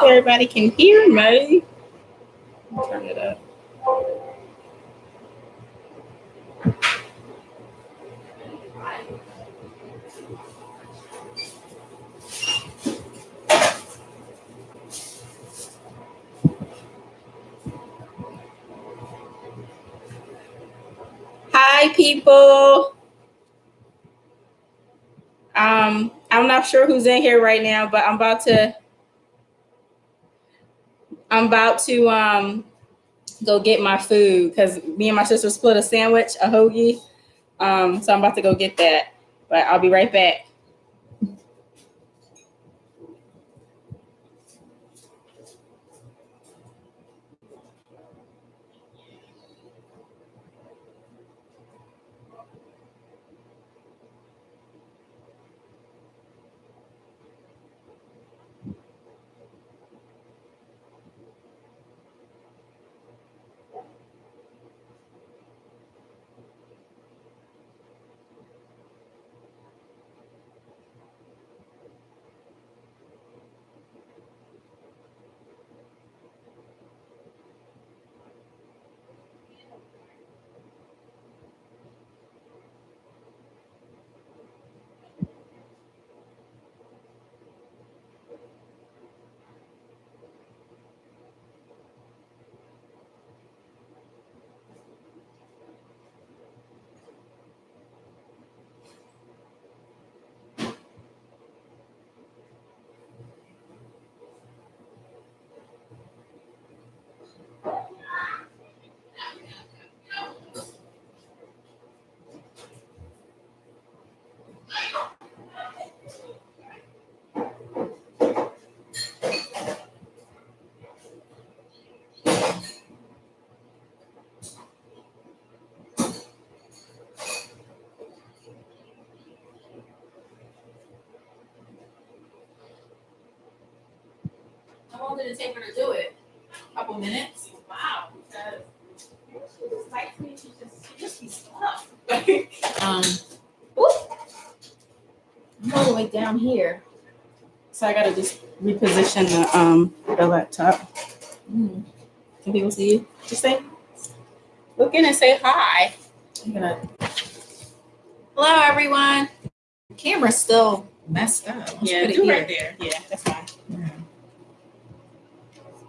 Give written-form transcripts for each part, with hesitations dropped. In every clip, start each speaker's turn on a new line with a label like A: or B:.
A: everybody can hear me. Turn it up. Hi, people. I'm not sure who's in here right now, but I'm about to go get my food because me and my sister split a sandwich, a hoagie. So I'm about to go get that, but I'll be right back.
B: How long did it take her to do it? A couple minutes? Wow. She just be stuck. I'm all the way down here.
A: So I gotta just reposition the laptop. Can people see you? Just say, look in and say hi.
B: Hello, everyone. The camera's still messed up.
A: Yeah, do right there. Yeah, that's fine.
B: Yeah.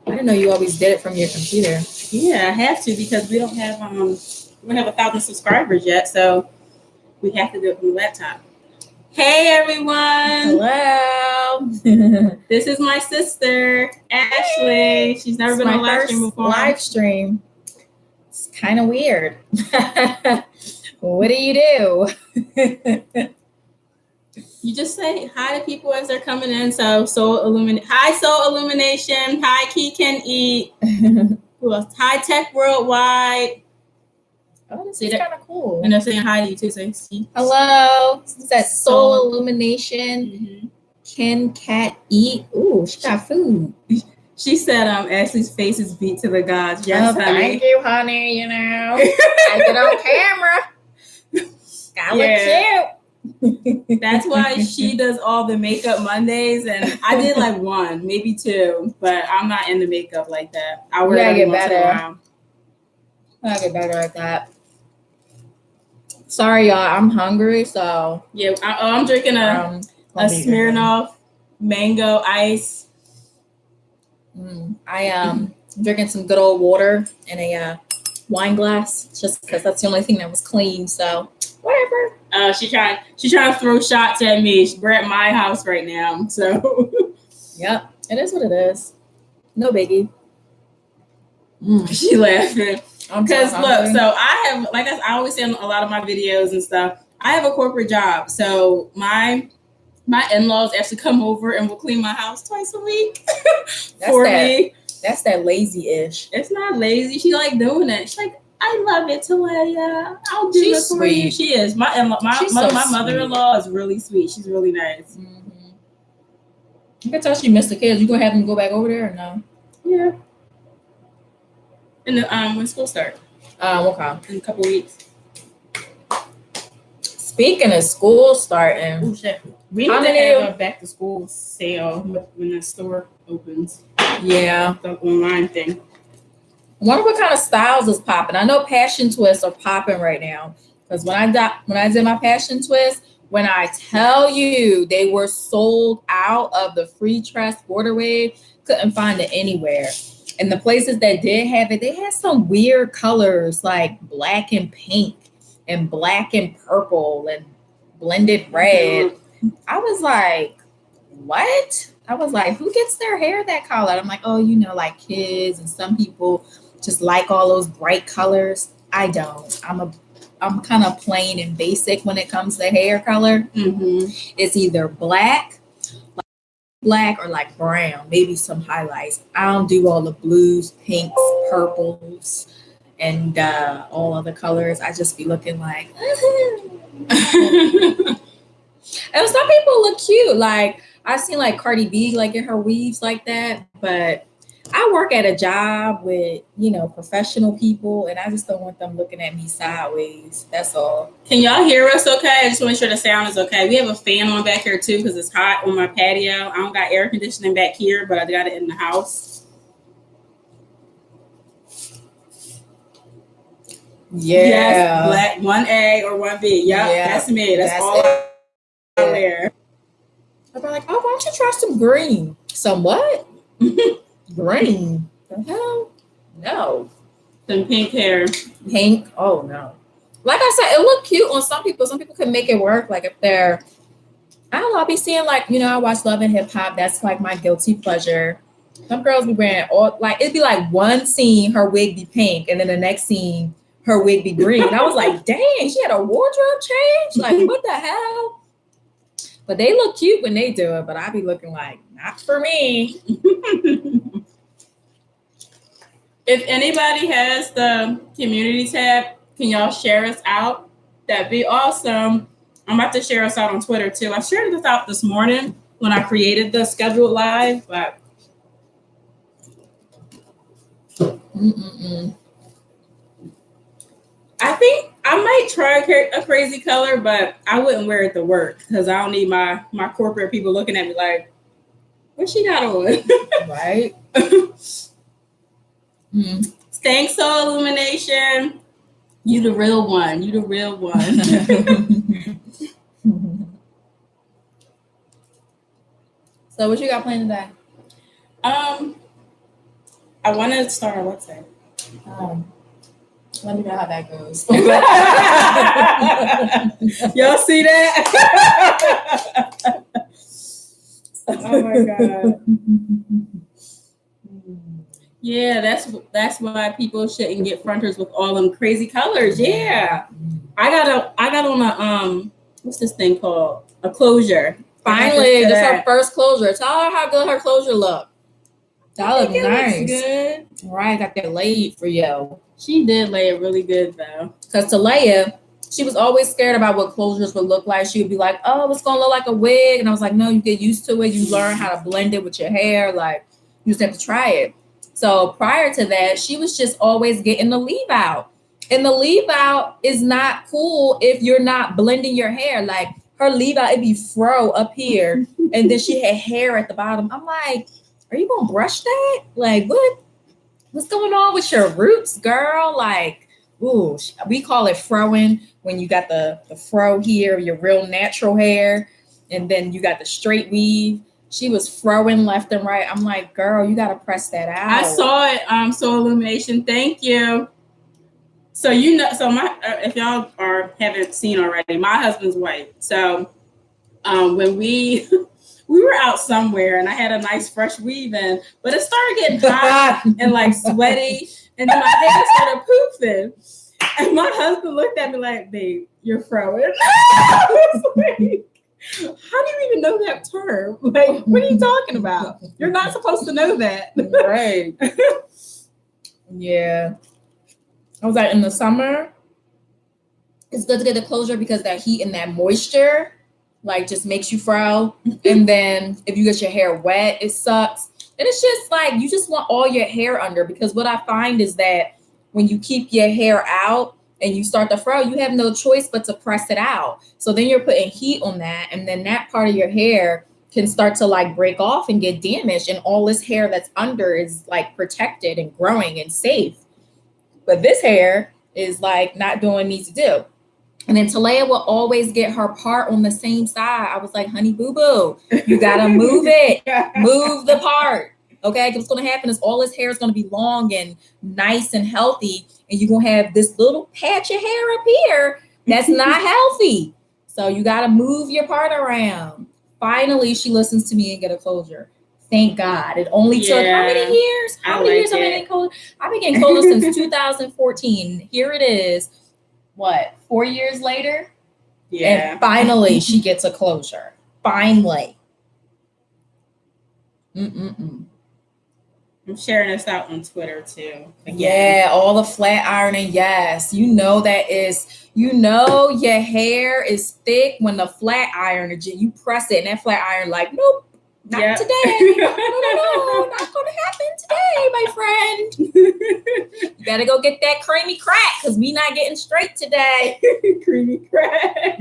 B: I didn't know you always did it from your computer.
A: Yeah, I have to because we don't have 1,000 subscribers yet, so we have to do it from the laptop. Hey everyone!
B: Hello.
A: This is my sister Ashley. She's never been on a live stream before.
B: Live stream. It's kind of weird. What do you do?
A: You just say hi to people as they're coming in. So hi Soul Illumination. Hi Key Can Eat. Who else? Hi Tech Worldwide.
B: Oh, this is kind of cool.
A: And they're saying hi to you too. So
B: hello. This is that Soul Illumination. Can Cat Eat? Ooh, she got food.
A: She said Ashley's face is beat to the gods. Yes, honey.
B: Thank you, honey. You know, I get on camera. Gotta look cute.
A: That's why she does all the makeup Mondays, and I did like one, maybe two, but I'm not into makeup like that. I wear it once in a while.
B: I get better at that. Sorry, y'all. I'm hungry, so
A: yeah. I'm drinking a Smirnoff mango ice.
B: I'm drinking some good old water in a wine glass, just because that's the only thing that was clean. So whatever.
A: She trying to throw shots at me. We're at my house right now, so
B: yep, it is what it is. No biggie.
A: She laughing because look. So I have, like I always say in a lot of my videos and stuff, I have a corporate job. So my in-laws actually come over and will clean my house twice a week for me.
B: That's that lazy-ish.
A: It's not lazy. She like doing it. She's like, I love it, Talaya. I'll do it for you. She is. My mother-in-law is really sweet. She's really nice.
B: You can tell she missed the kids. You gonna have them go back over there or no?
A: Yeah. And when school starts.
B: Okay.
A: In a couple weeks.
B: Speaking of school starting.
A: Oh shit. We need to have a back to school sale when the store opens.
B: Yeah.
A: The online thing.
B: I wonder what kind of styles is popping. I know passion twists are popping right now. Because when I did my passion twist, when I tell you they were sold out of the free tress border wave, couldn't find it anywhere. And the places that did have it, they had some weird colors like black and pink and black and purple and blended red. I was like, what? I was like, who gets their hair that color? I'm like, oh, like kids and some people just like all those bright colors. I don't. I'm kind of plain and basic when it comes to hair color. It's either black or like brown, maybe some highlights. I don't do all the blues, pinks, purples, and all other colors. I just be looking like, and some people look cute. Like I've seen like Cardi B like get her weaves like that, but I work at a job with, professional people, and I just don't want them looking at me sideways. That's all.
A: Can y'all hear us okay? I just want to make sure the sound is okay. We have a fan on back here too because it's hot on my patio. I don't got air conditioning back here, but I got it in the house.
B: Yeah.
A: Yes, black 1A or 1B. Yep, yeah, that's me. That's all I wear.
B: I'm like, oh, why don't you try some green? Some what? Green? The hell? No.
A: Some pink hair.
B: Pink? Oh no. Like I said, it looked cute on some people. Some people can make it work. Like if they're, I don't know, I'll be seeing like, I watch Love and Hip Hop. That's like my guilty pleasure. Some girls be wearing all like it'd be like one scene, her wig be pink, and then the next scene, her wig be green. And I was like, dang, she had a wardrobe change? Like, what the hell? But they look cute when they do it, but I be looking like, not for me.
A: If anybody has the community tab, can y'all share us out? That'd be awesome. I'm about to share us out on Twitter too. I shared this out this morning when I created the scheduled live, but I think I might try a crazy color, but I wouldn't wear it to work because I don't need my corporate people looking at me like, what she got on?
B: Right?
A: Thanks, Soul Illumination. You the real one. You the real one.
B: So what you got planned today?
A: I want to start a website.
B: Let me know how that goes.
A: Y'all see that? Oh my God. Yeah, that's why people shouldn't get fronters with all them crazy colors. Yeah. I got on a what's this thing called? A closure.
B: Finally, this her first closure. Tell her how good her closure look. That look nice.
A: Good.
B: Right, got that laid for you.
A: She did lay it really good though.
B: Because Talaya, she was always scared about what closures would look like. She would be like, oh, it's gonna look like a wig. And I was like, no, you get used to it. You learn how to blend it with your hair. Like, you just have to try it. So prior to that, she was just always getting the leave out. And the leave out is not cool if you're not blending your hair. Like her leave out, it'd be fro up here. And then she had hair at the bottom. I'm like, are you gonna brush that? Like, what's going on with your roots, girl? Like, ooh, we call it froing when you got the fro here, your real natural hair, and then you got the straight weave. She was throwing left and right. I'm like, girl, you got to press that out.
A: I saw it. Soul Illumination. Thank you. So, so my, if y'all haven't seen already, my husband's white. So when we were out somewhere and I had a nice fresh weave in, but it started getting hot and like sweaty. And then my hair started poofing. And my husband looked at me like, babe, you're throwing. How do you even know that term? Like, what are you talking about? You're not supposed to know that.
B: Right. Yeah. I was like, in the summer, it's good to get the closure because that heat and that moisture, like, just makes you fro. And then if you get your hair wet, it sucks. And it's just like, you just want all your hair under, because what I find is that when you keep your hair out, and you start to fro, you have no choice but to press it out. So then you're putting heat on that, and then that part of your hair can start to like break off and get damaged, and all this hair that's under is like protected and growing and safe. But this hair is like not doing what it needs to do. And then Talaya will always get her part on the same side. I was like, honey boo boo, you gotta move it, move the part. Okay, because what's gonna happen is all this hair is gonna be long and nice and healthy, and you're gonna have this little patch of hair up here that's not healthy. So you gotta move your part around. Finally, she listens to me and get a closure. Thank God. It only took how many years? How many years have I been getting closure? I've been getting closure since 2014. Here it is. What, 4 years later?
A: Yeah.
B: And finally, she gets a closure. Finally.
A: I'm sharing this out on Twitter too.
B: Again. Yeah, all the flat ironing. Yes, you know your hair is thick when the flat iron, you press it and that flat iron like, nope, not today. No, not gonna happen today, my friend. You gotta go get that creamy crack because we not getting straight today.
A: Creamy crack.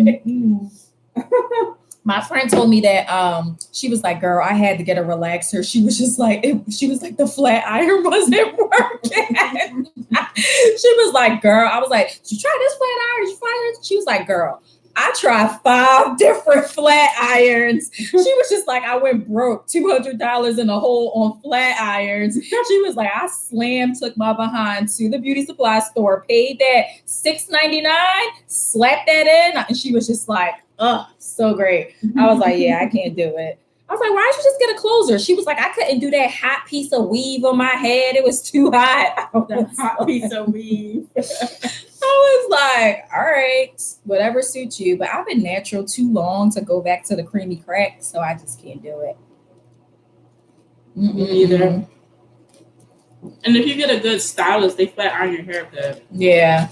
B: My friend told me that she was like, girl, I had to get a relaxer. She was like, the flat iron wasn't working. She was like, girl, I was like, did you try this flat iron? Did you try this? She was like, girl, I tried 5 different flat irons. She was just like, I went broke, $200 in a hole on flat irons. She was like, I took my behind to the beauty supply store, paid that $6.99, slapped that in. And she was just like, oh, so great. I was like, yeah, I can't do it. I was like, why don't you just get a closer? She was like, I couldn't do that hot piece of weave on my head. It was too hot.
A: Hot piece of weave.
B: I was like, all right, whatever suits you. But I've been natural too long to go back to the creamy crack, so I just can't do it.
A: Me either. And if you get a good stylist, they flat iron your hair good.
B: Yeah.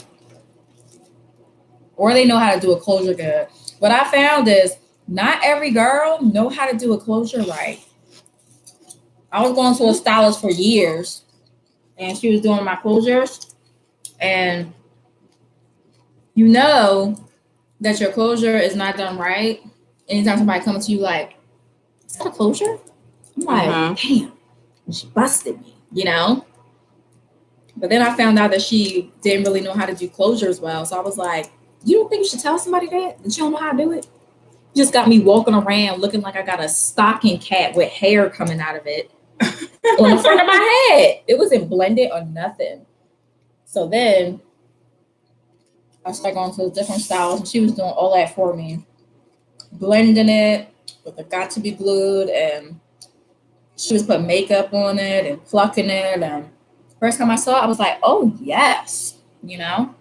B: Or they know how to do a closure good. What I found is not every girl know how to do a closure right. I was going to a stylist for years, and she was doing my closures, and you know that your closure is not done right anytime somebody comes to you like, is that a closure? I'm like, damn, she busted me, you know? But then I found out that she didn't really know how to do closures well. So I was like, you don't think you should tell somebody that you don't know how to do it? You just got me walking around looking like I got a stocking cap with hair coming out of it on the front of my head. It wasn't blended or nothing. So then I started going to different styles, and she was doing all that for me, blending it with the got to be glued, and she was putting makeup on it and plucking it. And first time I saw it, I was like, oh yes, you know.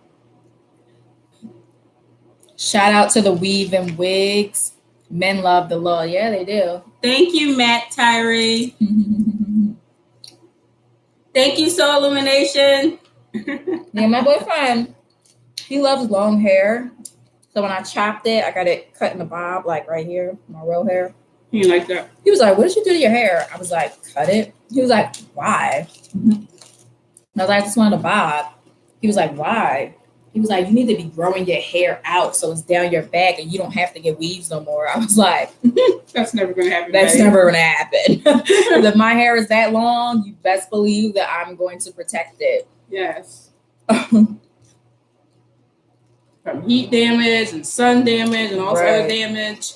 B: Shout out to the weave and wigs. Men love the law. Yeah, they do.
A: Thank you, Matt Tyree. Thank you, Soul Illumination.
B: Yeah, my boyfriend, he loves long hair. So when I chopped it, I got it cut in a bob, like right here, my real hair.
A: You like that?
B: He was like, what did you do to your hair? I was like, cut it. He was like, why? And I was like, I just wanted a bob. He was like, why? He was like, you need to be growing your hair out so it's down your back and you don't have to get weaves no more. I was like,
A: that's never going to happen.
B: That's never going to happen. If my hair is that long, you best believe that I'm going to protect it.
A: Yes. From heat damage and sun damage and all sorts of damage.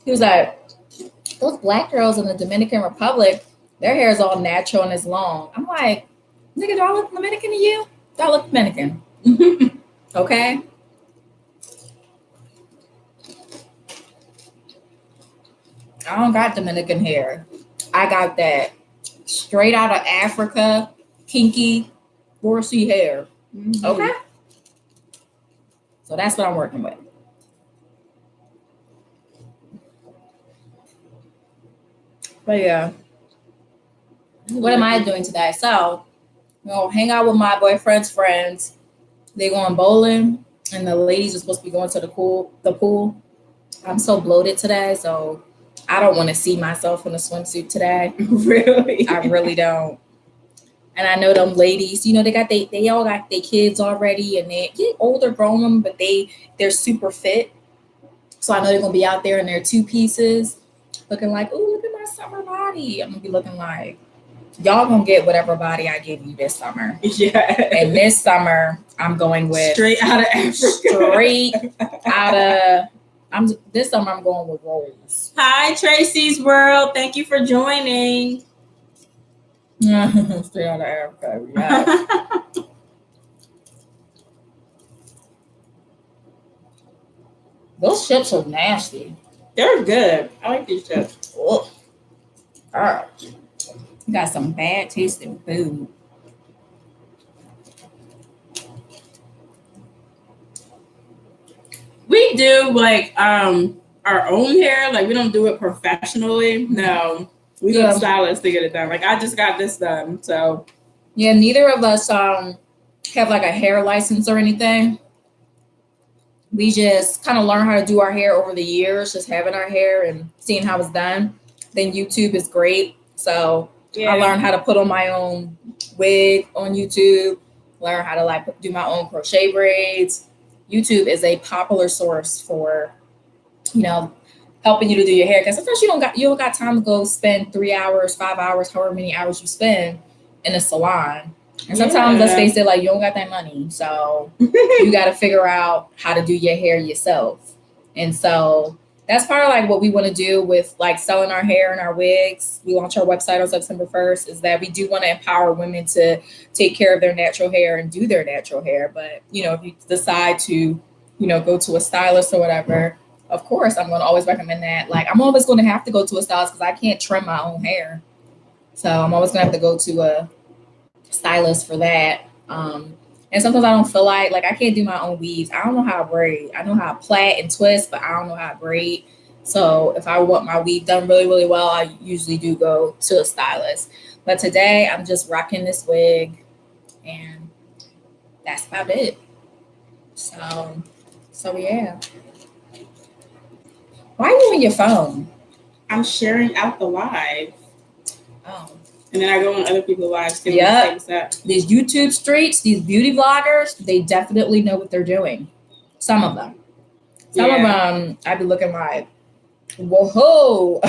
B: He was like, those black girls in the Dominican Republic, their hair is all natural and it's long. I'm like, nigga, do I look Dominican to you? Do I look Dominican? Okay. I don't got Dominican hair. I got that straight out of Africa, kinky, horsey hair. Okay. So that's what I'm working with. But yeah, what am I doing today? So, hang out with my boyfriend's friends. They're going bowling, and the ladies are supposed to be going to the pool. I'm so bloated today, so I don't want to see myself in a swimsuit today.
A: Really?
B: I really don't. And I know them ladies, they all got their kids already, and they get older grown, but they're super fit. So I know they're gonna be out there in their 2 pieces looking like, ooh, look at my summer body. I'm gonna be looking like, y'all gonna get whatever body I give you this summer.
A: Yeah.
B: And this summer, I'm going with
A: straight out of Africa.
B: This summer I'm going with rolls.
A: Hi, Tracy's World. Thank you for joining.
B: Straight out of Africa. Yeah. Those chips are nasty.
A: They're good. I like these chips.
B: Oh. You got some bad tasting food.
A: We do like our own hair. Like we don't do it professionally. No. We go to stylists to get it done. Like I just got this done. So
B: yeah, neither of us have like a hair license or anything. We just kind of learn how to do our hair over the years, just having our hair and seeing how it's done. Then YouTube is great. So yeah. I learned how to put on my own wig on YouTube, learn how to like do my own crochet braids. YouTube is a popular source for, you know, helping you to do your hair. Because sometimes you don't got time to go spend 3 hours, 5 hours, however many hours you spend in a salon. And sometimes, let's face it, like you don't got that money. So you got to figure out how to do your hair yourself. And so that's part of like what we want to do with like selling our hair and our wigs. We launch our website on September 1st, is that we do want to empower women to take care of their natural hair and do their natural hair. But, you know, if you decide to, you know, go to a stylist or whatever, of course, I'm going to always recommend that. Like I'm always going to have to go to a stylist because I can't trim my own hair. So I'm always going to have to go to a stylist for that. And sometimes I don't feel like I can't do my own weaves. I don't know how to braid. I know how to plait and twist, but I don't know how to braid. So if I want my weave done really, really well, I usually do go to a stylist. But today I'm just rocking this wig and that's about it. So yeah. Why are you on your phone?
A: I'm sharing out the live.
B: Oh.
A: And then I go on other people's lives too.
B: Yeah. These YouTube streets, these beauty vloggers, they definitely know what they're doing. Some of them. Some of them, I'd be looking like, whoa.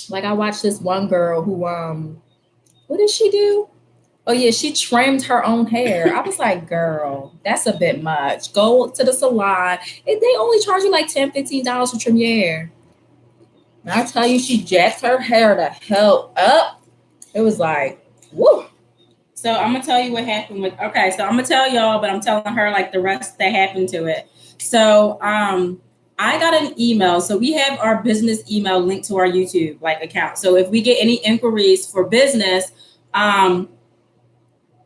B: Like I watched this one girl who, what did she do? Oh yeah, she trimmed her own hair. I was like, girl, that's a bit much. Go to the salon. They only charge you like $10, $15 to trim your hair. And I tell you, she jacked her hair the hell up. It was like, woo.
A: So I'm going to tell you what happened with, okay, so I'm going to tell y'all, but I'm telling her like the rest that happened to it. So I got an email. So we have our business email linked to our YouTube like account. So if we get any inquiries for business,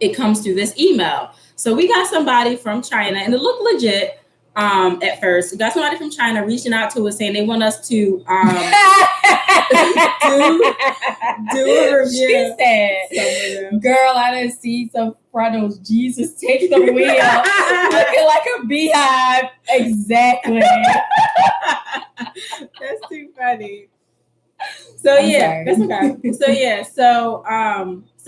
A: it comes through this email. So we got somebody from China and it looked legit. At first, we got somebody from China reaching out to us saying they want us to do a review.
B: She said, girl, I didn't see some Sopranos. Jesus, take the wheel. Looking like a beehive. Exactly.
A: That's too funny. So yeah, that's okay. So yeah, so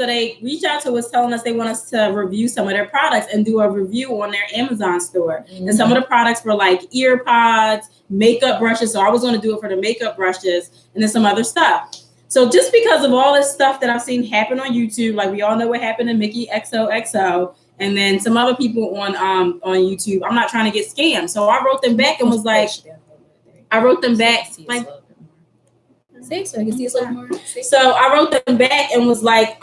A: they reach out to us telling us they want us to review some of their products and do a review on their Amazon store. Mm-hmm. And some of the products were like ear pods, makeup brushes. So I was going to do it for the makeup brushes and then some other stuff. So just because of all this stuff that I've seen happen on YouTube, like we all know what happened to Mickey XOXO and then some other people on YouTube, I'm not trying to get scammed. So I wrote them back and was like, like,
B: so I can see a little more.
A: So I wrote them back and was like,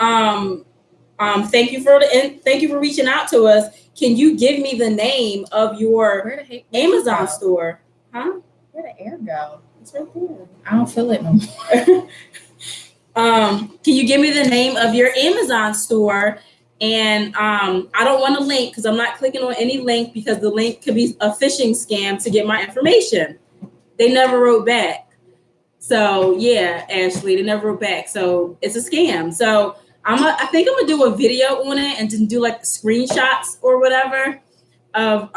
A: thank you for reaching out to us. Can you give me the name of your Amazon store? Huh?
B: Where'd the air go?
A: It's right there.
B: I don't feel it no more.
A: Can you give me the name of your Amazon store? And I don't want a link because I'm not clicking on any link because the link could be a phishing scam to get my information. They never wrote back. So yeah, Ashley, they never wrote back. So it's a scam. So I think I'm gonna do a video on it and then do like screenshots or whatever of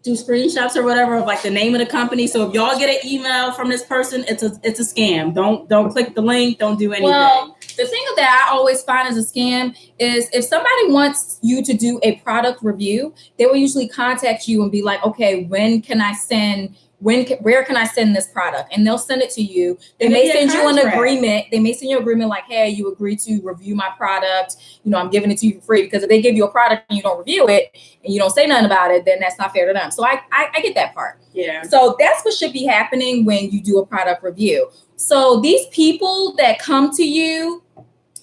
A: do screenshots or whatever of like the name of the company. So if y'all get an email from this person, it's a scam. Don't click the link. Don't do anything.
B: Well, the thing that I always find as a scam is if somebody wants you to do a product review, they will usually contact you and be like, okay, when can I send where can I send this product? And they'll send it to you. They may send you an agreement. They may send you an agreement like, hey, you agree to review my product. You know, I'm giving it to you for free, because if they give you a product and you don't review it and you don't say nothing about it, then that's not fair to them. So I get that part.
A: Yeah.
B: So that's what should be happening when you do a product review. So these people that come to you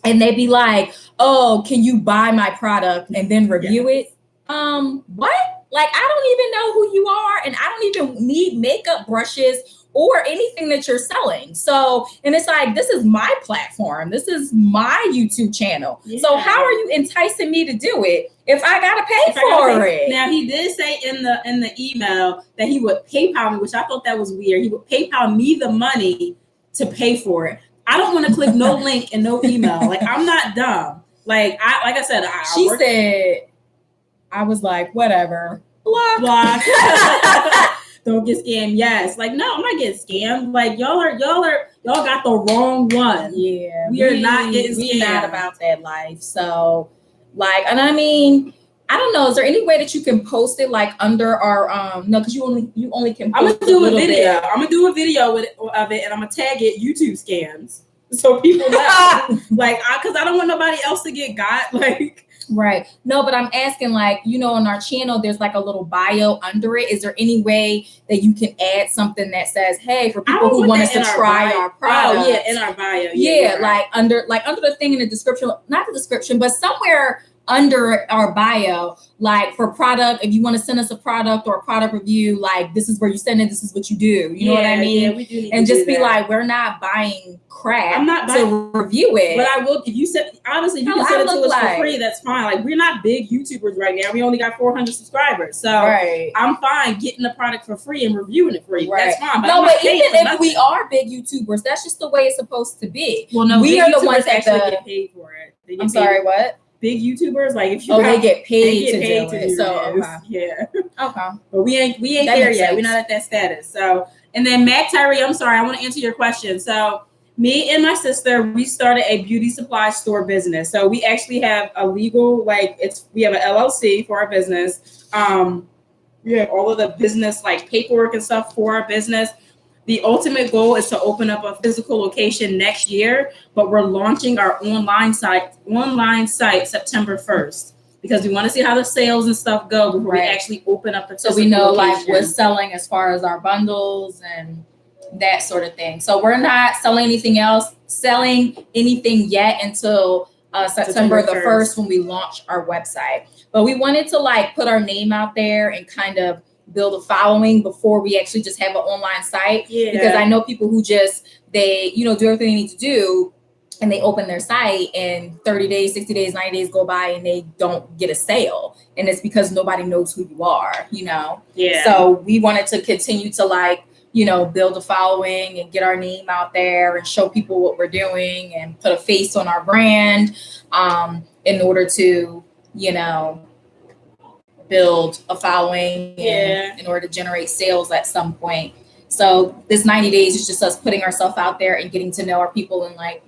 B: and they be like, oh, can you buy my product and then review it? What? Like, I don't even know who you are, and I don't even need makeup brushes or anything that you're selling. So, and it's like, this is my platform. This is my YouTube channel. Yeah. So how are you enticing me to do it if I gotta pay for it?
A: Now, he did say in the email that he would PayPal me, which I thought that was weird. He would PayPal me the money to pay for it. I don't want to click no link and no email. Like, I'm not dumb. Like I said,
B: she said, I was like, whatever. Block.
A: Don't get scammed. Yes. Like, no, I'm not getting scammed. Like, y'all got the wrong one.
B: Yeah.
A: We are not getting scammed.
B: We're not about that life. So, like, and I mean, I don't know. Is there any way that you can post it like under our no? Because you only can. Post
A: I'm gonna do a video. I'm gonna do a video of it, and I'm gonna tag it YouTube scams, so people know. Like, because I don't want nobody else to get got. Like.
B: Right. No, but I'm asking, like, you know, on our channel, there's like a little bio under it. Is there any way that you can add something that says, hey, for people who want us to try our product?
A: Oh, yeah, in our bio.
B: Yeah, like under the thing in the description, not the description, but somewhere under our bio, like for product, if you want to send us a product or a product review, like this is where you send it, this is what you do. You know what I mean?
A: Yeah, we do need
B: and
A: to
B: just
A: do
B: be
A: that.
B: Like, we're not buying crap
A: I'm not
B: to review it.
A: But I will, if you said, honestly, if you can send it to us for free, that's fine. Like, we're not big YouTubers right now. We only got 400 subscribers. So I'm fine getting the product for free and reviewing it for you. That's fine. But
B: no, but even if we are big YouTubers, that's just the way it's supposed to be.
A: Well, no,
B: we are the ones that
A: actually get paid for it.
B: I'm sorry, what?
A: Big YouTubers, like if you
B: they get paid to do it. So
A: okay. Yeah.
B: Okay.
A: But we ain't there yet. We're not at that status. So, and then Mac Tyree, I'm sorry, I want to answer your question. So me and my sister, we started a beauty supply store business. So we actually have a legal, we have an LLC for our business. We have all of the business like paperwork and stuff for our business. The ultimate goal is to open up a physical location next year, but we're launching our online site September 1st because we want to see how the sales and stuff go before we actually open up the physical
B: location. So we know
A: location.
B: like what's selling as far as our bundles and that sort of thing. So we're not selling anything yet until September the 1st when we launch our website. But we wanted to like put our name out there and kind of build a following before we actually just have an online site. Yeah. Because I know people who they do everything they need to do and they open their site and 30 days, 60 days, 90 days go by and they don't get a sale. And it's because nobody knows who you are, you know?
A: Yeah.
B: So we wanted to continue to build a following and get our name out there and show people what we're doing and put a face on our brand in order to, build a folling and in order to generate sales at some point. So this 90 days is just us putting ourselves out there and getting to know our people and I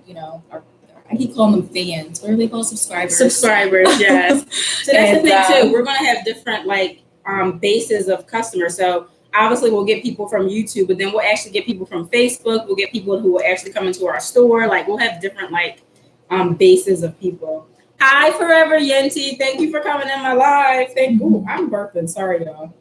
B: keep calling them fans. What are they called? Subscribers.
A: Subscribers, yes. So that's the thing too. We're gonna have different bases of customers. So obviously we'll get people from YouTube, but then we'll actually get people from Facebook. We'll get people who will actually come into our store. Like we'll have different bases of people. Hi, Forever Yenti. Thank you for coming in my live. I'm burping. Sorry, y'all.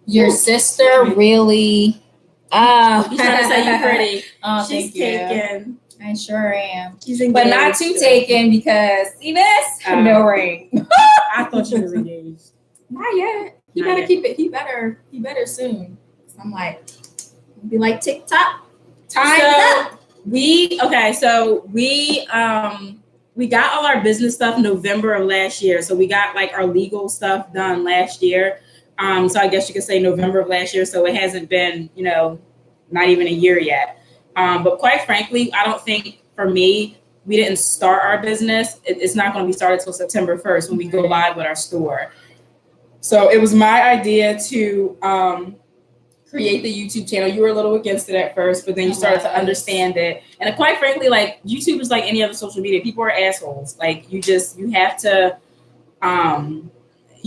B: Your sister really.
A: She's trying to say you're pretty.
B: She's
A: taken.
B: I sure am.
A: She's engaged,
B: but not too taken because see this? No ring.
A: I thought she was engaged.
B: Not yet. He better keep it. He better soon. I'm like, be like TikTok. Time up.
A: We got all our business stuff November of last year. So we got our legal stuff done last year. So I guess you could say November of last year. So it hasn't been, not even a year yet. But quite frankly, I don't think for me, we didn't start our business. It's not going to be started till September 1st when we go live with our store. So it was my idea to create the YouTube channel. You were a little against it at first, but then you started to understand it. And quite frankly, YouTube is like any other social media. People are assholes. You have to,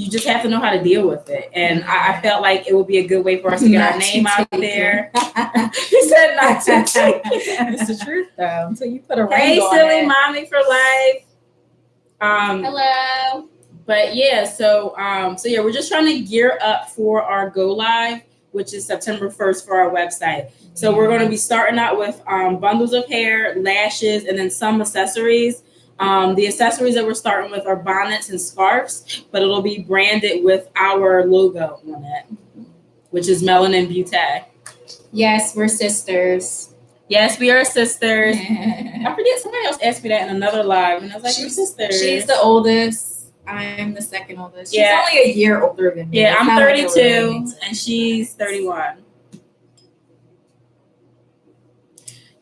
A: you just have to know how to deal with it. And I felt like it would be a good way for us to get our name out there. He said not to take it.
B: It's the truth though. Until you put a ring
A: Hey,
B: on
A: silly
B: it.
A: mommy for life.
B: Hello.
A: But yeah, so yeah, we're just trying to gear up for our go live, which is September 1st for our website. So we're going to be starting out with bundles of hair, lashes, and then some accessories. The accessories that we're starting with are bonnets and scarves, but it'll be branded with our logo on it, which is Melanin Beaute.
B: Yes, we're sisters.
A: Yes, we are sisters. I forget, somebody else asked me that in another live, and I was like, we're sisters.
B: She's the oldest. I'm the second oldest. She's only a year older than me.
A: Yeah, I'm 32, and she's 31.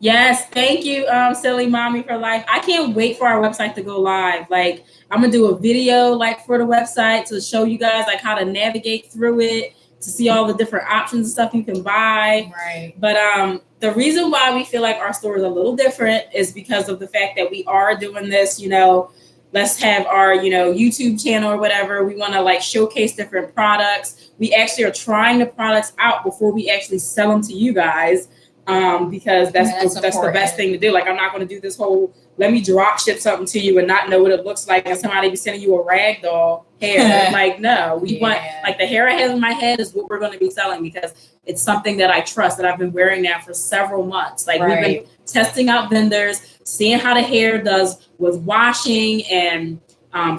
A: Yes, thank you, silly mommy for life. I can't wait for our website to go live. Like, I'm gonna do a video like for the website to show you guys like how to navigate through it, to see all the different options and stuff you can buy.
B: Right.
A: But the reason why we feel like our store is a little different is because of the fact that we are doing this, you know, let's have our, you know, YouTube channel or whatever. We want to like showcase different products. We actually are trying the products out before we actually sell them to you guys. Because that's the best thing to do. Like, I'm not going to do this whole, let me drop ship something to you and not know what it looks like, and somebody be sending you a rag doll hair. Like, no, we want, like, the hair I have in my head is what we're going to be selling, because it's something that I trust, that I've been wearing now for several months. Like, we've been testing out vendors, seeing how the hair does with washing and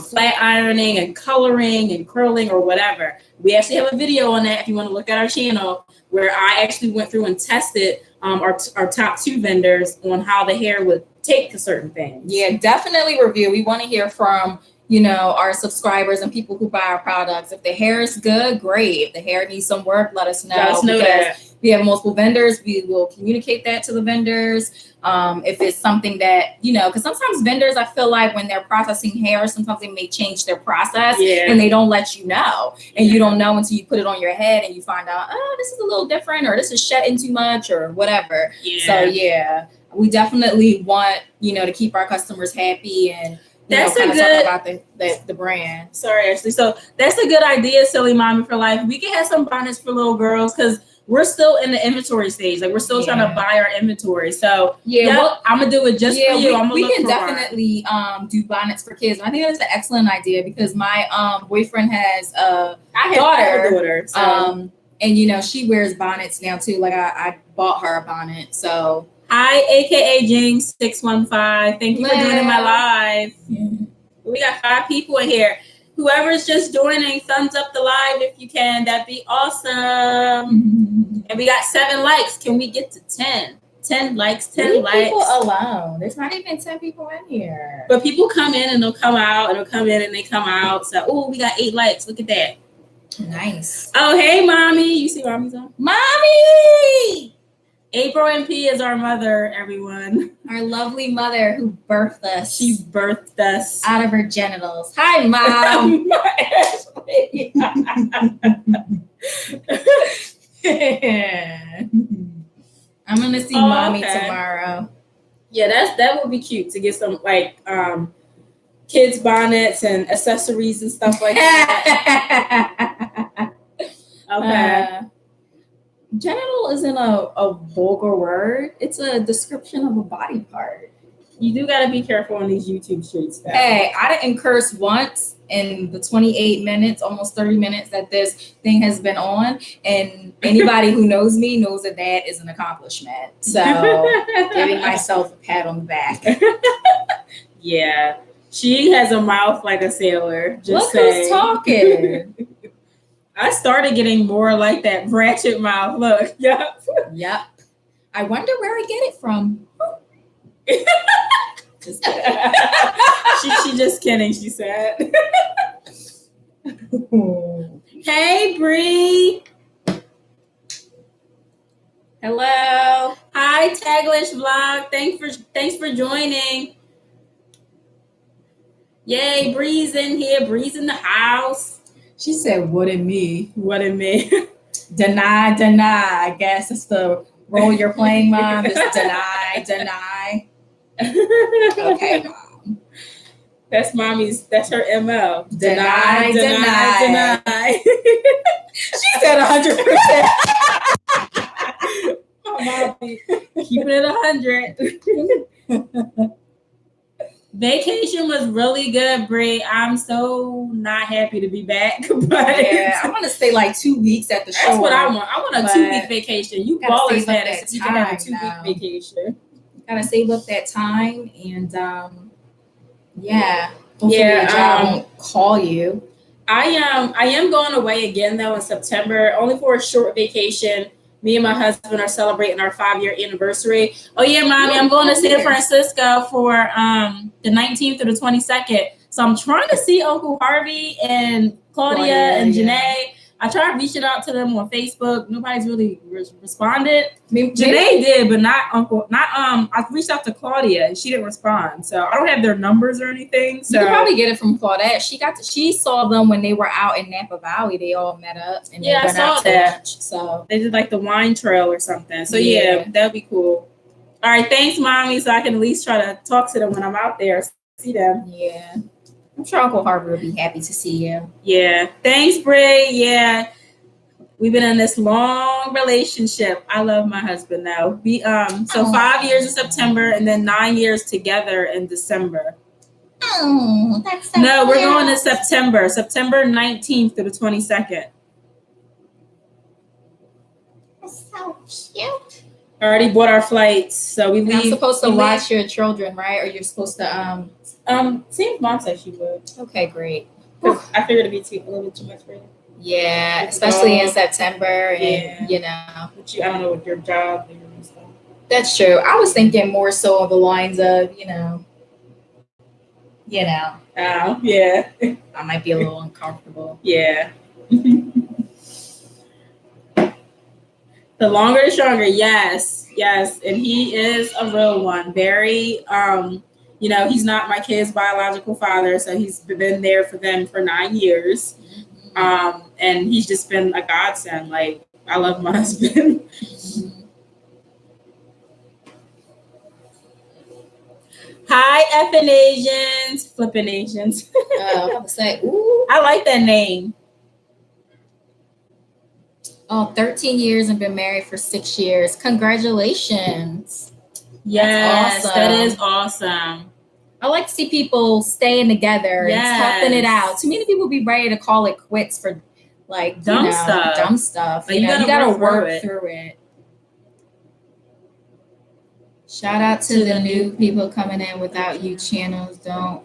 A: flat ironing and coloring and curling or whatever. We actually have a video on that if you want to look at our channel, where I actually went through and tested our top 2 vendors on how the hair would take to certain things.
B: Yeah, definitely review. We want to hear from, you know, our subscribers and people who buy our products. If the hair is good, great. If the hair needs some work, let us know.
A: Let us know that.
B: We have multiple vendors. We will communicate that to the vendors. If it's something that, you know, because sometimes vendors, I feel like when they're processing hair, sometimes they may change their process and they don't let you know. And you don't know until you put it on your head and you find out, oh, this is a little different, or this is shedding too much, or whatever. So yeah, we definitely want, you know, to keep our customers happy and
A: that's
B: know,
A: a good
B: talk about the brand.
A: Sorry, Ashley. So that's a good idea, silly mommy for life. We can have some bonnets for little girls, because we're still in the inventory stage. Like, we're still trying to buy our inventory. So well, I'm gonna do it just for you.
B: We can definitely do bonnets for kids. And I think that's an excellent idea, because my boyfriend has a daughter.
A: So.
B: And you know, she wears bonnets now too. Like, I bought her a bonnet. So
A: hi, aka Jinx 615. Thank you for joining my live. We got 5 people in here. Whoever's just joining, thumbs up the live if you can. That'd be awesome. And we got 7 likes. Can we get to 10? 10 likes, 10 likes.
B: People alone. There's not even 10 people in here.
A: But people come in and they'll come out, and they'll come in and they come out. So, oh, we got 8 likes. Look at that.
B: Nice.
A: Oh, hey, mommy. You see mommy's on?
B: Mommy!
A: April MP is our mother, everyone.
B: Our lovely mother who birthed us.
A: She birthed us
B: out of her genitals. Hi, Mom. I'm gonna see Mommy tomorrow.
A: Yeah, that would be cute to get some like kids bonnets and accessories and stuff like that. Okay.
B: Genital isn't a vulgar word. It's a description of a body part.
A: You do got to be careful on these YouTube streets. Though.
B: Hey, I didn't curse once in the 28 minutes, almost 30 minutes that this thing has been on. And anybody who knows me knows that that is an accomplishment. So giving myself a pat on the back.
A: Yeah. She has a mouth like a sailor. Just
B: look who's talking.
A: I started getting more like that ratchet mouth. Look. Yep.
B: Yep. I wonder where I get it from.
A: Just kidding. she just kidding, she said. Hey, Bree. Hello. Hi, Taglish Vlog. Thanks for joining. Yay, Bree's in here. Bree's in the house.
B: She said, wouldn't me.
A: Wouldn't me.
B: Deny. I guess it's the role you're playing, Mom. Just deny. Okay, Mom.
A: That's mommy's. That's her MO.
B: Deny.
A: She said 100%. My mommy keeping it 100. Vacation was really good, Brie. I'm so not happy to be back. But
B: yeah, I want to stay like 2 weeks at the shore.
A: That's what I want. I want a 2-week vacation. You ballers had it. You can have a 2-week vacation.
B: Gotta save up that time, and hopefully your job won't call you.
A: I am going away again though in September, only for a short vacation. Me and my husband are celebrating our 5-year anniversary. Oh yeah, mommy, I'm going to San Francisco for the 19th through the 22nd. So I'm trying to see Uncle Harvey and Claudia and Janae. I tried reaching out to them on Facebook. Nobody's really responded. Janae did, but not Uncle. I reached out to Claudia and she didn't respond. So I don't have their numbers or anything. So
B: you can probably get it from Claudette. She saw them when they were out in Napa Valley. They all met up and
A: I saw that. So they did like the wine trail or something. So that'd be cool. All right, thanks, mommy. So I can at least try to talk to them when I'm out there, see them.
B: Yeah. I'm sure Uncle Harvey will be happy to see you.
A: Yeah. Thanks, Brie. Yeah. We've been in this long relationship. I love my husband now. So 5 years in September and then 9 years together in December.
B: Oh, that's so
A: No, we're going to September 19th through the 22nd.
B: That's so cute.
A: I already bought our flights, so we leave.
B: I'm supposed to watch your children, right? Or you're supposed to
A: Seems mom said she would.
B: Okay, great.
A: I figured it'd be a little bit too much for you.
B: Yeah, especially in September, and
A: I don't know what your job is and stuff.
B: That's true. I was thinking more so on the lines of,
A: yeah.
B: I might be a little uncomfortable.
A: Yeah. The longer the stronger. Yes. And he is a real one. Very, he's not my kid's biological father, so he's been there for them for 9 years. And he's just been a godsend. Like, I love my husband. Hi, effing Asians, flipping Asians.
B: I have to say, ooh.
A: I like that name.
B: 13 years and been married for 6 years. Congratulations.
A: Yes, awesome. That is awesome.
B: I like to see people staying together and toughing it out. Too many people be ready to call it quits for like dumb stuff.
A: But you gotta work
B: through it. Shout out to the new people coming in without you channels. Don't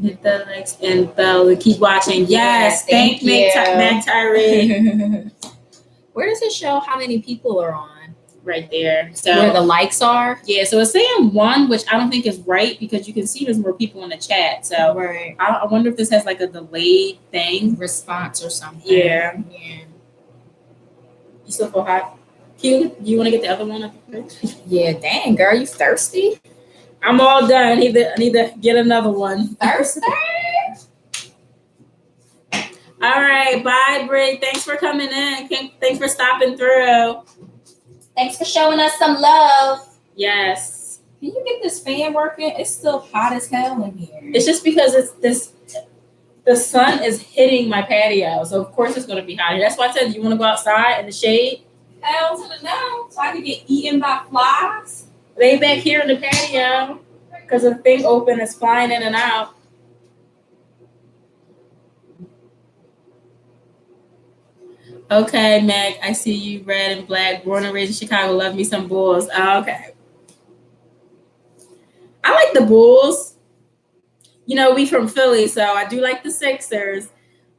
A: hit the likes and bell and keep watching. Yes, thank you, Mac Tyree.
B: Where does it show how many people are on?
A: Right there. So
B: where the likes are?
A: Yeah, so it's saying 1, which I don't think is right because you can see there's more people in the chat. So
B: right.
A: I wonder if this has like a delayed thing.
B: Response or something.
A: Yeah. You still feel hot? Q, do you want to get the other one up the fridge?
B: Yeah, dang, girl, you thirsty?
A: I'm all done. I need to get another one.
B: Thirsty?
A: All right, bye, Brie. Thanks for coming in. Thanks for stopping through.
B: Thanks for showing us some love.
A: Yes.
B: Can you get this fan working? It's still hot as hell in here.
A: It's just because the sun is hitting my patio, so of course it's going to be hot. That's why I said, you want to go outside in the shade?
B: Hell to the no, so I can get eaten by flies.
A: Lay back here in the patio because the thing open is flying in and out. Okay, Meg, I see you, red and black, born and raised in Chicago, love me some Bulls. Oh, okay. I like the Bulls. We from Philly, so I do like the Sixers.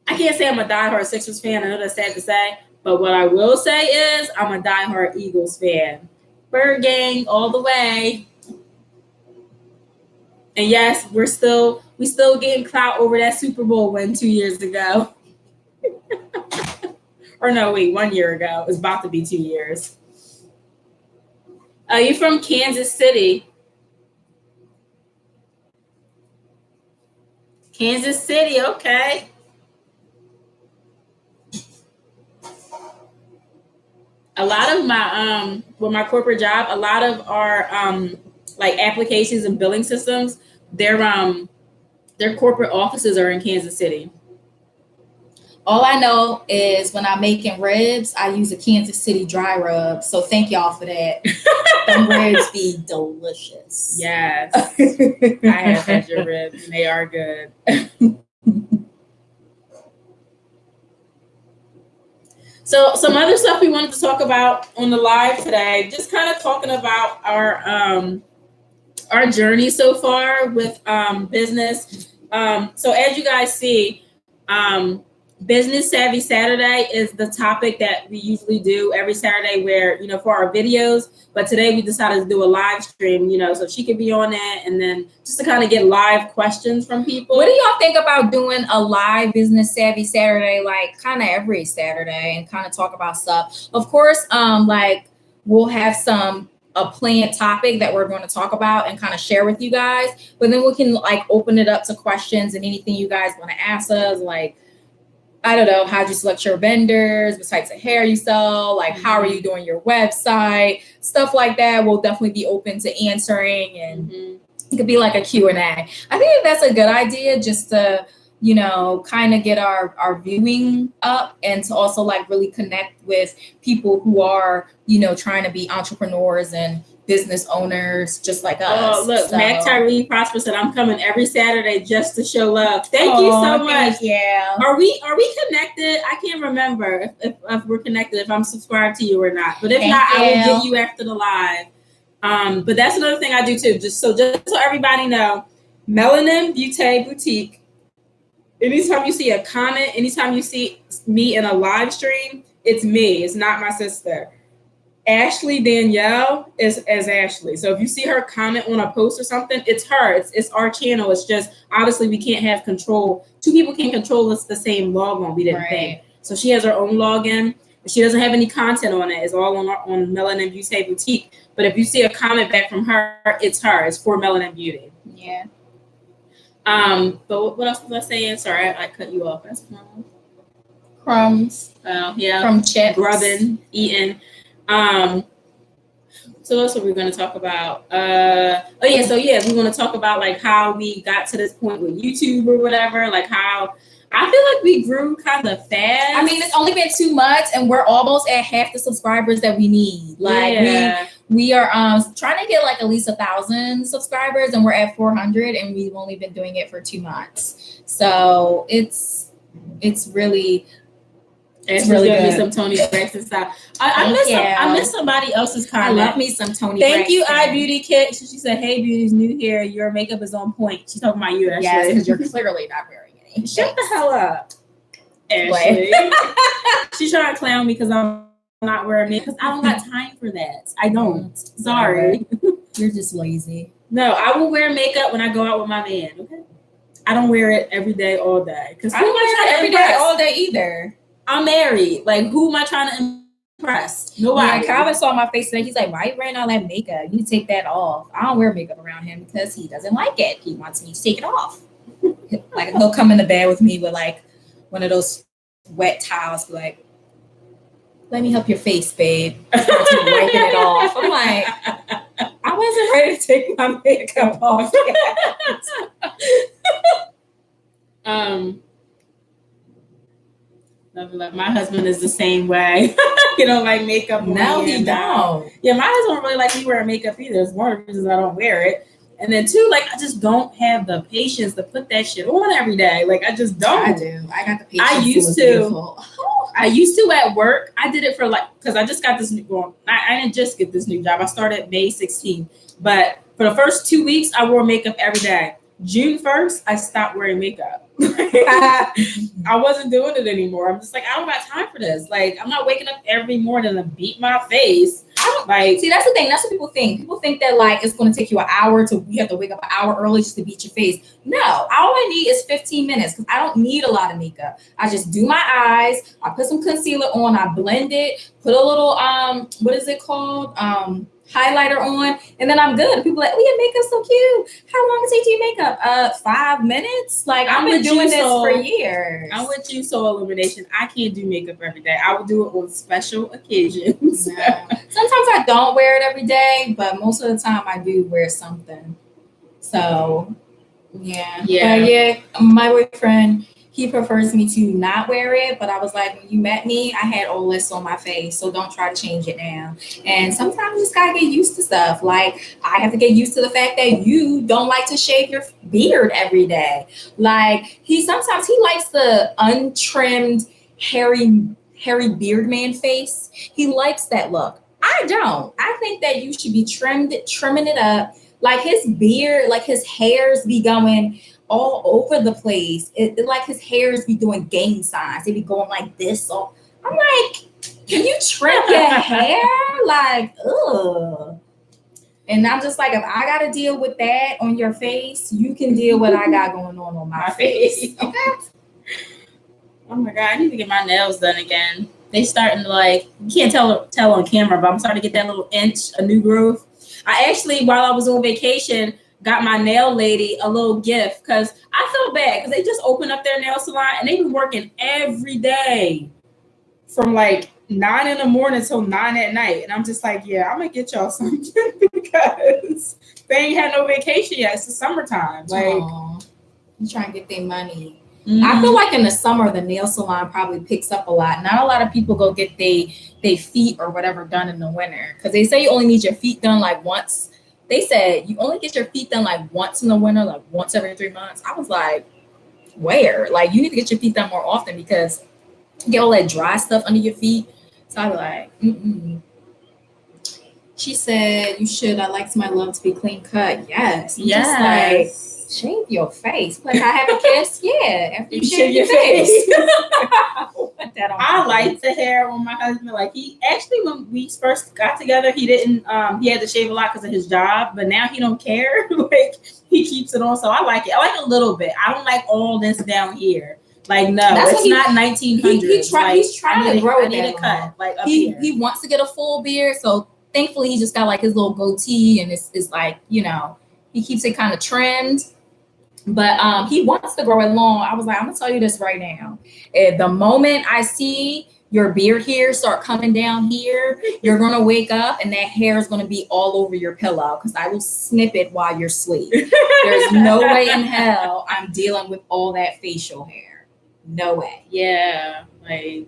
A: I can't say I'm a diehard Sixers fan. I know that's sad to say, but what I will say is I'm a diehard Eagles fan. Bird gang all the way. And yes, we still getting clout over that Super Bowl win 2 years ago. Or no, wait, 1 year ago. It's about to be 2 years. You from Kansas City? Kansas City, okay. A lot of my with my corporate job, a lot of our like applications and billing systems, they're Their corporate offices are in Kansas City.
B: All I know is when I'm making ribs, I use a Kansas City dry rub. So thank y'all for that. Them ribs be delicious.
A: Yes. I have had your ribs and they are good. So some other stuff we wanted to talk about on the live today, just kind of talking about our journey so far with business. So as you guys see, Business Savvy Saturday is the topic that we usually do every Saturday where, you know, for our videos. But today we decided to do a live stream, you know, so she could be on it and then just to kind of get live questions from people.
B: What do y'all think about doing a live Business Savvy Saturday, like kind of every Saturday and kind of talk about stuff? Of course, like we'll have a planned topic that we're going to talk about and kind of share with you guys. But then we can like open it up to questions and anything you guys want to ask us, like, I don't know, how'd you select your vendors, what types of hair you sell, like how are you doing your website, stuff like that. We'll definitely be open to answering, and it could be like a Q&A. I think that's a good idea, just to, you know, kind of get our viewing up and to also like really connect with people who are, you know, trying to be entrepreneurs and business owners just like us.
A: Oh, look, so. Mac Tyree Prosper said, I'm coming every Saturday just to show love. Thank you so much.
B: Yeah.
A: Are we connected? I can't remember if we're connected, if I'm subscribed to you or not. But if not, I will get you after the live. But that's another thing I do too. Just so everybody know, Melanin Beaute Boutique. Anytime you see a comment, anytime you see me in a live stream, it's me. It's not my sister. Ashley Danielle is as Ashley. So if you see her comment on a post or something, it's her. It's our channel. It's just obviously we can't have control. Two people can't control us the same login. We didn't think. So she has her own login. She doesn't have any content on it. It's all on Melanin Beauty Boutique. But if you see a comment back from her, it's her. It's for Melanin Beauty.
B: Yeah.
A: But what else was I saying? Sorry, I cut you off. That's
B: crumbs.
A: Yeah.
B: From chips.
A: Grubbing, eating. So that's what we're going to talk about. We want to talk about like how we got to this point with YouTube or whatever, like how I feel like we grew kind of fast.
B: I mean, it's only been 2 months and we're almost at half the subscribers that we need. Like we are trying to get like at least 1,000 subscribers and we're at 400 and we've only been doing it for 2 months. So it's really
A: really good. Some Tony Braxton style. I miss somebody else's comment.
B: I love me some Tony
A: Thank
B: Braxton.
A: you, iBeauty Kit. She said, "Hey, Beauty's new hair. Your makeup is on point." She's talking about you, Ashley.
B: Yes, because you're clearly not wearing any.
A: Shut the hell up, Ashley. She's trying to clown me because I'm not wearing makeup. Because I don't got time for that. I don't. Sorry.
B: You're just lazy.
A: No, I will wear makeup when I go out with my man. Okay. I don't wear it every day, all day. Because
B: I don't wear it every day, all day either.
A: I'm married. Like, who am I trying to impress? Nobody.
B: Yeah, Calvin saw my face today. He's like, why are you wearing all that makeup? You need to take that off. I don't wear makeup around him because he doesn't like it. He wants me to take it off. Like, he'll come in the bed with me with, like, one of those wet towels, like, let me help your face, babe. Wiping it off. I'm like, I wasn't ready to take my makeup off yet.
A: My husband is the same way. He don't like makeup.
B: No, he don't.
A: Yeah, my husband don't really like me wearing makeup either. It's one of the reasons I don't wear it. And then two, like I just don't have the patience to put that shit on every day. Like I just don't.
B: I do. I got the patience.
A: I used to at work. I did it for like because I just got this new. Well, I didn't just get this new job. I started May 16th, but for the first 2 weeks, I wore makeup every day. June 1st, I stopped wearing makeup. I wasn't doing it anymore. I'm just like, I don't got time for this. Like, I'm not waking up every morning to beat my face.
B: See, that's the thing. That's what people think. People think that like it's going to take you an hour you have to wake up an hour early just to beat your face. No, all I need is 15 minutes because I don't need a lot of makeup. I just do my eyes. I put some concealer on. I blend it. Put a little what is it called? Highlighter on, and then I'm good. People are like, oh, your makeup's so cute. How long does it take to do your makeup? 5 minutes. Like I've been doing this for years.
A: I'm with you, Soul Illumination. I can't do makeup every day. I will do it on special occasions.
B: No. Sometimes I don't wear it every day, but most of the time I do wear something. So Yeah.
A: Yeah.
B: But yeah, my boyfriend, he prefers me to not wear it, but I was like, when you met me, I had all this on my face, so don't try to change it now. And sometimes you just gotta get used to stuff. Like, I have to get used to the fact that you don't like to shave your beard every day. Like, sometimes he likes the untrimmed, hairy beard man face. He likes that look. I don't. I think that you should be trimming it up. Like his beard, like his hairs be going all over the place. Like his hairs be doing gang signs. They be going like this. So I'm like, can you trim your hair? Like, ugh. And I'm just like, if I gotta deal with that on your face, you can deal with what I got going on my face. Okay.
A: Oh my God, I need to get my nails done again. They starting to like, you can't tell on camera, but I'm starting to get that little inch, a new growth. I actually, while I was on vacation, got my nail lady a little gift because I felt bad because they just opened up their nail salon and they been working every day from like 9 in the morning till 9 at night. And I'm just like, yeah, I'm gonna get y'all something because they ain't had no vacation yet. It's the summertime. Like,
B: you trying to get their money. Mm-hmm. I feel like in the summer, the nail salon probably picks up a lot. Not a lot of people go get they feet or whatever done in the winter because they say you only need your feet done like once. They said you only get your feet done like once in the winter, like once every 3 months. I was like, where? Like, you need to get your feet done more often because you get all that dry stuff under your feet. So I was like, She said, you should. I like my love to be clean cut. Yes.
A: Yes.
B: Just like, shave your face. Like, I have a kiss. Yeah. After you shave your
A: face.
B: I
A: like the hair on my husband. Like, he actually, when we first got together, he didn't, he had to shave a lot because of his job, but now he don't care. Like, he keeps it on. So I like it. I like a little bit. I don't like all this down here. Like, no, it's not 1900s.
B: He's trying to grow it. I need a cut.
A: Like, up here.
B: He wants to get a full beard. So thankfully, he just got like his little goatee and it's like, you know, he keeps it kind of trimmed. But he wants to grow it long. I was like, I'm gonna tell you this right now. The moment I see your beard hair start coming down here, you're gonna wake up and that hair is gonna be all over your pillow because I will snip it while you're asleep. There's no way in hell I'm dealing with all that facial hair. No way.
A: Yeah, like.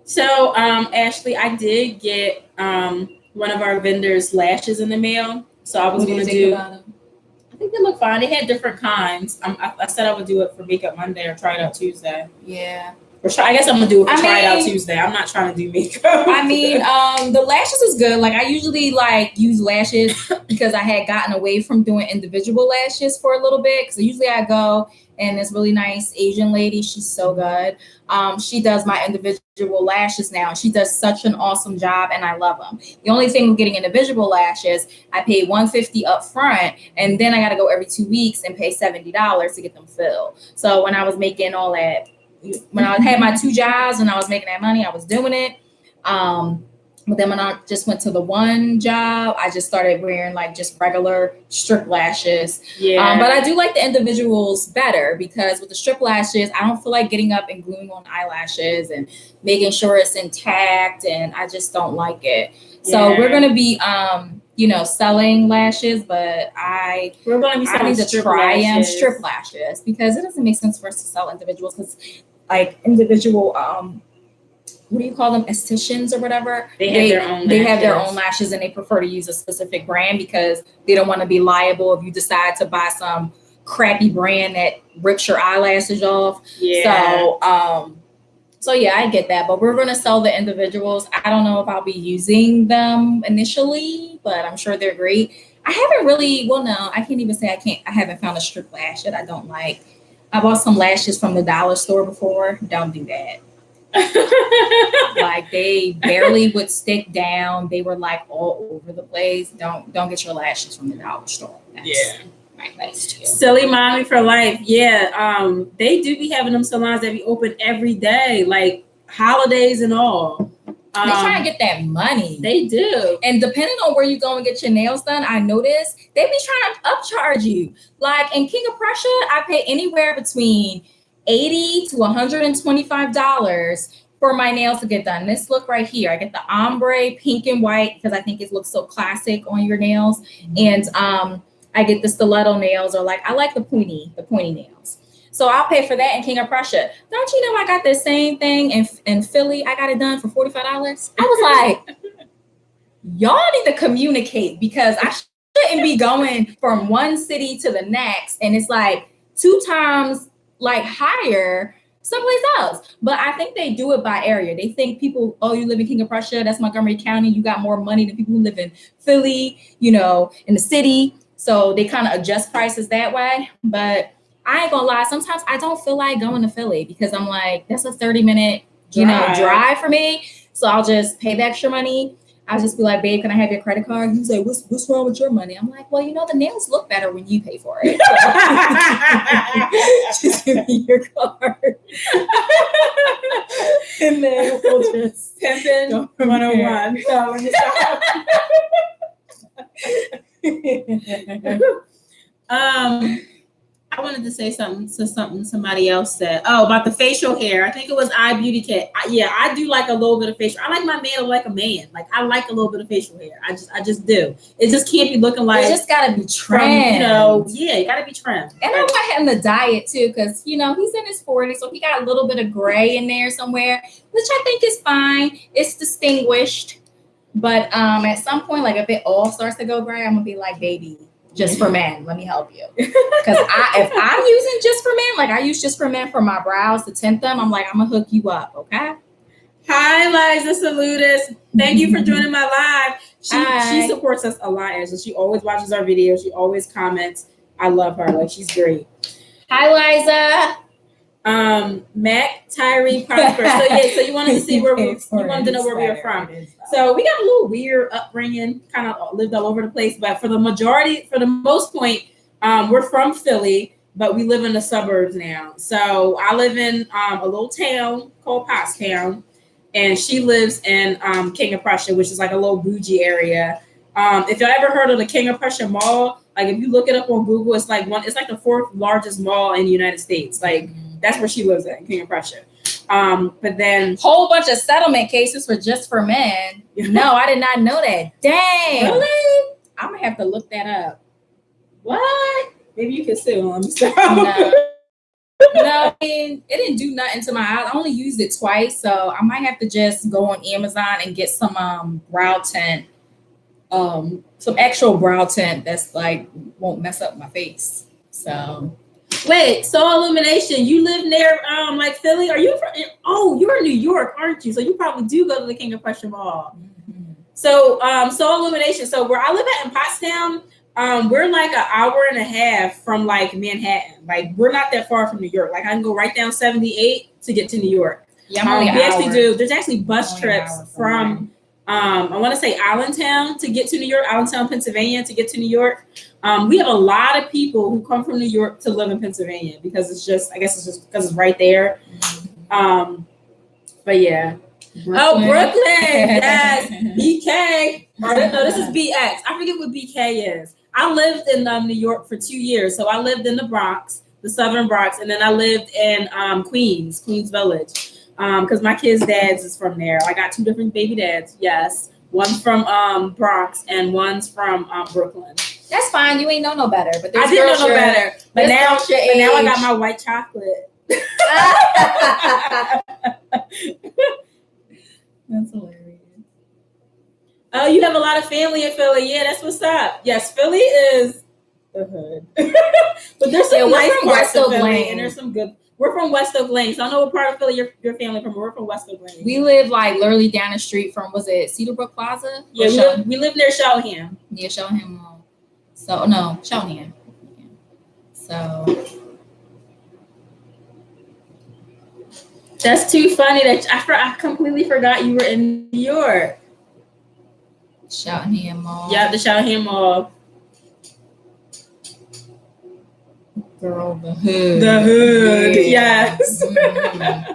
A: So, Ashley, I did get one of our vendors' lashes in the mail. So I was going to do. I think they look fine. They had different kinds. I said I would do it for Makeup Monday or try it out Tuesday.
B: Yeah.
A: I guess I'm gonna do it for try it out Tuesday. I'm not trying to do makeup.
B: I mean, the lashes is good. Like I usually like use lashes because I had gotten away from doing individual lashes for a little bit. So usually I go and this really nice Asian lady, she's so good. She does my individual lashes now. She does such an awesome job and I love them. The only thing with getting individual lashes, I pay $150 up front and then I got to go every 2 weeks and pay $70 to get them filled. So when I was making all that, when I had my 2 jobs and I was making that money, I was doing it. But then when I just went to the one job, I just started wearing like just regular strip lashes.
A: Yeah.
B: But I do like the individuals better because with the strip lashes, I don't feel like getting up and gluing on eyelashes and making sure it's intact. And I just don't like it. Yeah. So we're going to be, selling lashes, but I need to try them strip lashes because it doesn't make sense for us to sell individuals because like individual, what do you call them? Estheticians or whatever. They have their own lashes and they prefer to use a specific brand because they don't want to be liable if you decide to buy some crappy brand that rips your eyelashes off. Yeah. So yeah, I get that, but we're going to sell the individuals. I don't know if I'll be using them initially, but I'm sure they're great. I haven't really, I can't even say I haven't found a strip lash that I don't like. I bought some lashes from the dollar store before. Don't do that. Like they barely would stick down. They were like all over the place. Don't get your lashes from the dollar store. That's my advice to you.
A: Silly mommy for life. Yeah. They do be having them salons that be open every day, like holidays and all.
B: They try to get that money.
A: They do.
B: And depending on where you go and get your nails done, I noticed they be trying to upcharge you. Like in King of Prussia, I pay anywhere between $80 to $125 for my nails to get done. This look right here, I get the ombre pink and white because I think it looks so classic on your nails. And I get the stiletto nails, or like I like the pointy nails. So I'll pay for that in King of Prussia. Don't you know I got the same thing in Philly? I got it done for $45. I was like, y'all need to communicate, because I shouldn't be going from one city to the next, and it's like 2 times like higher someplace else. But I think they do it by area. They think people, oh, you live in King of Prussia, that's Montgomery County, you got more money than people who live in Philly, you know, in the city. So they kind of adjust prices that way. But I ain't gonna lie, sometimes I don't feel like going to Philly, because I'm like, that's a 30-minute, drive for me. So I'll just pay the extra money. I'll just be like, babe, can I have your credit card? You say, what's wrong with your money? I'm like, well, you know, the nails look better when you pay for it. Just give me your card. And then we'll just
A: Pimpin' 101. So we're just I wanted to say somebody else said. Oh, about the facial hair. I think it was iBeauty. Yeah, I do like a little bit of facial. I like my man to like a man. Like, I like a little bit of facial hair. I just do. It just can't be looking like.
B: It just gotta be trimmed.
A: You gotta be trimmed.
B: And I want him to dye it too, because he's in his 40s, so he got a little bit of gray in there somewhere, which I think is fine. It's distinguished. But at some point, like if it all starts to go gray, I'm gonna be like, baby, Just for Men, let me help you. Because if I'm using Just for Men, like I use Just for Men for my brows to tint them, I'm like, I'm gonna hook you up, okay?
A: Hi, Liza Salutis. Thank you for joining my live. She supports us a lot, and she always watches our videos. She always comments. I love her. Like, she's great.
B: Hi, Liza.
A: Mac, Tyree, Prosper. So you wanted to see where you wanted to know where we were from. So we got a little weird upbringing, kind of lived all over the place, but for the most point, we're from Philly, but we live in the suburbs now. So I live in a little town called Pottstown, and she lives in King of Prussia, which is like a little bougie area. If y'all ever heard of the King of Prussia Mall, like if you look it up on Google, it's like the 4th largest mall in the United States. Like, that's where she lives at, King of Prussia. But then
B: whole bunch of settlement cases for Just for Men. No, I did not know that. Dang.
A: Really?
B: I'm gonna have to look that up.
A: What? Maybe you can sue them.
B: No, I mean, it didn't do nothing to my eyes. I only used it twice, so I might have to just go on Amazon and get some brow tint, some actual brow tint that's like won't mess up my face. So.
A: Wait, Soul Illumination, you live near like Philly? Are you you're in New York, aren't you? So you probably do go to the King of Prussia Mall. Mm-hmm. So Soul Illumination. So where I live at in Pottstown, we're like an hour and a half from like Manhattan. Like, we're not that far from New York. Like, I can go right down 78 to get to New York.
B: Yeah,
A: there's actually bus trips from I want to say Allentown to get to New York, Allentown, Pennsylvania to get to New York. We have a lot of people who come from New York to live in Pennsylvania because it's just because it's right there. But yeah. Brooklyn. Oh, Brooklyn. Yes. BK. No, this is BX. I forget what BK is. I lived in New York for 2 years. So I lived in the Bronx, the Southern Bronx, and then I lived in Queens Village. Because my kids' dads is from there. I got 2 different baby dads. Yes. One's from Bronx and one's from Brooklyn.
B: That's fine. You ain't know no better. But
A: I didn't know no better. But now I got my white chocolate.
B: That's hilarious.
A: Oh, you have a lot of family in Philly. Yeah, that's what's up. Yes, Philly is the hood. But there's some nice parts of Philly, and there's some good. We're from West Oak Lane, so I know what part of Philly your family from. We're from West Oak Lane.
B: We live like literally down the street from, was it Cedarbrook Plaza?
A: Yeah, we live near Shellham.
B: Yeah, Shellham Mall. So no, Shellham. So
A: that's too funny that I completely forgot you were in New York.
B: Shellham Mall.
A: Yeah, the Shellham Mall.
B: Girl, the hood.
A: The hood, yes. Mm-hmm.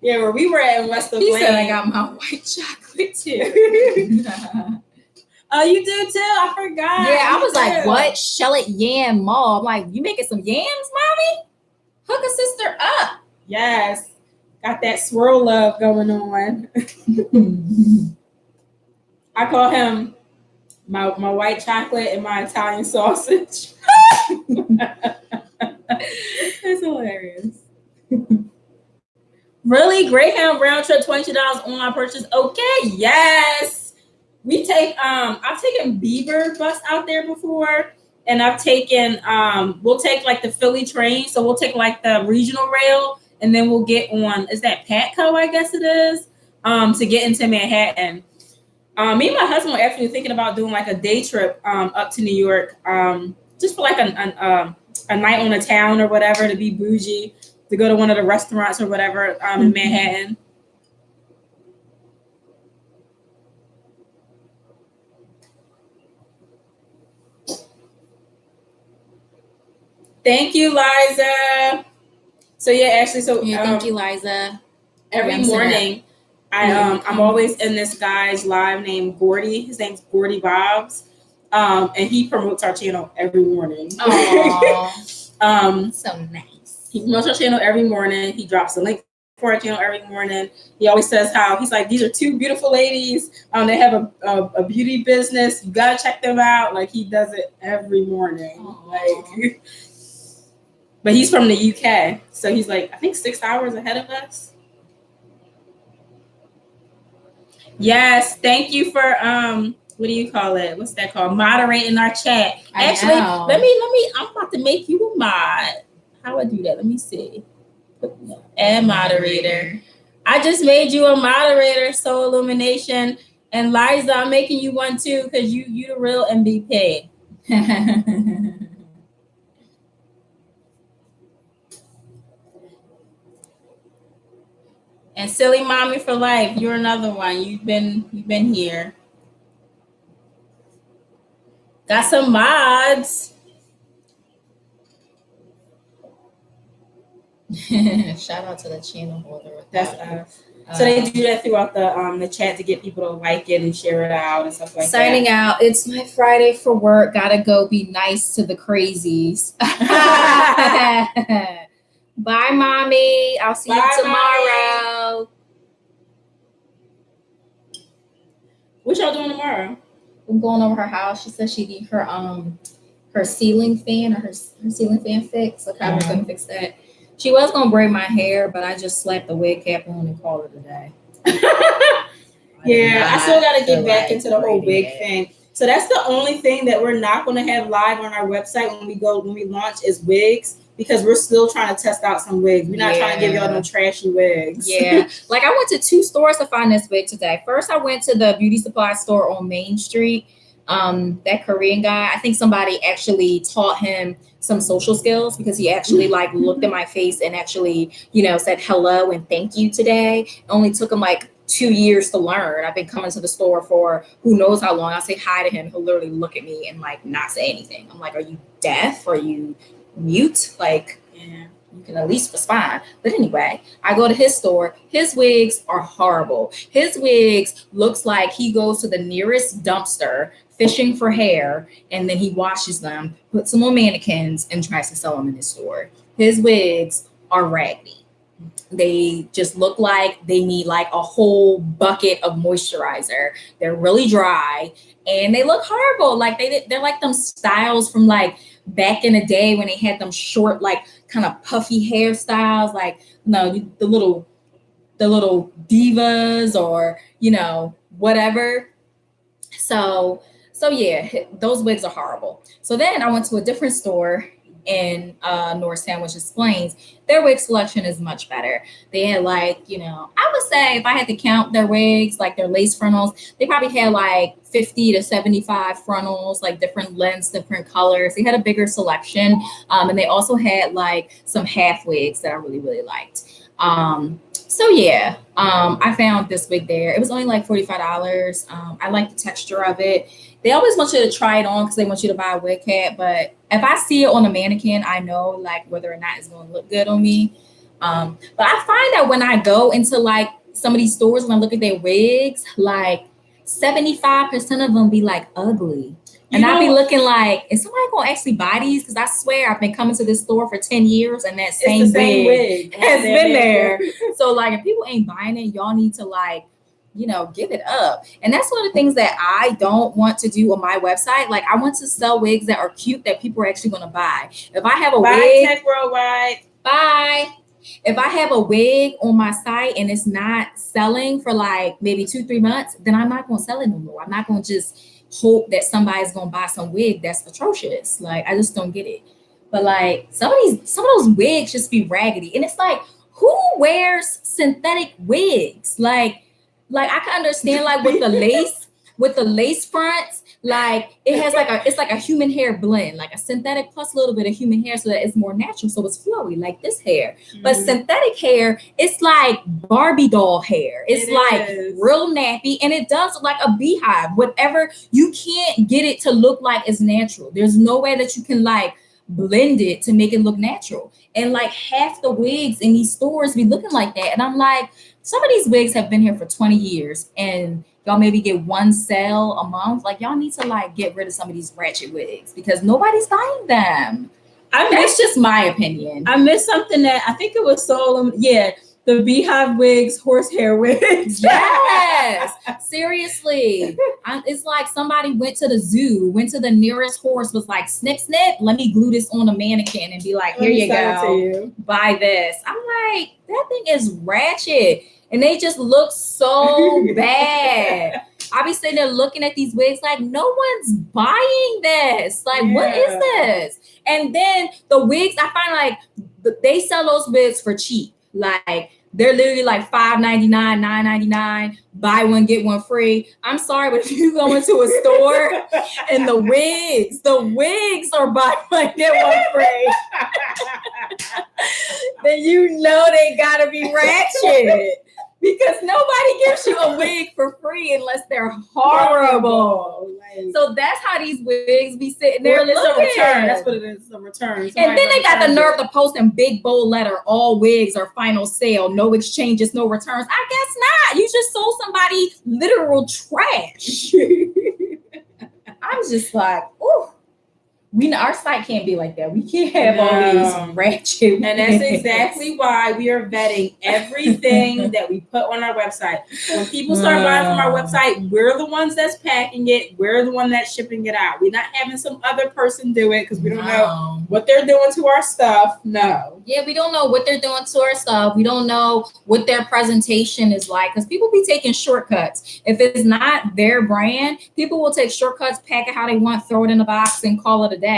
A: Yeah, where we were at in West Oak Lane.
B: He said I got my white chocolate too.
A: Oh, you do too? I forgot.
B: Yeah, I was like, what? Shellham Mall. I'm like, you making some yams, mommy? Hook a sister up.
A: Yes. Got that swirl love going on. I call him my white chocolate and my Italian sausage. That's hilarious. Really? Greyhound round trip, $20 online purchase. Okay, yes. We take I've taken Beaver bus out there before, and I've taken we'll take like the Philly train, so we'll take like the regional rail, and then we'll get on, is that Patco, I guess it is, to get into Manhattan. Me and my husband were actually thinking about doing like a day trip up to New York, just for like a night on a town or whatever, to be bougie, to go to one of the restaurants or whatever in Manhattan. Thank you, Liza. So yeah, Ashley. So
B: Yeah, thank you, Liza.
A: Every morning, I'm always in this guy's live named Gordy. His name's Gordy Bobs, and he promotes our channel every morning.
B: Aww. So nice.
A: He promotes our channel every morning. He drops a link for our channel every morning. He always says how he's like, these are two beautiful ladies. They have a beauty business. You gotta check them out. Like, he does it every morning.
B: Aww.
A: Like, but he's from the UK, so he's like, I think 6 hours ahead of us. Yes, thank you for what do you call it? What's that called? Moderating our chat. Actually, let me. I'm about to make you a mod. How do I do that? Let me see. Add moderator. I just made you a moderator, Soul Illumination, and Liza, I'm making you one too because you the real MVP. And Silly Mommy for Life, you're another one. You've been here. Got some mods.
B: Shout out to the channel holder.
A: That's us. So they do that throughout the chat to get people to like it and share it out and stuff like that.
B: Signing out. It's my Friday for work. Gotta go be nice to the crazies. Bye, Mommy. I'll see you tomorrow.
A: Mommy. What y'all doing tomorrow?
B: I'm going over her house. She said she need her ceiling fan or her ceiling fan fixed. So I'm gonna fix that. She was gonna braid my hair, but I just slapped the wig cap on and called it a day.
A: Yeah, I still gotta get back into the whole wig thing. So that's the only thing that we're not gonna have live on our website when we launch is wigs, because we're still trying to test out some wigs. We're not trying to give y'all no trashy wigs.
B: Yeah. Like, I went to 2 stores to find this wig today. First, I went to the beauty supply store on Main Street. That Korean guy, I think somebody actually taught him some social skills, because he actually like looked at my face and actually, said hello and thank you today. It only took him like 2 years to learn. I've been coming to the store for who knows how long. I'll say hi to him. He'll literally look at me and like not say anything. I'm like, are you deaf? Are you mute? Like, yeah, you can at least respond. But anyway, I go to his store. His wigs are horrible. His wigs looks like he goes to the nearest dumpster fishing for hair, and then he washes them, puts them on mannequins, and tries to sell them in his store. His wigs are raggedy. They just look like they need like a whole bucket of moisturizer. They're really dry, and they look horrible. Like they're like them styles from like back in the day when they had them short, like kind of puffy hairstyles, like the little divas or whatever. So yeah, those wigs are horrible. So then I went to a different store in North Sandwich Explains. Their wig selection is much better. They had like, I would say if I had to count their wigs, like their lace frontals, they probably had like 50 to 75 frontals, like different lengths, different colors. They had a bigger selection. And they also had like some half wigs that I really, really liked. So yeah, I found this wig there. It was only like $45. I like the texture of it. They always want you to try it on because they want you to buy a wig cap. But if I see it on a mannequin, I know like whether or not it's going to look good on me. But I find that when I go into like some of these stores and I look at their wigs, like 75% of them be like ugly. And I'll be looking like, is somebody going to actually buy these? Because I swear I've been coming to this store for 10 years and that same wig has been there. So like if people ain't buying it, y'all need to like give it up. And that's one of the things that I don't want to do on my website. Like, I want to sell wigs that are cute that people are actually going to buy. If I have a wig,
A: Tech Worldwide.
B: Bye. If I have a wig on my site and it's not selling for like maybe 2-3 months, then I'm not going to sell it no more. I'm not going to just hope that somebody's going to buy some wig that's atrocious. Like, I just don't get it. But like some of those wigs just be raggedy. And it's like, who wears synthetic wigs? Like I can understand like with the lace fronts, like it's like a human hair blend, like a synthetic plus a little bit of human hair so that it's more natural, so it's flowy like this hair. But synthetic hair, it's like Barbie doll hair. It's real nappy, and it does look like a beehive. Whatever, you can't get it to look like it's natural. There's no way that you can like blend it to make it look natural. And like half the wigs in these stores be looking like that. And I'm like, some of these wigs have been here for 20 years and y'all maybe get one sale a month. Like, y'all need to like get rid of some of these ratchet wigs because nobody's buying them. That's just my opinion.
A: I missed something that I think it was sold. Yeah, the beehive wigs, horsehair wigs.
B: Yes, seriously. It's like somebody went to the zoo, went to the nearest horse, was like, snip, snip, let me glue this on a mannequin and be like, here you go, buy this. I'm like, that thing is ratchet. And they just look so bad. I be sitting there looking at these wigs like, no one's buying this. Like, what is this? And then the wigs, I find like they sell those wigs for cheap. Like, they're literally like $5.99, $9.99, buy one, get one free. I'm sorry, but if you go into a store and the wigs are buy one, get one free, then they gotta be ratchet. Because nobody gives you a wig for free unless they're horrible. So that's how these wigs be sitting there.
A: It's a return. That's what it is. It's a return.
B: And then they got the nerve to post in big bold letter, all wigs are final sale, no exchanges, no returns. I guess not. You just sold somebody literal trash. I'm just like, ooh. Our site can't be like that. We can't have all these ratchet.
A: And that's exactly why we are vetting everything that we put on our website. When people start buying from our website, we're the ones that's packing it. We're the one that's shipping it out. We're not having some other person do it because we don't know what they're doing to our stuff. No.
B: Yeah, we don't know what they're doing to our stuff. We don't know what their presentation is like because people be taking shortcuts. If it's not their brand, people will take shortcuts, pack it how they want, throw it in a box, and call it a day.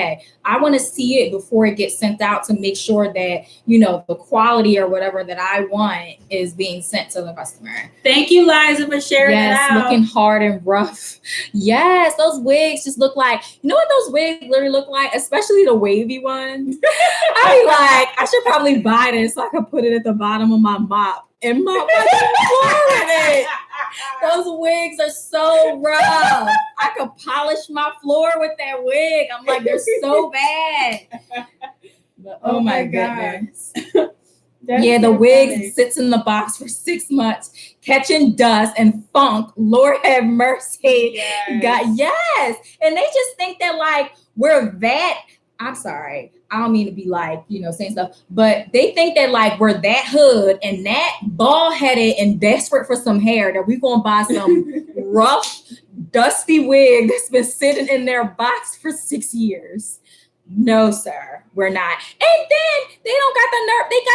B: I want to see it before it gets sent out to make sure that, the quality or whatever that I want is being sent to the customer.
A: Thank you, Liza, for sharing that out.
B: Looking hard and rough. Yes, those wigs just look like, what those wigs literally look like, especially the wavy ones. I be like, I should probably buy this so I can put it at the bottom of my mop and mop my floor with it. Those wigs are so rough. I could polish my floor with that wig. I'm like, they're so bad. But, oh my goodness. The wig sits in the box for 6 months, catching dust and funk. Lord have mercy. Yes. And they just think that like we're that. I'm sorry. I don't mean to be like, saying stuff, but they think that like we're that hood and that bald-headed and desperate for some hair that we're going to buy some rough, dusty wig that's been sitting in their box for 6 years. No, sir, we're not. And then they got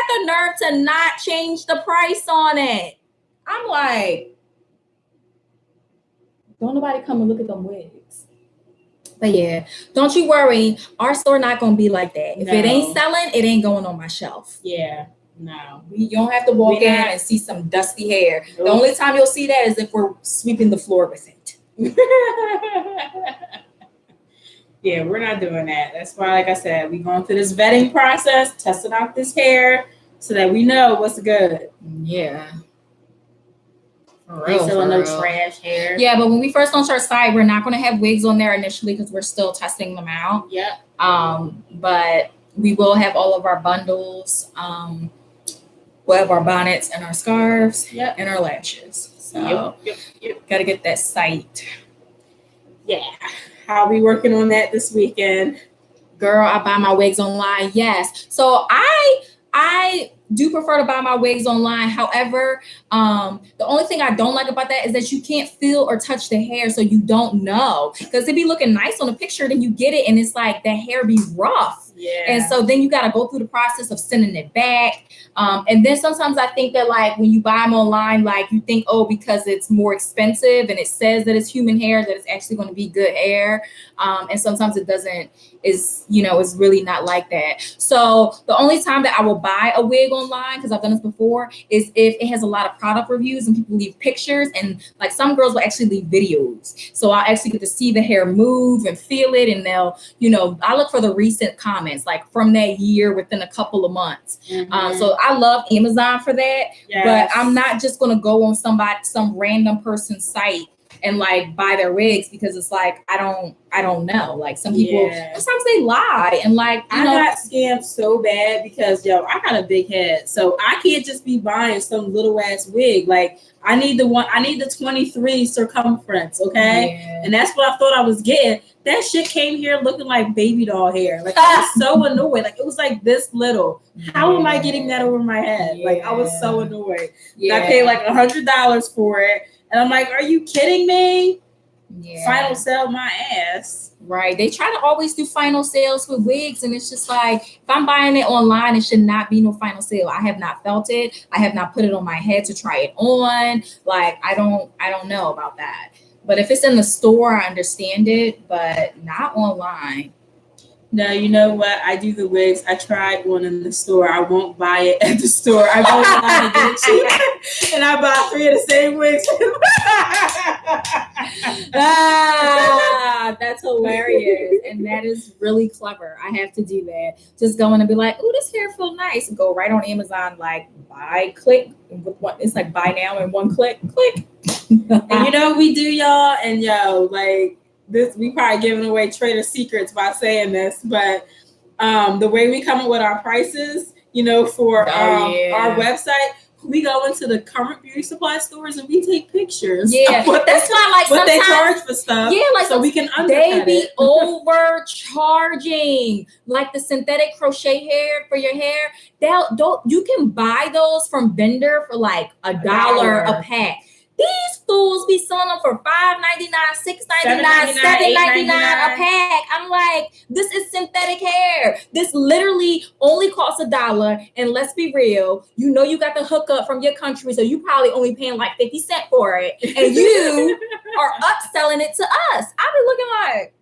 B: the nerve to not change the price on it. I'm like, don't nobody come and look at them wigs. But yeah, don't you worry. Our store not going to be like that. If it ain't selling, it ain't going on my shelf.
A: Yeah, no.
B: You don't have to walk in and see some dusty hair. Nope. The only time you'll see that is if we're sweeping the floor with it.
A: Yeah, we're not doing that. That's why, like I said, we're going through this vetting process, testing out this hair so that we know what's good.
B: Yeah.
A: Ain't selling no trash hair.
B: Yeah, but when we first launched our site, we're not going to have wigs on there initially because we're still testing them out.
A: Yeah.
B: But we will have all of our bundles. We'll have our bonnets and our scarves and our lashes. So got to get that site.
A: Yeah. How are we working on that this weekend?
B: Girl, I buy my wigs online. Yes. So I do prefer to buy my wigs online. However, the only thing I don't like about that is that you can't feel or touch the hair, so you don't know. Because it be looking nice on the picture, then you get it and it's like the hair be rough.
A: Yeah.
B: And so then you got to go through the process of sending it back. And then sometimes I think that like when you buy them online, like you think, oh, because it's more expensive and it says that it's human hair, that it's actually going to be good hair. And sometimes it doesn't, it's really not like that. So the only time that I will buy a wig online, because I've done this before, is if it has a lot of product reviews and people leave pictures, and like some girls will actually leave videos. So I'll actually get to see the hair move and feel it. And they'll, I look for the recent comments, like from that year within a couple of months. So I love Amazon for that.
A: Yes.
B: But I'm not just going to go on some random person's site and like buy their wigs, because it's like I don't know. Like some people sometimes they lie, and like
A: I got scammed so bad because I got a big head, so I can't just be buying some little ass wig. Like I need the 23 circumference, okay? And that's what I thought I was getting. That shit came here looking like baby doll hair. Like I was so annoyed. Like it was like this little. How am I getting that over my head? Like I was so annoyed. I paid like $100 for it. And I'm like, are you kidding me? Final sale my ass.
B: Right. They try to always do final sales with wigs. And it's just like, if I'm buying it online, it should not be no final sale. I have not felt it. I have not put it on my head to try it on. Like, I don't know about that. But if it's in the store, I understand it, but not online.
A: No, you know what? I do the wigs. I tried one in the store. I won't buy it at the store. I go online and get it cheap. And I buy 3 of the same wigs.
B: That's hilarious. And that is really clever. I have to do that. Just go in and be like, oh, this hair feels nice. Go right on Amazon, like buy, click. It's like buy now in one click.
A: And we do, y'all. And like, this, we probably giving away trader secrets by saying this, but the way we come up with our prices, for our website, we go into the current beauty supply stores and we take pictures.
B: Yeah, that's why like
A: what they charge for stuff.
B: Yeah, like
A: so we can
B: they be overcharging, like the synthetic crochet hair for your hair. You can buy those from vendor for like $1 a pack. These fools be selling them for $5.99, $6.99, $7.99 a pack. I'm like, this is synthetic hair. This literally only costs $1. And let's be real, you got the hookup from your country, so you probably only paying like 50 cents for it. And you are upselling it to us. I be looking like,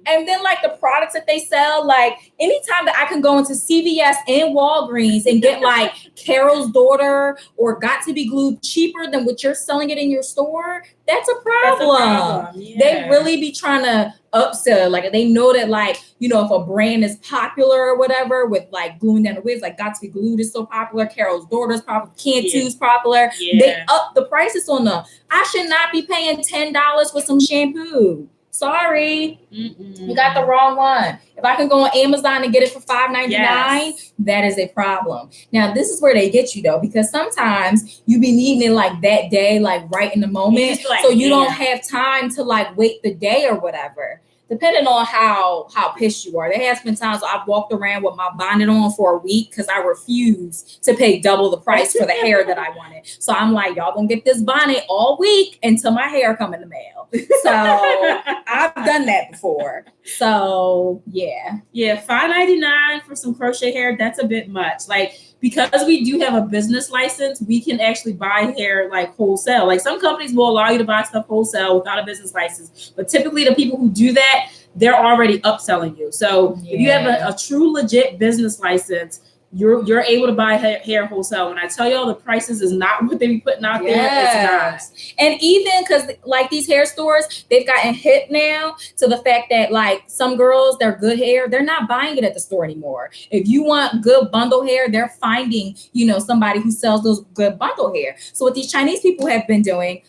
B: and then like the products that they sell, like anytime that I can go into CVS and Walgreens and get like Carol's Daughter or Got to Be Glued cheaper than what you're selling it in your store, that's a problem.
A: Yeah.
B: They really be trying to upsell. Like they know that like, if a brand is popular or whatever with like gluing down the wigs, like Got to Be Glued is so popular, Carol's Daughter is popular, Cantu's popular. They up the prices on them. I should not be paying $10 for some shampoo. Sorry, you got the wrong one. If I can go on Amazon and get it for $5.99, that is a problem. Now, this is where they get you though, because sometimes you be needing it like that day, like right in the moment. So you don't have time to like wait the day or whatever. Depending on how pissed you are. There has been times I've walked around with my bonnet on for a week because I refuse to pay double the price for the hair that I wanted. So I'm like, y'all gonna get this bonnet all week until my hair come in the mail. So I've done that before. So yeah.
A: Yeah, $5.99 for some crochet hair, that's a bit much. Like, because we do have a business license, we can actually buy hair like wholesale. Like some companies will allow you to buy stuff wholesale without a business license. But typically the people who do that, they're already upselling you. So if you have a true legit business license, you're able to buy hair wholesale. When I tell y'all the prices is not what they be putting out there, it's not.
B: And even because like these hair stores, they've gotten hit now to the fact that like some girls, their good hair, they're not buying it at the store anymore. If you want good bundle hair, they're finding, somebody who sells those good bundle hair. So what these Chinese people have been doing,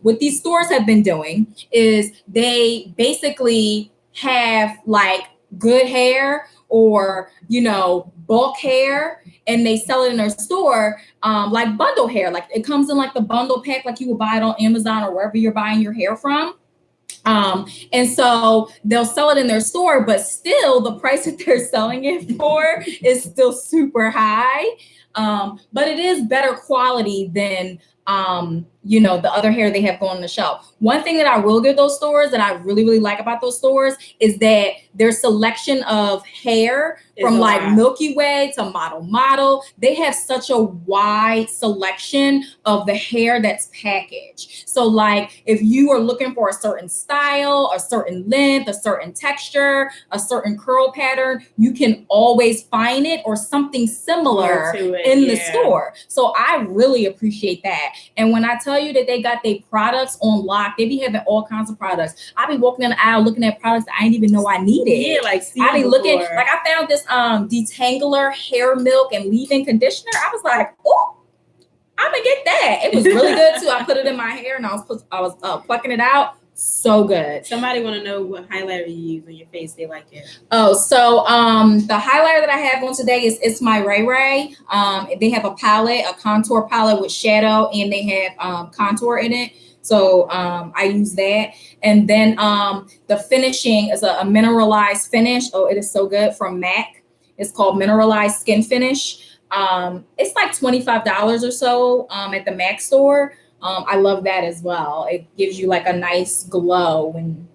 B: what these stores have been doing is they basically have like good hair or, bulk hair, and they sell it in their store like bundle hair. Like it comes in like the bundle pack, like you would buy it on Amazon or wherever you're buying your hair from. And so they'll sell it in their store, but still the price that they're selling it for is still super high. but it is better quality than you know, the other hair they have going on the shelf. One thing that I will give those stores that I really, really like about those stores is that their selection of hair from like Milky Way to Model, they have such a wide selection of the hair that's packaged. So like if you are looking for a certain style, a certain length, a certain texture, a certain curl pattern, you can always find it or something similar in the store. So I really appreciate that. And when I tell you that they got their products on lock, they be having all kinds of products. I be walking in the aisle looking at products that I didn't even know I needed.
A: Yeah, like
B: I be looking, like I found this detangler hair milk and leave-in conditioner. I was like, oh, I'm gonna get that. It was really good too. I put it in my hair and I was plucking it out. So good.
A: Somebody want to know what highlighter you use on your face. They like it.
B: Oh, so the highlighter that I have on today is It's My Ray Ray. They have a palette, a contour palette with shadow, and they have contour in it. So I use that. And then the finishing is a mineralized finish. Oh, it is so good, from MAC. It's called Mineralized Skin Finish. It's like $25 or so at the MAC store. I love that as well. It gives you like a nice glow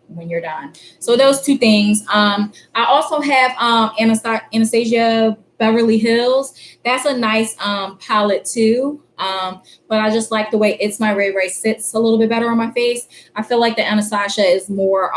B: when you're done. So those two things. I also have Anastasia Beverly Hills. That's a nice palette too. But I just like the way It's My Ray Ray sits a little bit better on my face. I feel like the Anastasia is more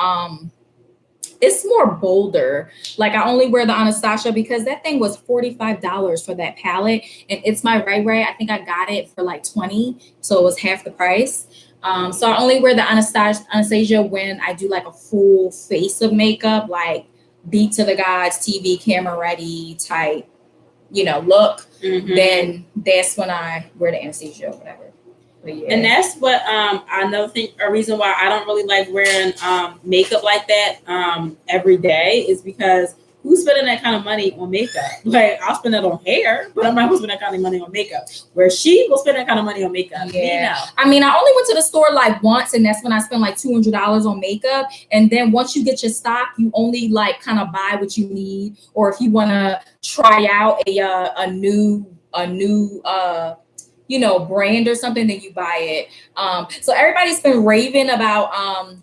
B: it's more bolder. Like I only wear the Anastasia because that thing was $45 for that palette, and It's My Ray Ray, I think I got it for like $20, so it was half the price. So I only wear the Anastasia when I do like a full face of makeup, like Beat to the Gods, TV camera ready type, you know, look. Then that's when I wear the Anastasia or whatever. Yeah.
A: And that's what another thing, a reason why I don't really like wearing makeup like that every day is because who's spending that kind of money on makeup? Like I'll spend that on hair, but I'm not gonna spend that kind of money on makeup. Where she will spend that kind of money on makeup.
B: Yeah. I mean, I only went to the store like once, and that's when I spent like $200 on makeup. And then once you get your stock, you only like kind of buy what you need, or if you want to try out a new you know, brand or something, then you buy it. So everybody's been raving about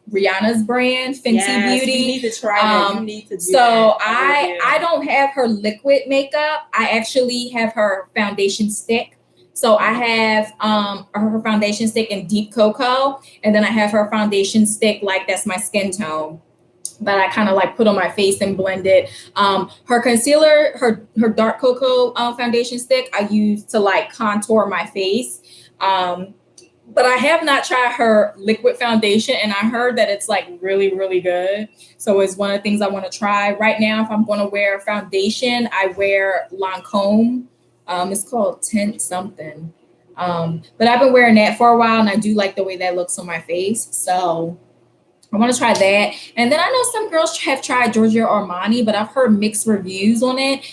B: Rihanna's brand, Fenty Beauty.
A: You need to try that. You need to do
B: so
A: that.
B: I don't have her liquid makeup. I actually have her foundation stick. So I have her foundation stick in deep cocoa, and then I have her foundation stick like that's my skin tone that I kind of like put on my face and blend it. Her concealer, her dark cocoa foundation stick, I use to like contour my face. But I have not tried her liquid foundation, and I heard that it's like really, really good. So it's one of the things I want to try. Right now, if I'm going to wear foundation, I wear Lancome. It's called Tint something. But I've been wearing that for a while, and I do like the way that looks on my face. So I want to try that. And then I know some girls have tried Giorgio Armani, but I've heard mixed reviews on it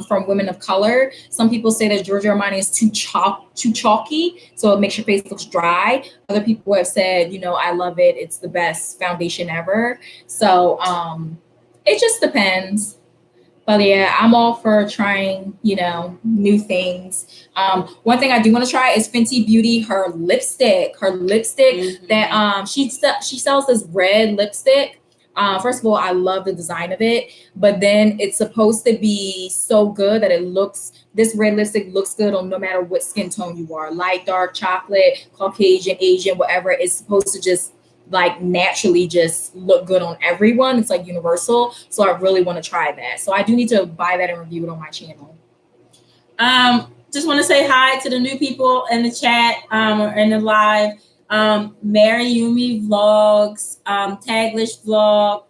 B: from women of color. Some people say that Giorgio Armani is too chalky, so it makes your face look dry. Other people have said, you know, I love it. It's the best foundation ever. So it just depends. But yeah, I'm all for trying, you know, new things. One thing I do want to try is Fenty Beauty, her lipstick that she sells this red lipstick. First of all, I love the design of it, but then it's supposed to be so good that this red lipstick looks good on no matter what skin tone you are, light, dark, chocolate, Caucasian, Asian, whatever. It's supposed to just like naturally just look good on everyone. It's like universal. So I really want to try that. So I do need to buy that and review it on my channel.
A: Just want to say hi to the new people in the chat or in the live. Mary Yumi Vlogs, Taglish Vlog,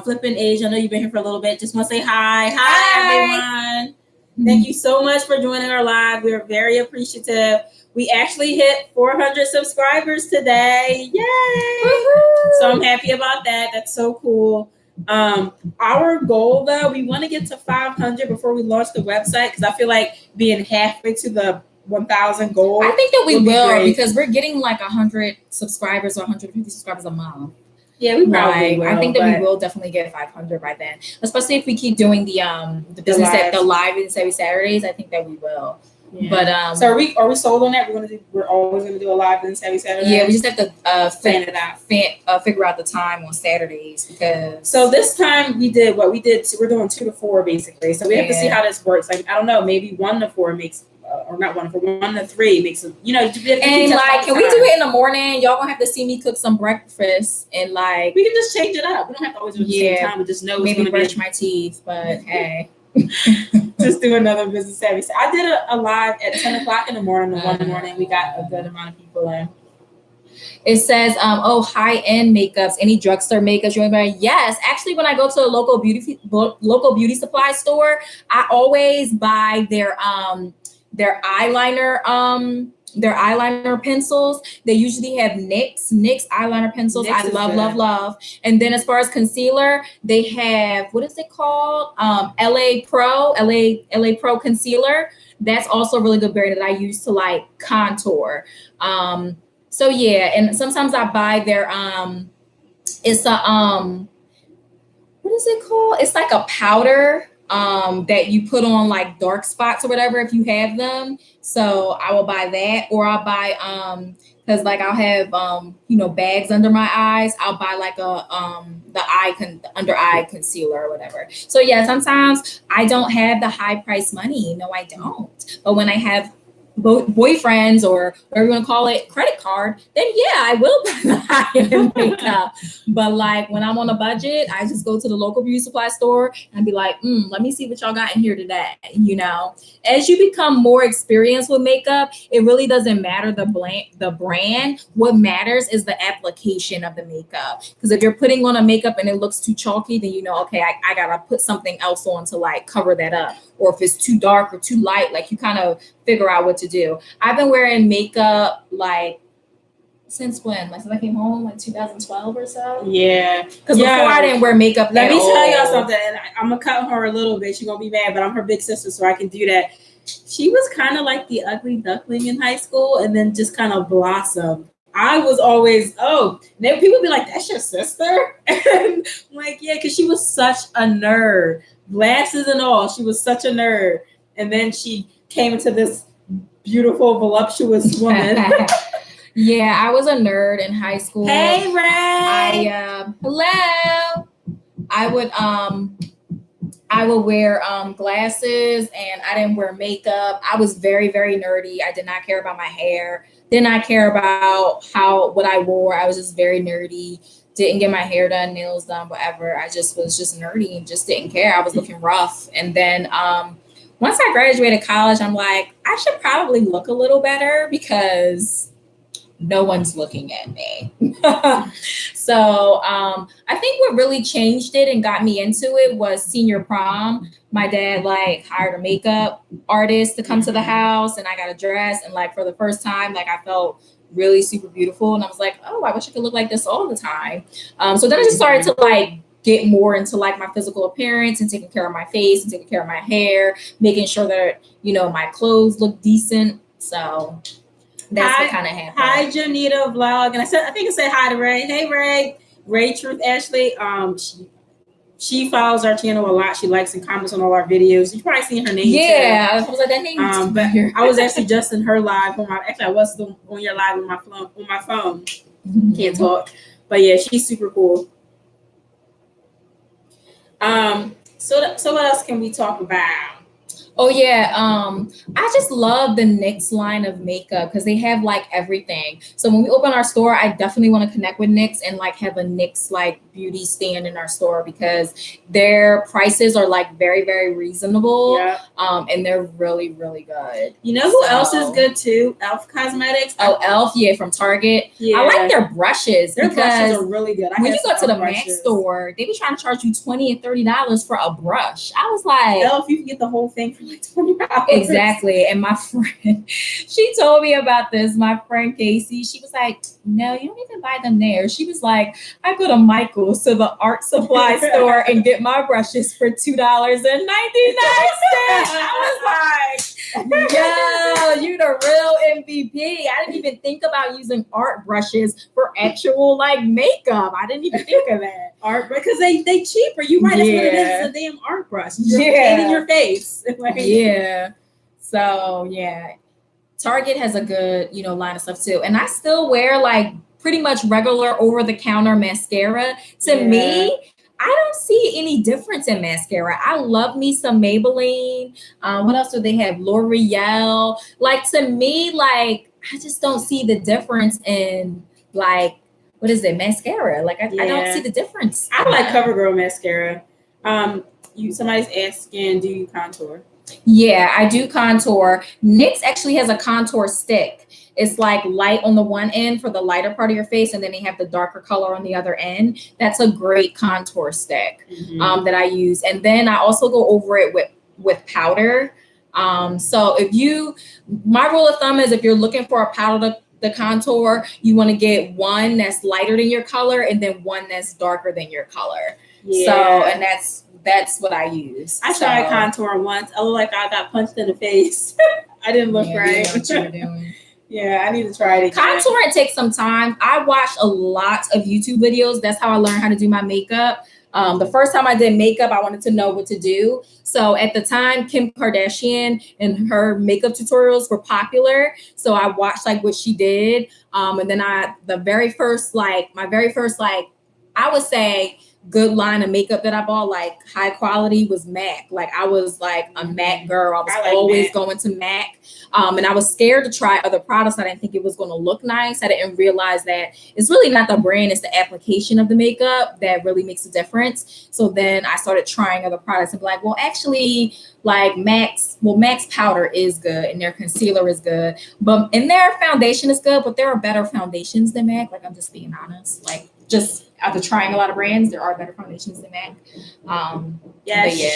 A: Flippin' Asia. I know you've been here for a little bit. Just want to say hi. Hi, everyone. Thank you so much for joining our live. We're very appreciative. We actually hit 400 subscribers today. Yay! Woo-hoo! So I'm happy about that. That's so cool. Our goal, though, we want to get to 500 before we launch the website, because I feel like being halfway to the 1,000 goal.
B: I think that we will, because we're getting like 100 subscribers or 150 subscribers a month.
A: Yeah, we probably will.
B: I think that we will definitely get 500 by then, especially if we keep doing the business at the live every Saturdays. I think that we will. Yeah. But
A: so are we sold on that? We're always gonna do a live Business Savvy Saturday.
B: Yeah, we just have to
A: plan it out.
B: Figure out the time on Saturdays because.
A: So this time we did what we did. We're doing 2 to 4 basically. So we have to see how this works. Like I don't know, maybe 1 to 4 makes. Or not 1 to 4, 1 to 3 makes it. You know, and
B: like, can we do it in the morning? Y'all gonna have to see me cook some breakfast and like.
A: We can just change it up. We don't have to always do it at the same time. We just know it's
B: maybe
A: gonna
B: brush my teeth, but hey.
A: Just do another Business Savvy. So I did a live at 10 o'clock in the morning. And 1 in the morning, we got a good amount of people in.
B: It says, high-end makeups, any drugstore makeups you want to buy? Yes, actually, when I go to a local beauty supply store, I always buy their eyeliner pencils. They usually have NYX eyeliner pencils. I love. And then as far as concealer, they have, what is it called? LA Pro concealer. That's also a really good brand that I use to like contour. So yeah, and sometimes I buy their it's a what is it called? It's like a powder that you put on like dark spots or whatever if you have them. So I will buy that, or I'll buy because like I'll have bags under my eyes. I'll buy like a under eye concealer or whatever. So yeah, sometimes I don't have the high price money. No, I don't. But when I have boyfriends or whatever you want to call it, credit card, then yeah, I will buy the high-end makeup. But like when I'm on a budget, I just go to the local beauty supply store and be like, let me see what y'all got in here today. You know, as you become more experienced with makeup, it really doesn't matter the brand. What matters is the application of the makeup. Because if you're putting on a makeup and it looks too chalky, then you know, okay, I gotta put something else on to like cover that up. Or if it's too dark or too light, like you kind of figure out what to do. I've been wearing makeup like since when? Like since I came home, like 2012 or so.
A: Yeah.
B: Because before I didn't wear makeup.
A: Let me tell y'all something, and I'm gonna cut her a little bit. She's gonna be mad, but I'm her big sister, so I can do that. She was kind of like the ugly duckling in high school, and then just kind of blossomed. I was always, then people be like, that's your sister? And I'm like, yeah, because she was such a nerd. Glasses and all. She was such a nerd. And then she came into this beautiful, voluptuous woman.
B: Yeah, I was a nerd in high school.
A: Hey, Ray.
B: Hello. I would wear glasses, and I didn't wear makeup. I was very, very nerdy. I did not care about my hair. Did not care about what I wore. I was just very nerdy. Didn't get my hair done, nails done, whatever. I just was just nerdy and just didn't care. I was looking rough. And then once I graduated college, I'm like, I should probably look a little better because no one's looking at me. So I think what really changed it and got me into it was senior prom. My dad like hired a makeup artist to come to the house, and I got a dress, and like for the first time, like I felt really super beautiful, and I was like, oh, I wish I could look like this all the time. So then I just started to like get more into like my physical appearance and taking care of my face and taking care of my hair, making sure that my clothes look decent. So that's what kind of happened.
A: Hi, Janita Vlog, and I think I said hi to Ray. Hey, Ray Truth Ashley. She follows our channel a lot. She likes and comments on all our videos. You've probably seen her name.
B: Yeah, I was like, that name.
A: But I was actually just in her live I was on your live on my phone. Mm-hmm. Can't talk, but yeah, she's super cool. So what else can we talk about?
B: Oh yeah, I just love the NYX line of makeup because they have like everything. So when we open our store, I definitely want to connect with NYX and like have a NYX like beauty stand in our store because their prices are like very, very reasonable.
A: Yeah.
B: And they're really, really good.
A: You know who else is good too? Elf Cosmetics.
B: Oh, Elf, yeah, from Target. Yeah. I like their brushes.
A: Their brushes are really good.
B: When you go to the MAC store, they be trying to charge you $20 and $30 for a brush. I was like,
A: Elf, you can get the whole thing for like $20.
B: Exactly. And my friend, she told me about this. My friend Casey, she was like, no, you don't even buy them there. She was like, I go to Michael's, to the art supply store, and get my brushes for $2.99. I was like, yo, you the real MVP. I didn't even think about using art brushes for actual like makeup. I didn't even think of that.
A: Art, because they cheaper. You right, that's what it is. It's a damn art brush. You're painting your face.
B: Yeah. So yeah, Target has a good, you know, line of stuff too. And I still wear like pretty much regular over-the-counter mascara. To me, I don't see any difference in mascara. I love me some Maybelline. What else do they have? L'Oreal. Like, to me, like, I just don't see the difference in, like, what is it, mascara? Like, I don't see the difference.
A: I like CoverGirl mascara. Somebody's asking, do you contour?
B: Yeah, I do contour. NYX actually has a contour stick. It's like light on the one end for the lighter part of your face, and then they have the darker color on the other end. That's a great contour stick that I use. And then I also go over it with powder. So my rule of thumb is if you're looking for a powder the contour, you want to get one that's lighter than your color and then one that's darker than your color. Yeah. So, and that's what I use.
A: I tried contour once. I looked like I got punched in the face. I didn't look right.
B: You know what you were doing.
A: Yeah, I need to try it again.
B: Contouring takes some time. I watched a lot of YouTube videos. That's how I learned how to do my makeup. The first time I did makeup, I wanted to know what to do. So at the time, Kim Kardashian and her makeup tutorials were popular. So I watched like what she did. And then my very first, I would say good line of makeup that I bought, like high quality, was MAC. Like I was like a MAC girl. I was always going to MAC. And I was scared to try other products. I didn't think it was going to look nice. I didn't realize that it's really not the brand, it's the application of the makeup that really makes a difference. So then I started trying other products and be like, well, actually, like MAC's powder is good and their concealer is good. And their foundation is good, but there are better foundations than MAC. Like, I'm just being honest. Like, just after trying a lot of brands, there are better foundations than MAC.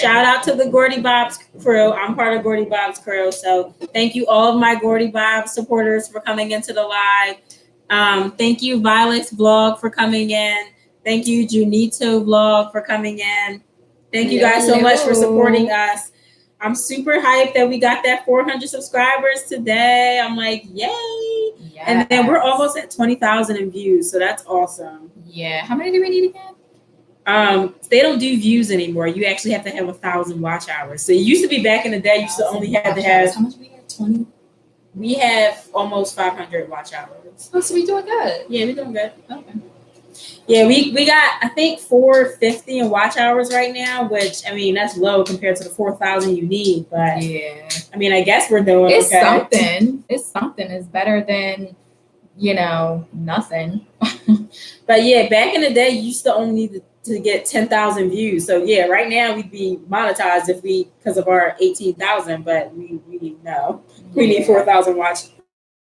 A: Shout out to the Gordy Bob's crew. I'm part of Gordy Bob's crew. So thank you all of my Gordy Bob supporters for coming into the live. Thank you, Violet's Vlog, for coming in. Thank you, Junito Vlog, for coming in. Thank you guys so much for supporting us. I'm super hyped that we got that 400 subscribers today. I'm like, yay. Yes. And then we're almost at 20,000 in views. So that's awesome.
B: Yeah. How many do we need again?
A: They don't do views anymore. You actually have to have 1,000 watch hours. So it used to be back in the day, you used to only have to have.
B: How much we have? 20?
A: We have almost 500 watch hours.
B: Oh, so we're doing good.
A: Yeah, we're doing good. Okay. Yeah, we got, I think, 450 in watch hours right now, which, I mean, that's low compared to the 4,000 you need. But yeah, I mean, I guess we're doing
B: it's
A: okay.
B: something. It's something. It's better than, nothing.
A: But yeah, back in the day, you used to only need to get 10,000 views. So yeah, right now we'd be monetized because of our 18,000, but we need 4,000 watch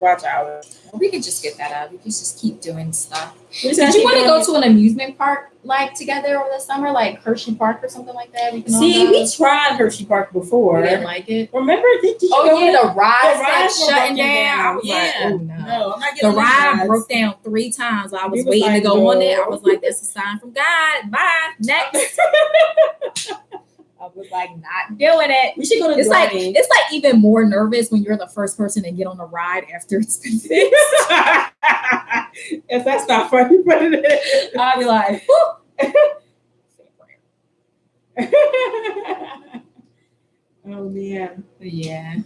A: hours.
B: We could just get that up. We could just keep doing stuff. Did you want to go to an amusement park like together over the summer, like Hershey Park or something like that?
A: We tried Hershey Park before.
B: We didn't like it.
A: Remember?
B: The rides shutting down. I was like, oh no, I'm not getting the ride broke down 3 times. I was waiting to go on it. I was like, that's a sign from God. Bye. Next. I was like, not doing it.
A: We should go to
B: it's like even more nervous when you're the first person to get on the ride after it's been fixed.
A: If that's not funny, but it is.
B: I'll be like,
A: oh man.
B: Yeah.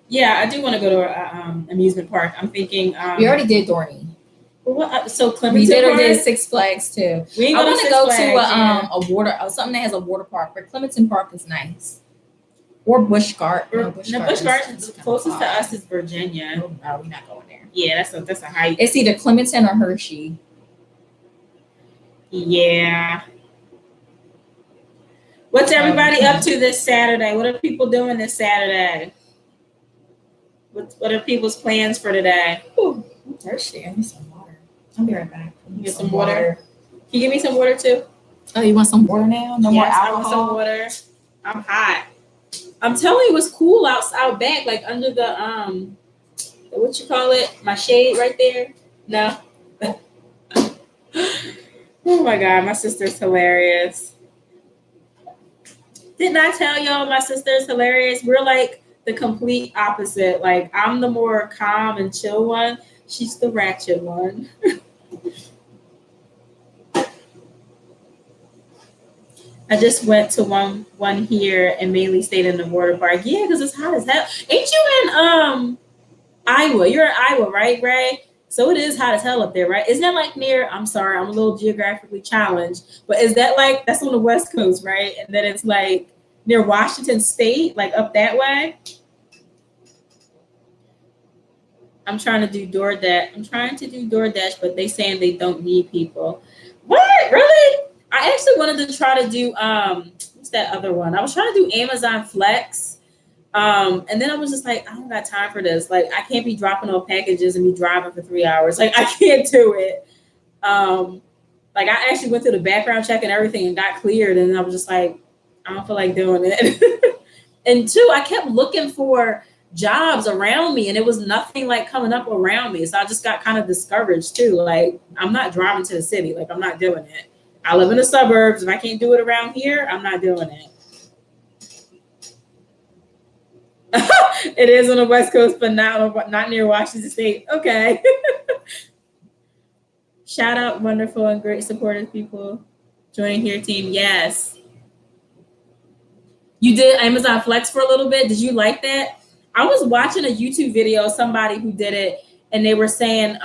A: Yeah, I do want to go to an amusement park. I'm thinking.
B: We already did Dorney.
A: So Clemson
B: we did Six Flags too. I want to go to a water, something that has a water park, but Clemson Park is nice. Or Busch Gardens.
A: Busch Gardens, the closest to us is Virginia.
B: Oh, no, we're not going there.
A: Yeah, that's a hike.
B: It's either Clemson or Hershey.
A: Yeah. What's everybody up to this Saturday? What are people doing this Saturday? What are people's plans for today?
B: Ooh, I'm thirsty. I need some water. I'll be right back.
A: Get some water. Can you give me some water too?
B: Oh, you want some water now? No more alcohol?
A: I want some water. I'm hot. I'm telling you, it's cool out back, like under the what you call it? My shade right there. No. Oh my God, my sister's hilarious. Didn't I tell y'all my sister's hilarious? We're like the complete opposite. Like I'm the more calm and chill one. She's the ratchet one. I just went to one here and mainly stayed in the water park. Yeah, because it's hot as hell. Ain't you in Iowa? You're in Iowa, right, Ray? So it is hot as hell up there, right? Isn't that like near? I'm sorry, I'm a little geographically challenged, but is that like that's on the West Coast, right? And then it's like near Washington State, like up that way. I'm trying to do DoorDash. I'm trying to do DoorDash, but they saying they don't need people. What? Really? I actually wanted to try to do what's that other one? I was trying to do Amazon Flex. And then I was just like, I don't got time for this. Like I can't be dropping off packages and be driving for 3 hours. Like I can't do it. Like I actually went through the background check and everything and got cleared, and I was just like, I don't feel like doing it. And two, I kept looking for jobs around me and it was nothing like coming up around me. So I just got kind of discouraged too. Like I'm not driving to the city. Like I'm not doing it. I live in the suburbs. If I can't do it around here, I'm not doing it. It is on the West Coast, but not near Washington State. Okay. Shout out wonderful and great supportive people joining your team. Yes. You did Amazon Flex for a little bit. Did you like that? I was watching a YouTube video of somebody who did it, and they were saying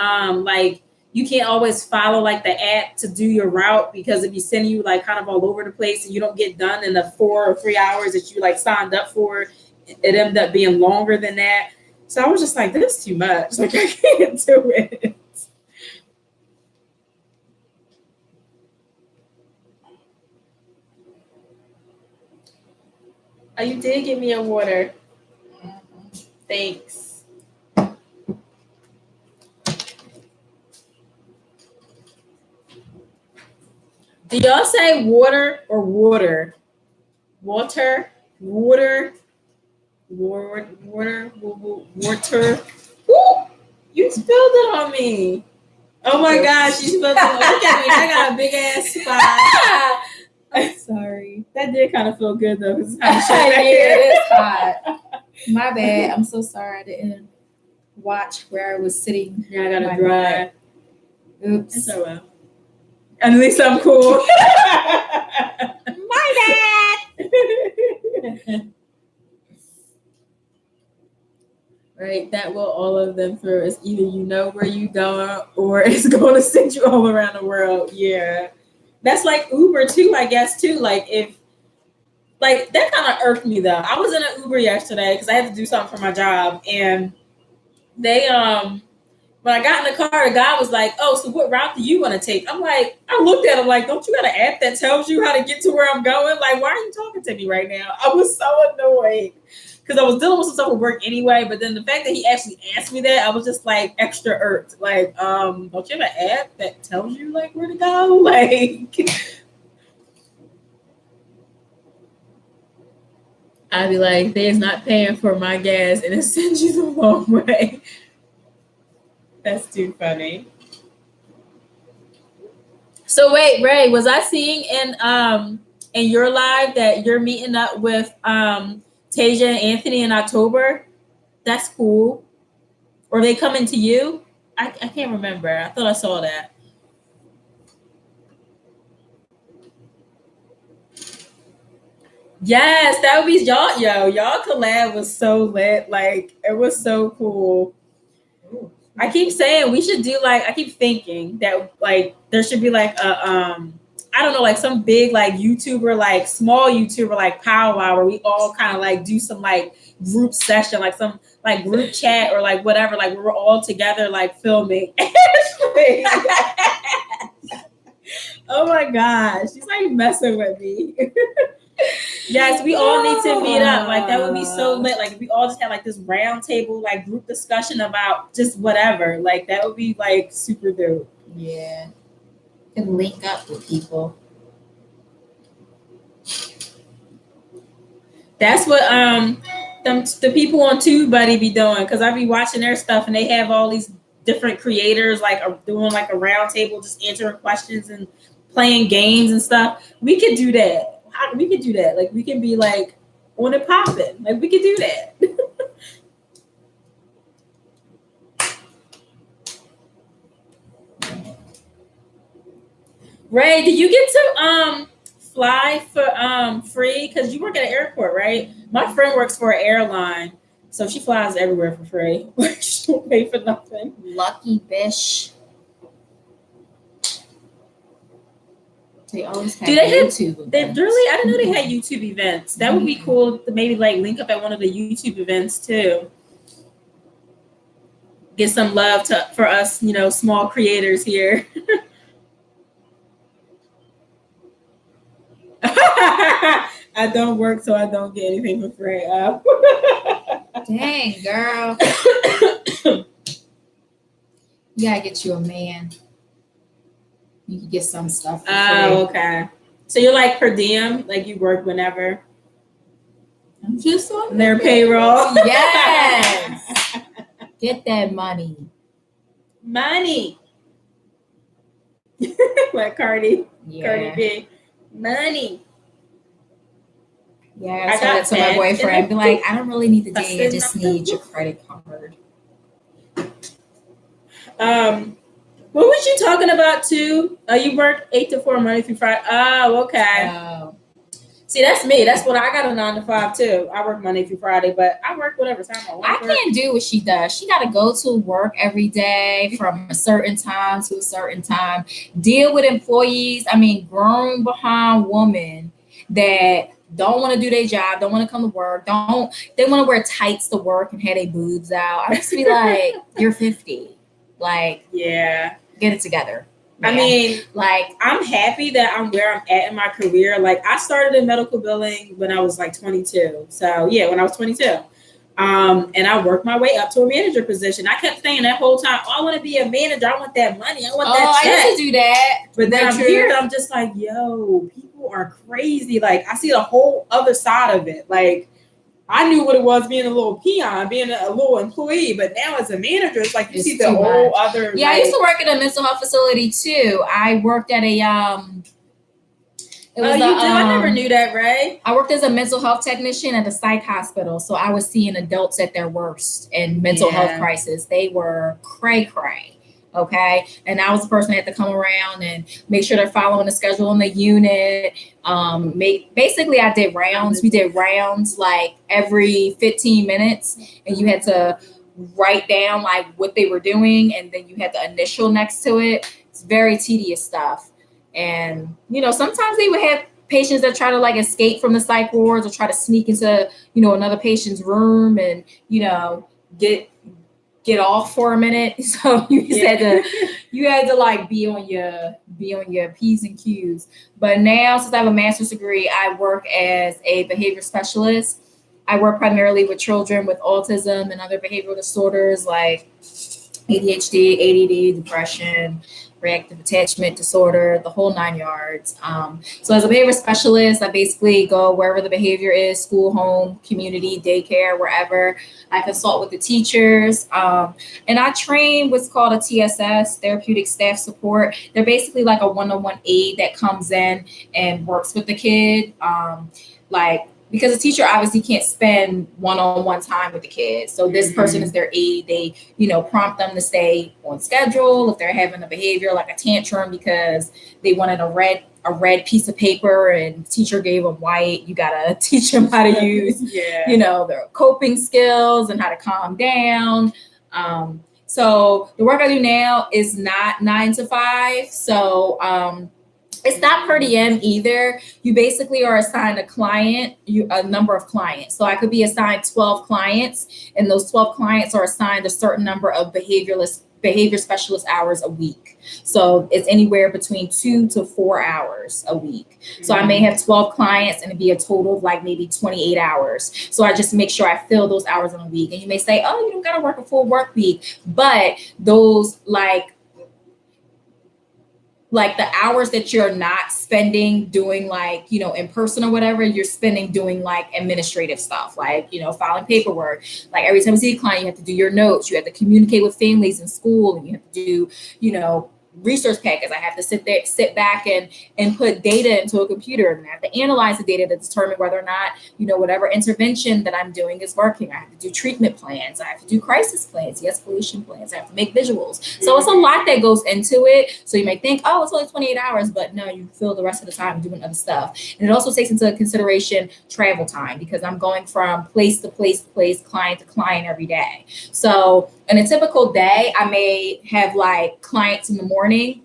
A: like you can't always follow like the app to do your route, because if you send you like kind of all over the place and you don't get done in the 4 or 3 hours that you like signed up for, it ended up being longer than that. So I was just like, this is too much. Like I can't do it. Oh, you did give me a water. Thanks. Do y'all say water or water? Water, water, water, water, water. Ooh, you spilled it on me. Oh my gosh, you spilled it on me. Look at me. I got a big ass spot.
B: I'm sorry.
A: That did kind of feel good though, because it's kind of shut back
B: Yeah,
A: here.
B: it is hot. My bad. I'm so sorry I didn't watch where I was sitting.
A: Yeah, I gotta
B: My
A: dry.
B: Oops.
A: It's so well. At least I'm cool.
B: My bad.
A: Right, that will all of them through. It's either you know where you going or it's going to send you all around the world. Yeah, that's like Uber too, I guess too. Like if like that kind of irked me though. I was in an Uber yesterday because I had to do something for my job, and they when I got in the car, the guy was like, "Oh, so what route do you want to take?" I'm like, I looked at him like, "Don't you got an app that tells you how to get to where I'm going? Like, why are you talking to me right now?" I was so annoyed because I was dealing with some stuff at work anyway. But then the fact that he actually asked me that, I was just like extra irked. Like, don't you have an app that tells you like where to go? Like, I'd be like, "They's not paying for my gas, and it sends you the wrong way." That's too funny. So wait, Ray, was I seeing in your live that you're meeting up with Tasia and Anthony in October? That's cool. Or they coming to you? I can't remember. I thought I saw that. Yes, that would be y'all. Y'all collab was so lit. Like it was so cool. I keep saying we should do like I keep thinking that like there should be like a I don't know, like some big like YouTuber, like small YouTuber, like powwow where we all kind of like do some like group session, like some like group chat or like whatever, like we're all together like filming. Oh my gosh, she's like messing with me. Yes, we all need to meet up. Like that would be so lit. Like if we all just had like this round table, like group discussion about just whatever. Like that would be like super dope.
B: Yeah. You can link up with people.
A: That's what the people on TubeBuddy be doing, because I be watching their stuff and they have all these different creators like doing like a round table, just answering questions and playing games and stuff. We could do that. We could do that. Like we can be like on it popping. Like we could do that. Ray, did you get to fly for free? Because you work at an airport, right? My friend works for an airline, so she flies everywhere for free. She don't pay for nothing.
B: Lucky bitch. They always have YouTube.
A: They really? I didn't know they had YouTube events. That would be cool to maybe like link up at one of the YouTube events too. Get some love for us, you know, small creators here. I don't work, so I don't get anything for free.
B: Dang, girl. You gotta get you a man. You can get some stuff for free.
A: Oh, okay. So you're like per diem, like you work whenever.
B: I'm just on
A: their payroll.
B: Yes. Get that money.
A: Money. Like Cardi.
B: Yeah.
A: Cardi B. Money.
B: Yeah, I said it to my boyfriend. Be like, I don't really need the day. I just need your credit card.
A: What was you talking about too? You work 8 to 4 Monday through Friday. Oh, okay.
B: Oh.
A: See, that's me. That's what I got a 9 to 5 too. I work Monday through Friday, but I work whatever time I want.
B: I can't do what she does. She got to go to work every day from a certain time to a certain time. Deal with employees. I mean, grown behind women that don't want to do their job, don't want to come to work, they want to wear tights to work and have their boobs out. I just be like, you're 50. Like,
A: yeah,
B: get it together.
A: Man. I mean, like, I'm happy that I'm where I'm at in my career. Like, I started in medical billing when I was like 22. So yeah, when I was 22. And I worked my way up to a manager position. I kept saying that whole time, oh, I want to be a manager. I want that money. I want that check.
B: I used to do that.
A: But then I'm here and I'm just like, yo, people are crazy. Like, I see the whole other side of it. Like, I knew what it was being a little peon, being a little employee, but now as a manager, it's like you see the whole other.
B: Yeah, I used to work at a mental health facility too. I worked at a
A: you do? I never knew that, right?
B: I worked as a mental health technician at a psych hospital, so I was seeing adults at their worst and mental health crisis. They were cray-cray. Okay. And I was the person that had to come around and make sure they're following the schedule in the unit. Basically I did rounds. We did rounds like every 15 minutes and you had to write down like what they were doing. And then you had the initial next to it. It's very tedious stuff. And, you know, sometimes they would have patients that try to like escape from the psych wards or try to sneak into, you know, another patient's room and, you know, get off for a minute. So you had to like be on your P's and Q's. But now, since I have a master's degree, I work as a behavior specialist. I work primarily with children with autism and other behavioral disorders like ADHD, ADD, depression, reactive attachment disorder, the whole 9 yards. So as a behavior specialist, I basically go wherever the behavior is, school, home, community, daycare, wherever. I consult with the teachers. And I train what's called a TSS, therapeutic staff support. They're basically like a one-on-one aide that comes in and works with the kid. Because a teacher obviously can't spend one-on-one time with the kids. So this person is their aide. They, you know, prompt them to stay on schedule if they're having a behavior like a tantrum because they wanted a red piece of paper and the teacher gave them white. You gotta teach them how to use, you know, their coping skills and how to calm down. So the work I do now is not 9 to 5. So it's not per diem either. You basically are assigned a number of clients. So I could be assigned 12 clients, and those 12 clients are assigned a certain number of behavior specialist hours a week. So it's anywhere between 2 to 4 hours a week. So I may have 12 clients and it'd be a total of like maybe 28 hours. So I just make sure I fill those hours in a week. And you may say, oh, you don't gotta work a full work week. But those like the hours that you're not spending doing like, you know, in person or whatever, you're spending doing like administrative stuff, like, you know, filing paperwork. Like every time you see a client, you have to do your notes. You have to communicate with families in school and you have to do, you know, research packets. I have to sit back and put data into a computer, and I have to analyze the data to determine whether or not, whatever intervention that I'm doing is working. I have to do treatment plans. I have to do crisis plans, de-escalation plans. I have to make visuals. So it's a lot that goes into it. So you may think, oh, it's only 28 hours, but no, you fill the rest of the time doing other stuff. And it also takes into consideration travel time, because I'm going from place to place to place, client to client every day. So in a typical day, I may have like clients in the morning.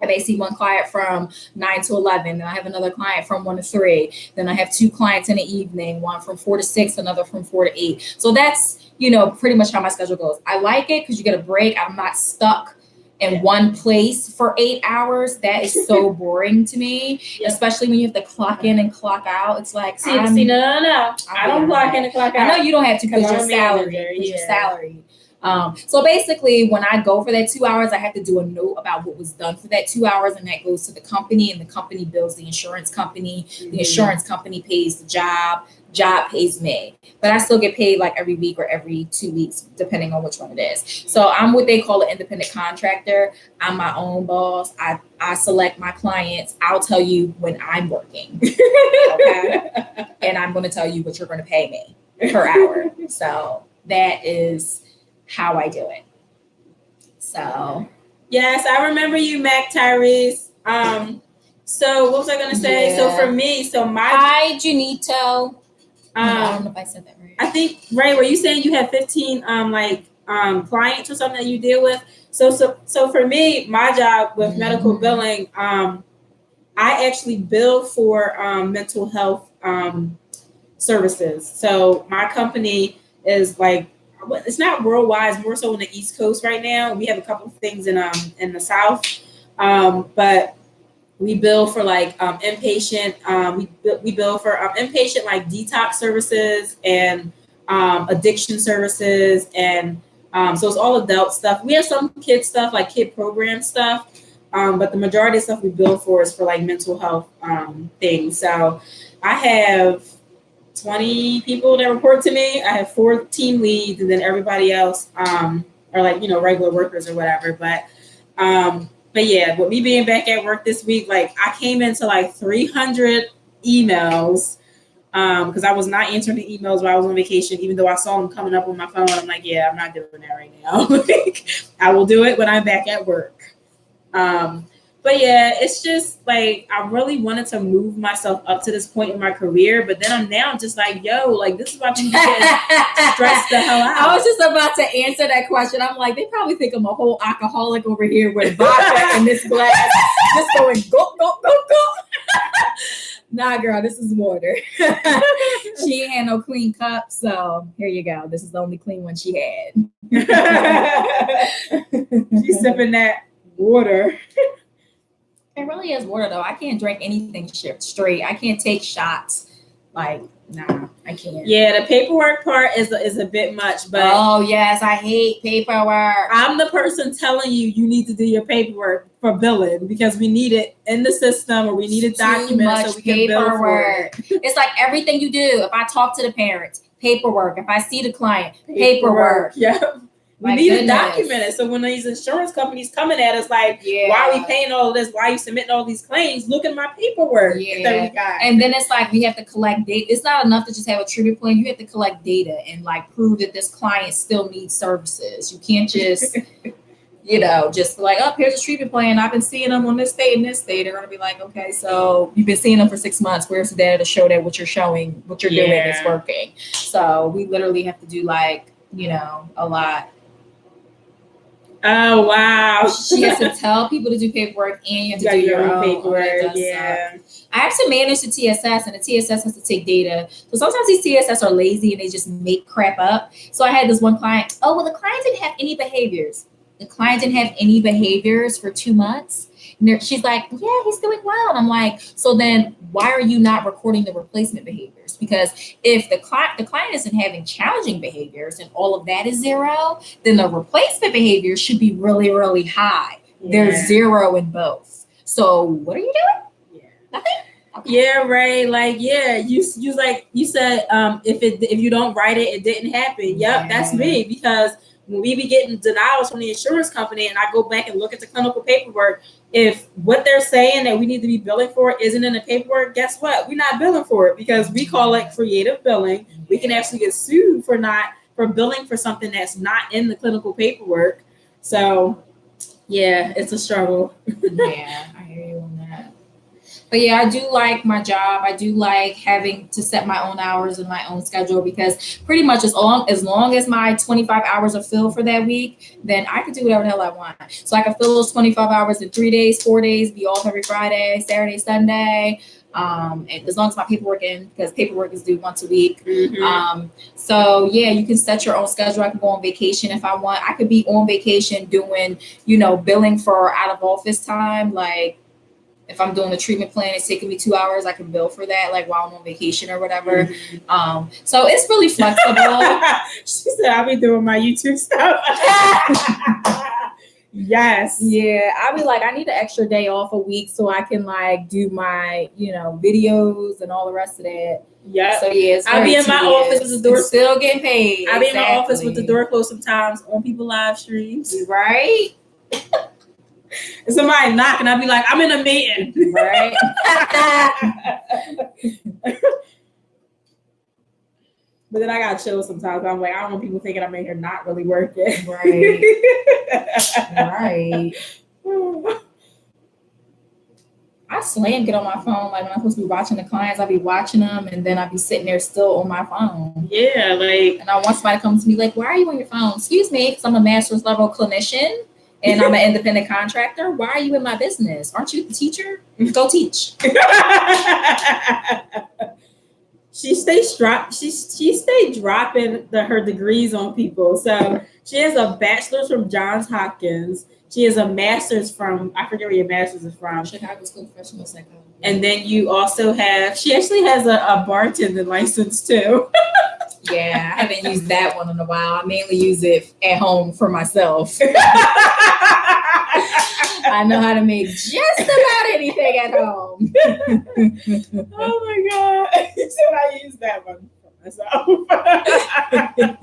B: I may see one client from 9 to 11. Then I have another client from 1 to 3. Then I have 2 clients in the evening, one from 4 to 6, another from 4 to 8. So that's, pretty much how my schedule goes. I like it because you get a break. I'm not stuck in one place for 8 hours. That is so boring to me, especially when you have to clock in and clock out. It's like,
A: no. I don't clock in and clock out.
B: I know you don't have to because you're salary. You're salary. So basically, when I go for that 2 hours, I have to do a note about what was done for that 2 hours, and that goes to the company, and the company bills the insurance company. The insurance company pays the job pays me, but I still get paid like every week or every 2 weeks, depending on which one it is. So I'm what they call an independent contractor. I'm my own boss. I select my clients. I'll tell you when I'm working, okay? And I'm going to tell you what you're going to pay me per hour. So that is how I do it. So
A: yes, I remember you, Mac Tyrese. So what was I gonna say? So for me,
B: hi Junito. I don't know if I said that right.
A: I think were you saying you have 15 clients or something that you deal with? So for me, my job with medical billing, I actually bill for mental health services. So my company is like, it's not worldwide, it's more so on the East Coast right now. We have a couple of things in the South, but we bill for like inpatient. We bill for inpatient like detox services and addiction services, and so it's all adult stuff. We have some kid stuff like kid program stuff, but the majority of stuff we bill for is for like mental health things. So I have 20 people that report to me. I have 4 team leads, and then everybody else are like, regular workers or whatever. But yeah, with me being back at work this week, like I came into like 300 emails because I was not answering the emails while I was on vacation, even though I saw them coming up on my phone. I'm like, yeah, I'm not doing that right now. I will do it when I'm back at work. But yeah, it's just like I really wanted to move myself up to this point in my career, but then I'm now just like, yo, like this is why people get stressed the hell out.
B: I was just about to answer that question. I'm like, they probably think I'm a whole alcoholic over here with vodka in this glass, just going go, go, go, go. Nah, girl, this is water. She ain't had no clean cup, so here you go. This is the only clean one she had.
A: She's sipping that water.
B: It really is water, though. I can't drink anything straight. I can't take shots. Like, nah, I can't.
A: Yeah, the paperwork part is a bit much, but
B: oh yes, I hate paperwork.
A: I'm the person telling you need to do your paperwork for billing because we need it in the system, or we need it documented so we can bill for it.
B: It's like everything you do. If I talk to the parents, paperwork. If I see the client, paperwork.
A: Yeah. We need it documented. So when these insurance companies coming at us like, why are we paying all this? Why are you submitting all these claims? Look at my paperwork that we got.
B: And then it's like we have to collect data. It's not enough to just have a treatment plan. You have to collect data and like prove that this client still needs services. You can't just, just like, oh, here's a treatment plan. I've been seeing them on this date and this date. They're gonna be like, okay, so you've been seeing them for 6 months. Where's the data to show that what you're showing, what you're doing is working? So we literally have to do like, a lot.
A: Oh wow!
B: She has to tell people to do paperwork, and you have to do your own paperwork.
A: Yeah.
B: I have to manage the TSS, and the TSS has to take data. So sometimes these TSS are lazy and they just make crap up. So I had this one client. Oh well, the client didn't have any behaviors. The client didn't have any behaviors for 2 months. And she's like, yeah, he's doing well. And I'm like, so then why are you not recording the replacement behaviors? Because if the client isn't having challenging behaviors and all of that is 0, then the replacement behaviors should be really, really high. Yeah. There's 0 in both. So what are you doing?
A: Yeah.
B: Nothing? Okay.
A: Yeah, right. Like, yeah, you said if you don't write it, it didn't happen. Yep, that's me, because when we be getting denials from the insurance company and I go back and look at the clinical paperwork, if what they're saying that we need to be billing for isn't in the paperwork, guess what? We're not billing for it because we call it creative billing. We can actually get sued for billing for something that's not in the clinical paperwork. So yeah, it's a struggle.
B: Yeah, I hear you on that. But yeah, I do like my job. I do like having to set my own hours and my own schedule because pretty much as long as my 25 hours are filled for that week, then I can do whatever the hell I want. So I can fill those 25 hours in 3 days, 4 days, be off every Friday, Saturday, Sunday. And as long as my paperwork because paperwork is due once a week. So yeah, you can set your own schedule. I can go on vacation if I want. I could be on vacation doing, billing for out of office time. Like if I'm doing a treatment plan, it's taking me 2 hours, I can bill for that, like while I'm on vacation or whatever. So it's really flexible.
A: She said, I'll be doing my YouTube stuff. Yes.
B: Yeah, I'll be like, I need an extra day off a week so I can like do my, videos and all the rest of that.
A: Yeah.
B: So yeah,
A: I'll be in my office with the door
B: still getting paid.
A: I'll be in my office with the door closed sometimes on people live streams.
B: Right.
A: And somebody knocking, I'll be like, I'm in a meeting.
B: Right.
A: But then I got chill sometimes. I'm like, I don't want people thinking I'm in here not really working.
B: Right. Right. I slam get on my phone. Like when I'm supposed to be watching the clients, I'll be watching them and then I'll be sitting there still on my phone.
A: Yeah, like.
B: And I want somebody to come to me like, why are you on your phone? Excuse me, because I'm a master's level clinician. And I'm an independent contractor. Why are you in my business? Aren't you the teacher? Go teach.
A: She stayed dropping her degrees on people. So she has a bachelor's from Johns Hopkins. She has a master's from, I forget where your master's is from.
B: Chicago School of Professional Psychology.
A: And then you also she actually has a bartending license too.
B: Yeah, I haven't used that one in a while. I mainly use it at home for myself. I know how to make just about anything at home.
A: Oh my God. So I use that one for myself. Oh my God.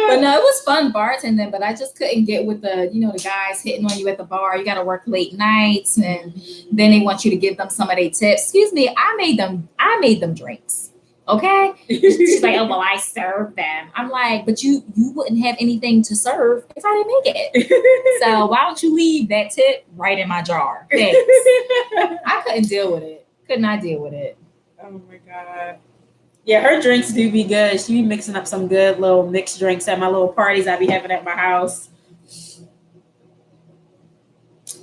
B: But no, it was fun bartending, but I just couldn't get with the guys hitting on you at the bar. You got to work late nights and then they want you to give them some of their tips. Excuse me, I made them drinks. Okay. She's like, oh, well, I served them. I'm like, but you wouldn't have anything to serve if I didn't make it. So why don't you leave that tip right in my jar? Thanks. I couldn't deal with it. Could not deal with it.
A: Oh my God. Yeah, her drinks do be good. She be mixing up some good little mixed drinks at my little parties I be having at my house.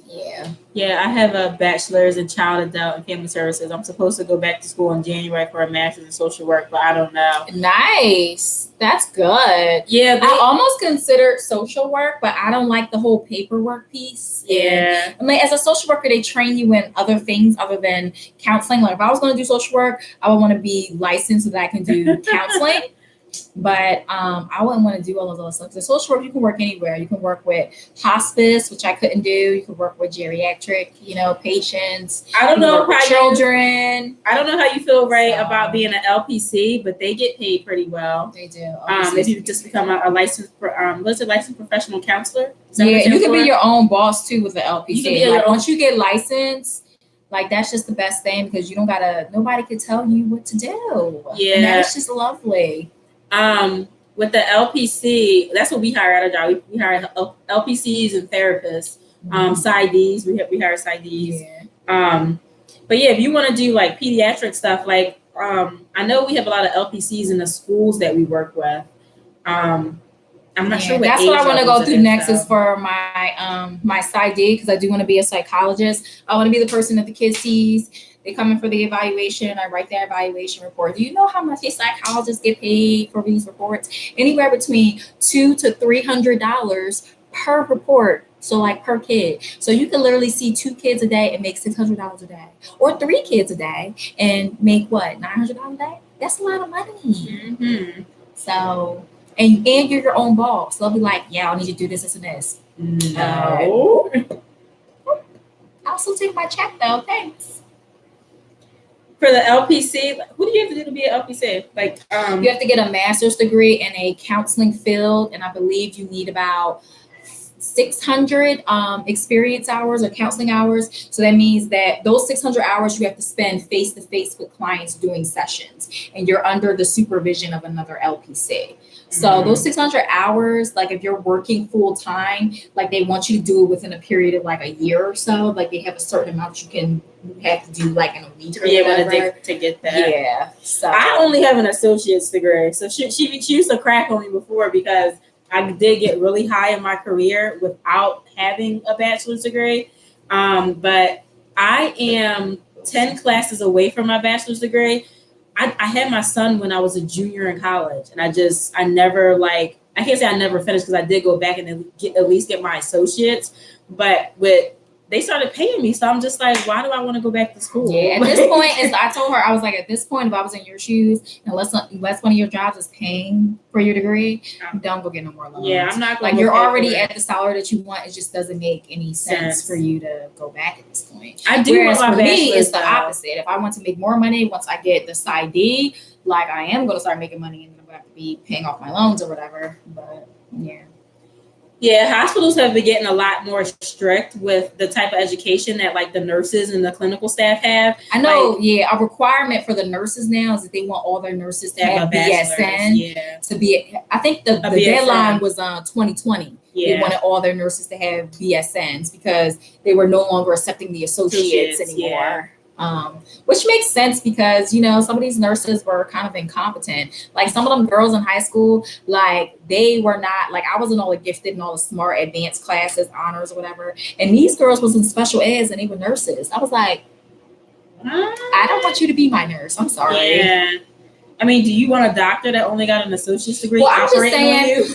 B: Yeah.
A: Yeah, I have a bachelor's in child, adult, and family services. I'm supposed to go back to school in January for a master's in social work, but I don't know.
B: Nice. That's good.
A: Yeah.
B: I almost considered social work, but I don't like the whole paperwork piece.
A: Yeah.
B: I mean, as a social worker, they train you in other things other than counseling. Like if I was going to do social work, I would want to be licensed so that I can do counseling. But I wouldn't want to do all of those stuff. So social work, you can work anywhere. You can work with hospice, which I couldn't do. You can work with geriatric, patients.
A: I don't know how
B: children.
A: I don't know how you feel about being an LPC, but they get paid pretty well.
B: They do.
A: If you just become a licensed, licensed professional counselor.
B: Yeah, you can be your own boss too with the LPC.
A: Like
B: once you get licensed, like that's just the best thing because you don't nobody can tell you what to do.
A: Yeah,
B: and that's just lovely.
A: With the LPC, that's what we hire at our job. We hire LPCs and therapists, PsyDs. We hire PsyDs.
B: Yeah.
A: But yeah, if you want to do like pediatric stuff, like I know we have a lot of LPCs in the schools that we work with. I'm not sure.
B: That's what I want to go through next is for my my PsyD because I do want to be a psychologist. I want to be the person that the kid sees. They come in for the evaluation. I write their evaluation report. Do you know how much a psychologist get paid for these reports? Anywhere between $200 to $300 per report. So like per kid. So you can literally see 2 kids a day and make $600 a day, or 3 kids a day and make what, $900 a day? That's a lot of money.
A: Mm-hmm.
B: So and you're your own boss. They'll be like, yeah, I'll need you to do this and this.
A: No.
B: I'll still take my check though. Thanks.
A: For the LPC, who do you have to do to be an LPC? Like,
B: you have to get a master's degree in a counseling field, and I believe you need about 600 experience hours or counseling hours. So that means that those 600 hours you have to spend face to face with clients doing sessions, and you're under the supervision of another LPC. So those 600 hours, like if you're working full time, like they want you to do it within a period of like a year or so. Like they have a certain amount you have to do like in a week or whatever.
A: To get that.
B: Yeah. So
A: I only have an associate's degree. So she used to crack on me before because I did get really high in my career without having a bachelor's degree. But I am 10 classes away from my bachelor's degree. I had my son when I was a junior in college, and I never I can't say I never finished because I did go back and at least get my associates, but they started paying me. So I'm just like, why do I want to go back to school?
B: Yeah, at this point, I told her, I was like, at this point, if I was in your shoes, unless one of your jobs is paying for your degree, don't go get no more loans.
A: Yeah, I'm not going
B: like you're already at the salary that you want. It just doesn't make any sense for you to go back at this point.
A: I do.
B: Whereas for me, it's the opposite. If I want to make more money once I get the PsyD, like I am going to start making money and I'm going to have to be paying off my loans or whatever. But yeah.
A: Yeah, hospitals have been getting a lot more strict with the type of education that like the nurses and the clinical staff have.
B: I know, a requirement for the nurses now is that they want all their nurses to have BSN. To be, I think the deadline was 2020. Yeah. They wanted all their nurses to have BSNs because they were no longer accepting the associates anymore. Yeah. Which makes sense because, some of these nurses were kind of incompetent. Like some of them girls in high school, like they were not, like I wasn't all the gifted and all the smart advanced classes, honors or whatever. And these girls was in special eds and they were nurses. I was like, I don't want you to be my nurse. I'm sorry.
A: Yeah. I mean, do you want a doctor that only got an associate's degree?
B: Well, I'm just saying,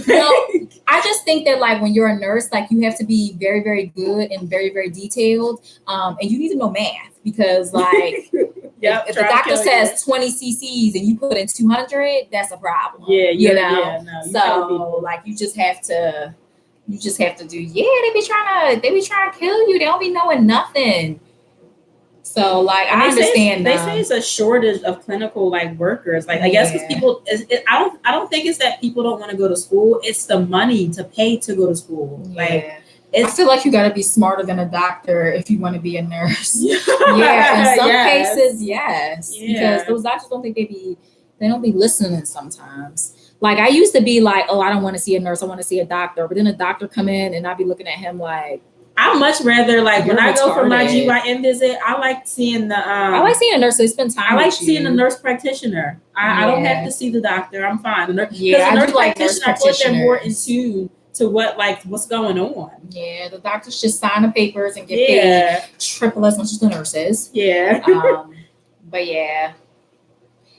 B: I just think that like when you're a nurse, like you have to be very, very good and very, very detailed. And you need to know math because like if the doctor says 20 cc's and you put in 200, that's a problem.
A: Yeah,
B: So like you just have to do, they be trying to kill you. They don't be knowing nothing. So like I understand.
A: They say it's a shortage of clinical like workers. Like I guess because people, I don't think it's that people don't want to go to school. It's the money to pay to go to school.
B: Yeah. Like I feel like you got to be smarter than a doctor if you want to be a nurse. In some cases, yes, because those doctors don't think they don't be listening sometimes. Like I used to be like, oh, I don't want to see a nurse. I want to see a doctor. But then a doctor come in and I'd be looking at him like.
A: I much rather like when I go for my GYN visit, I like seeing
B: I like seeing a nurse. They spend time.
A: I like seeing a nurse practitioner. I don't have to see the doctor. I'm fine. The nurse practitioner, I feel like they're more in tune to what's going on.
B: Yeah, the doctors just sign the papers and get paid triple as much as the nurses.
A: Yeah.
B: But yeah.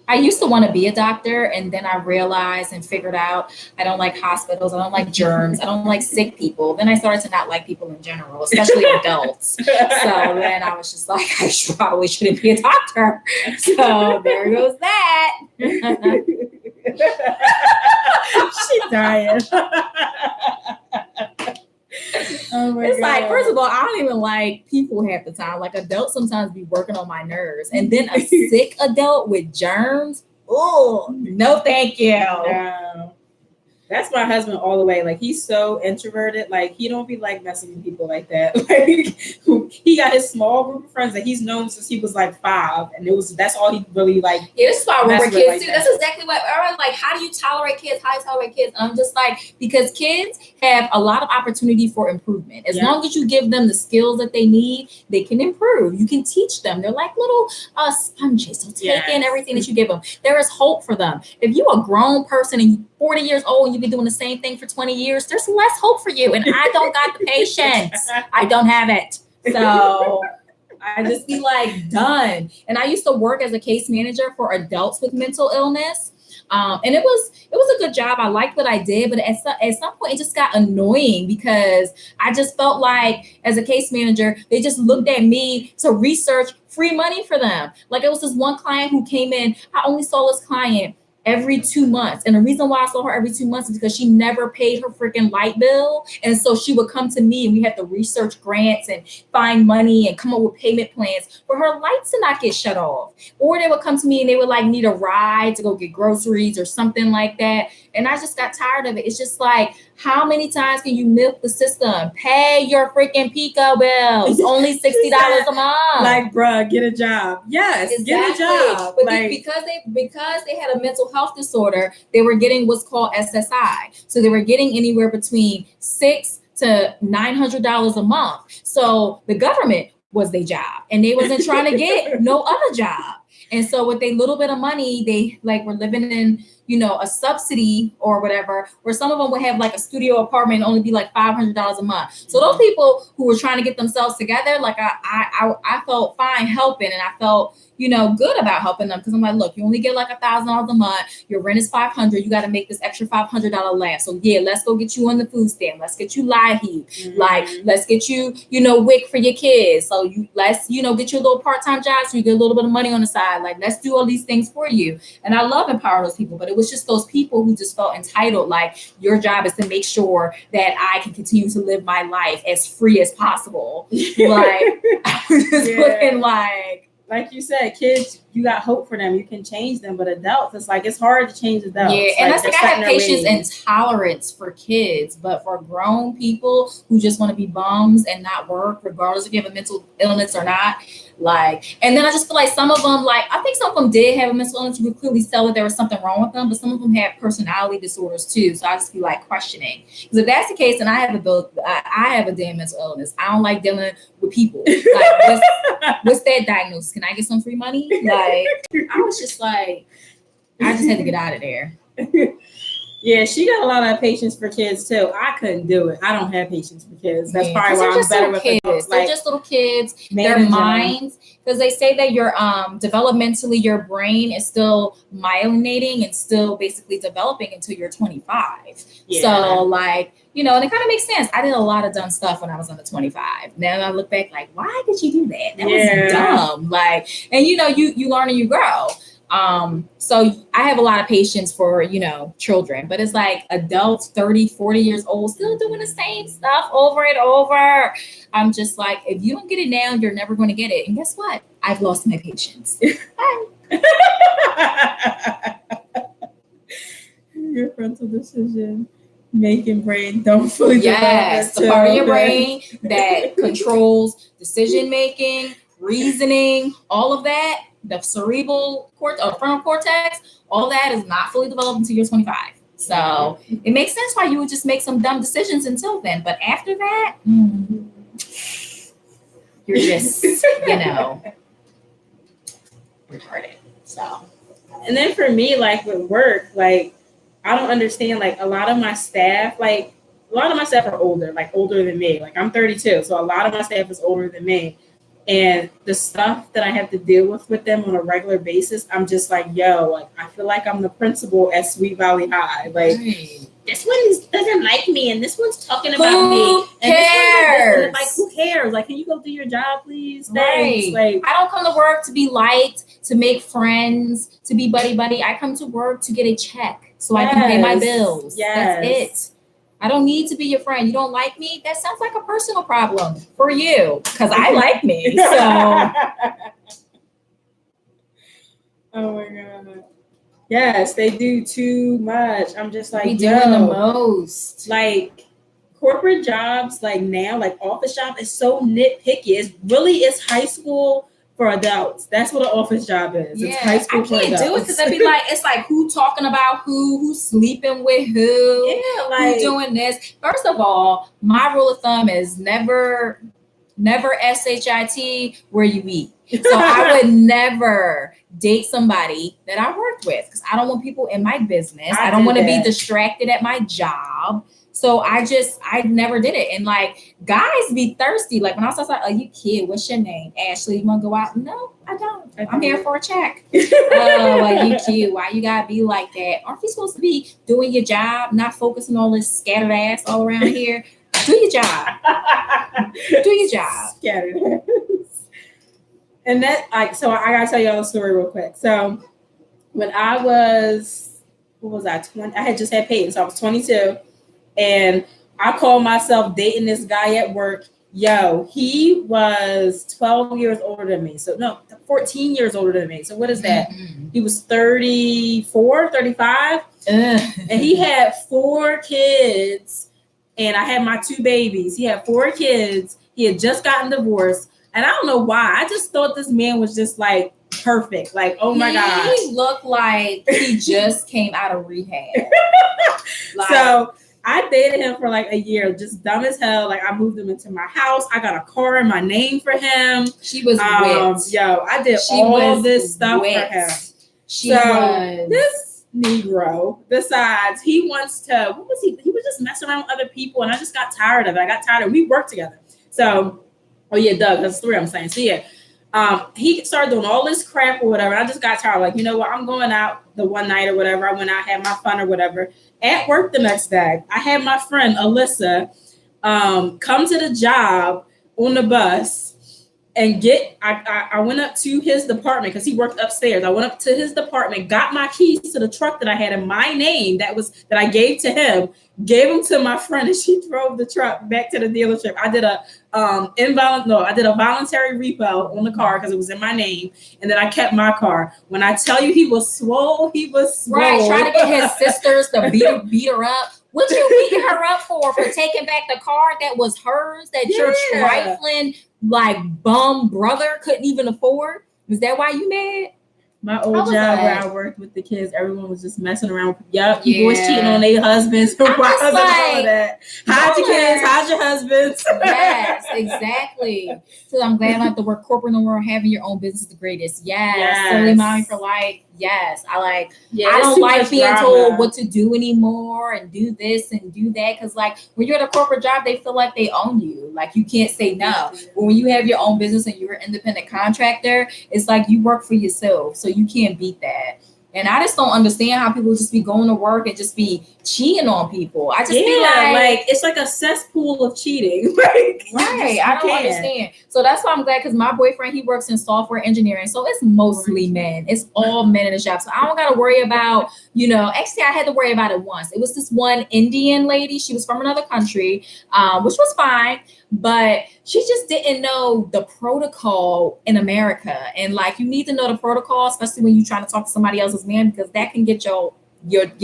B: I used to want to be a doctor, and then I realized and figured out I don't like hospitals. I don't like germs. I don't like sick people. Then I started to not like people in general, especially adults. So then I was just like, I probably shouldn't be a doctor. So there goes that.
A: She's dying. Oh my God.
B: Like, first of all, I don't even like people half the time. Like adults sometimes be working on my nerves. And then a sick adult with germs, oh, no thank you.
A: No. That's my husband all the way. Like he's so introverted. Like he don't be like messing with people like that. Like he got his small group of friends that he's known since he was like 5, and that's all he really like.
B: Yeah, this is why we're kids like too. That's exactly what. Like, how do you tolerate kids? How do you tolerate kids? I'm just like, because kids have a lot of opportunity for improvement. As long as you give them the skills that they need, they can improve. You can teach them. They're like little sponges. So take in everything that you give them. There is hope for them. If you're a grown person and you're 40 years old and you've been doing the same thing for 20 years, there's less hope for you. And I don't got the patience. I don't have it. So I just be like, done. And I used to work as a case manager for adults with mental illness. And it was a good job. I liked what I did, but at some point it just got annoying because I just felt like as a case manager, they just looked at me to research free money for them. Like it was this one client who came in. I only saw this client every 2 months. And the reason why I saw her every 2 months is because she never paid her freaking light bill. And so she would come to me and we had to research grants and find money and come up with payment plans for her lights to not get shut off. Or they would come to me and they would like need a ride to go get groceries or something like that. And I just got tired of it. It's just like, how many times can you milk the system? Pay your freaking Pico bills. Only $60 a month.
A: Like, bruh, get a job. Yes,
B: exactly.
A: Get a job.
B: But
A: like,
B: because they had a mental health disorder, they were getting what's called SSI. So they were getting anywhere between $600 to $900 a month. So the government was their job, and they wasn't trying to get no other job. And so with a little bit of money, they like were living in, you know, a subsidy or whatever, where some of them would have like a studio apartment and only be like $500 a month. So those people who were trying to get themselves together, like I felt fine helping, and I felt, you know, good about helping them, because I'm like, look, you only get like $1,000 a month. Your rent is $500. You got to make this extra $500 last. So yeah, let's go get you on the food stamp. Let's get you mathiew. Like, let's get you, you know, WIC for your kids. So let's, you know, get you a little part-time job so you get a little bit of money on the side. Like, let's do all these things for you. And I love empowering those people, but it was just those people who just felt entitled. Like, your job is to make sure that I can continue to live my life as free as possible. Like, I was just looking like
A: you said, kids, you got hope for them. You can change them. But adults, it's like, it's hard to change adults.
B: Yeah, and that's like, I have patience and tolerance for kids, but for grown people who just want to be bums and not work, regardless if you have a mental illness or not, like, and then I just feel like some of them, like, I think some of them did have a mental illness. You could clearly tell that there was something wrong with them, but some of them had personality disorders too. So I just be like questioning, because if that's the case, then I have a damn mental illness. I don't like dealing with people. Like, what's that diagnosis? Can I get some free money? Like, I was just like, I just had to get out of there.
A: Yeah, she got a lot of patience for kids too. I couldn't do it. I don't have patience for kids. That's probably why I'm better with kids.
B: They're just little kids. Their minds, because they say that your developmentally, your brain is still myelinating and still basically developing until you're 25. Yeah. So like, you know, and it kind of makes sense. I did a lot of dumb stuff when I was under 25. Now I look back like, why did you do that? That was dumb. Like, and you know, you learn and you grow. So I have a lot of patience for, you know, children, but it's like adults 30, 40 years old, still doing the same stuff over and over. I'm just like, if you don't get it now, you're never going to get it. And guess what? I've lost my patience. Bye.
A: Your frontal decision making brain don't fully develop.
B: Yes, the part of your brain that controls decision making, reasoning, all of that. The cerebral frontal cortex, all that is not fully developed until you're 25. So it makes sense why you would just make some dumb decisions until then. But after that, you're just, you know, retarded. So,
A: and then for me, like with work, like I don't understand. Like a lot of my staff are older than me. Like I'm 32, so a lot of my staff is older than me. And the stuff that I have to deal with them on a regular basis, I'm just like, yo, like I feel like I'm the principal at Sweet Valley High. Like, this one doesn't like me, and this one's talking about me. And
B: cares?
A: Like, who cares? Like, can you go do your job, please?
B: Thanks.
A: Right.
B: Like, I don't come to work to be liked, to make friends, to be buddy. I come to work to get a check so I can pay my bills. That's it. I don't need to be your friend. You don't like me? That sounds like a personal problem for you, because I like me. So.
A: Oh my God. Yes, they do too much. I'm just like,
B: we doing the most.
A: Like corporate jobs, like now, like office job is so nitpicky. It's high school for adults. That's what an office job is.
B: Yeah,
A: it's high school for adults.
B: I can't do it because I'd be like, it's like who talking about who's sleeping with who,
A: like
B: who doing this. First of all, my rule of thumb is never SHIT where you eat. So I would never date somebody that I worked with, because I don't want people in my business. I don't want to be distracted at my job. So I never did it. And like guys be thirsty. Like when I was like, oh, you kid, what's your name? Ashley, you want to go out? No, I don't. I'm here for a check. Oh, like you cute. Why you gotta be like that? Aren't you supposed to be doing your job, not focusing on this scattered ass all around here? Do your job. Do your job.
A: Scattered ass. And that, like, so I gotta tell y'all a story real quick. So when I was what was I, 20? I had just had Peyton, so I was 22. And I called myself dating this guy at work. Yo, he was 12 years older than me. So no, 14 years older than me. So what is that? Mm-hmm. He was 34, 35. And he had 4 kids. And I had my 2 babies. He had 4 kids. He had just gotten divorced. And I don't know why. I just thought this man was just like perfect. Like, oh my God.
B: He looked like he just came out of rehab.
A: Like, so I dated him for like a year, just dumb as hell. Like I moved him into my house. I got a car in my name for him.
B: She was wet.
A: Yo, I did all this stuff for him. This Negro decides he wants to, what was he? He was just messing around with other people, and I just got tired of it. I got tired of it. We worked together. So, oh yeah, Doug, that's 3 I'm saying. So yeah. He started doing all this crap or whatever. I just got tired. Like, you know what? I'm going out the one night or whatever. I went out, had my fun or whatever. At work the next day, I had my friend Alyssa come to the job on the bus and I went up to his department because he worked upstairs. I went up to his department, got my keys to the truck that I had in my name that I gave to him, gave them to my friend, and she drove the truck back to the dealership. I did a voluntary repo on the car because it was in my name, and then I kept my car. When I tell you he was swole,
B: right, trying to get his sisters to beat her up. What you beating her up for taking back the car that was hers, that your trifling like bum brother couldn't even afford? Was that why you mad?
A: My old job where I worked with the kids, everyone was just messing around. Yup, you boys cheating on their husbands. All of that. Hide your kids, hide your husbands.
B: Yes, exactly. So I'm glad I don't have to work corporate no more. Having your own business is the greatest. Yes. Silly mommy for life. Yes. I don't like being told what to do anymore and do this and do that. Because like when you're at a corporate job, they feel like they own you. Like you can't say no. But when you have your own business and you're an independent contractor, it's like you work for yourself. So you can't beat that. And I just don't understand how people just be going to work and just be cheating on people. I just be like
A: it's like a cesspool of cheating.
B: Right. I don't understand. So that's why I'm glad, because my boyfriend, he works in software engineering. So it's mostly men. It's all men in the shop. So I don't got to worry about, actually I had to worry about it once. It was this one Indian lady. She was from another country, which was fine. But she just didn't know the protocol in America. And like, you need to know the protocol, especially when you're trying to talk to somebody else's man, because that can get your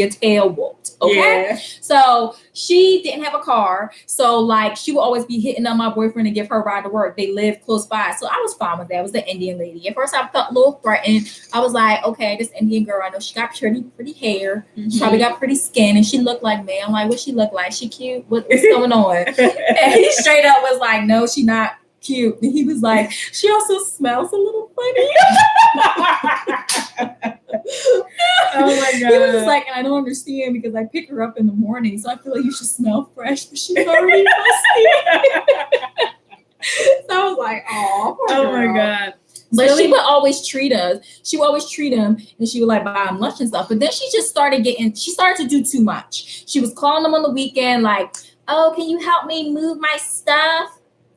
B: tail whooped. Okay. Yeah. So she didn't have a car. So like she would always be hitting on my boyfriend to give her a ride to work. They lived close by. So I was fine with that. It was the Indian lady. At first I felt a little threatened. I was like, okay, this Indian girl, I know she got pretty hair. Mm-hmm. She probably got pretty skin, and she looked like me. I'm like, what she look like? She cute? What's going on? And he straight up was like, no, she not cute. And he was like, she also smells a little funny.
A: Oh my God.
B: He was just like, and I don't understand because I pick her up in the morning, so I feel like you should smell fresh, but she's already musty. So I was like, oh
A: my God.
B: But she would always treat us. She would always treat him, and she would like buy him lunch and stuff. But then she started to do too much. She was calling him on the weekend, like, oh, can you help me move my stuff?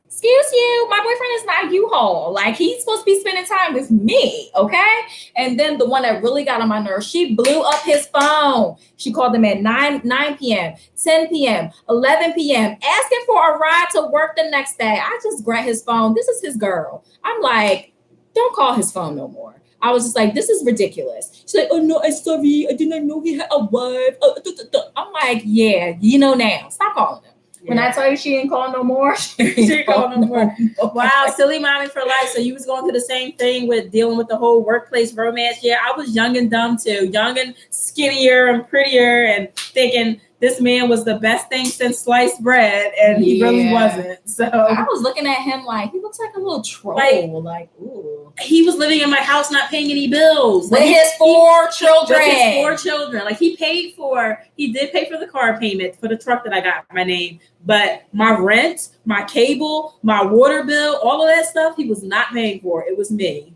B: Excuse you, my boyfriend is not U-Haul. Like, he's supposed to be spending time with me, okay? And then the one that really got on my nerves, she blew up his phone. She called him at 9 p.m., 10 p.m., 11 p.m., asking for a ride to work the next day. I just grabbed his phone. This is his girl. I'm like, don't call his phone no more. I was just like, this is ridiculous. She's like, oh no, I'm sorry. I did not know he had a wife. I'm like, yeah, you know now. Stop calling him. Yeah. When I tell you she ain't calling no more, she ain't calling no more.
A: Wow, silly mommy for life. So you was going through the same thing with dealing with the whole workplace romance. Yeah, I was young and dumb too. Young and skinnier and prettier and thinking this man was the best thing since sliced bread, and he really wasn't. So
B: I was looking at him like, he looks like a little troll. Like ooh.
A: He was living in my house not paying any bills.
B: With his 4 children.
A: With his 4 children. Like he did pay for the car payment for the truck that I got in my name. But my rent, my cable, my water bill, all of that stuff, he was not paying for. It was me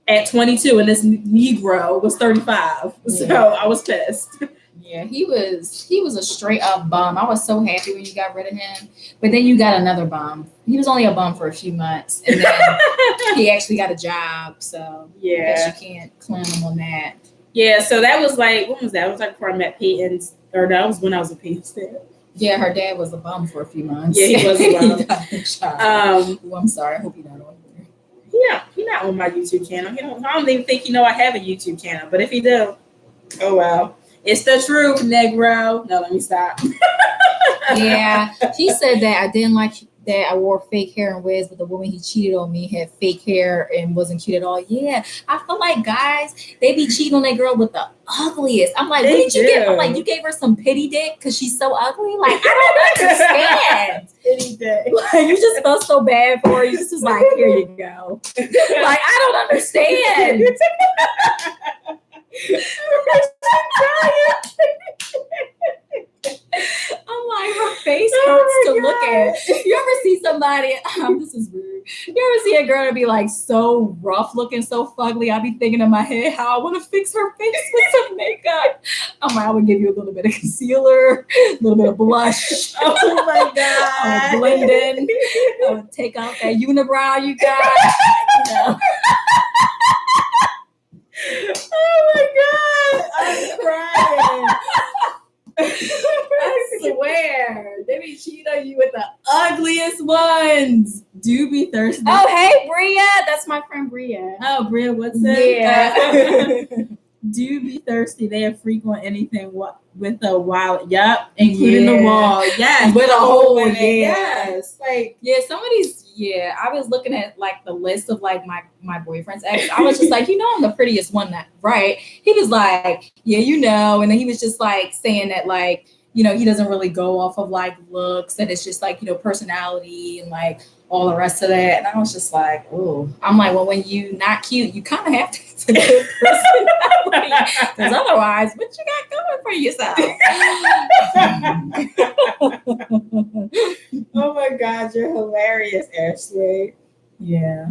A: at 22, and this Negro was 35. Yeah. So I was pissed.
B: Yeah, he was a straight up bum. I was so happy when you got rid of him. But then you got another bum. He was only a bum for a few months, and then he actually got a job. So yeah, I guess you can't clown him on that.
A: Yeah, so that was like, when was that? It was like before I met Peyton's, or that was when I was a Peyton's dad.
B: Yeah, her dad was a bum for a few months.
A: Yeah, he was a bum.
B: Ooh, I'm sorry. I hope you're not on here.
A: He's not on my YouTube channel. I don't even think I have a YouTube channel. But if he do, oh well. It's the truth, Negro. No, let me stop.
B: Yeah, he said that I didn't like that I wore fake hair and wigs, but the woman he cheated on me had fake hair and wasn't cute at all. Yeah, I feel like guys, they be cheating on that girl with the ugliest. I'm like, what did you get? I'm like, you gave her some pity dick because she's so ugly? Like, I don't understand.
A: Pity dick.
B: Like, you just felt so bad for her. You just was like, here you go. Like, I don't understand. I'm like, her face hurts to look at. You ever see somebody, this is rude. You ever see a girl to be like so rough looking, so fugly? I be thinking in my head how I want to fix her face with some makeup. I'm like, I would give you a little bit of concealer, a little bit of blush.
A: Oh my God.
B: I would blend in. I would take out that unibrow you got. You know.
A: Oh my God. I'm crying.
B: I swear, they be cheating on you with the ugliest ones.
A: Do be thirsty.
B: Oh, hey, Bria. That's my friend Bria.
A: Oh, Bria, what's up?
B: Yeah.
A: Do be thirsty. They are frequent anything with a wild, including the wall. Yes.
B: With a hole,
A: in it.
B: yeah.
A: Yes. Like,
B: Yeah, some of these, I was looking at like the list of like my boyfriend's ex. I was just like, I'm the prettiest one, that right? He was like, yeah, and then he was just like saying that like, he doesn't really go off of like looks, and it's just like, personality and like all the rest of that. And I was just like, oh, I'm like, well, when you not cute, you kind of have to have a good personality, because otherwise, what you got going for yourself?
A: oh my God, you're hilarious, Ashley.
B: Yeah.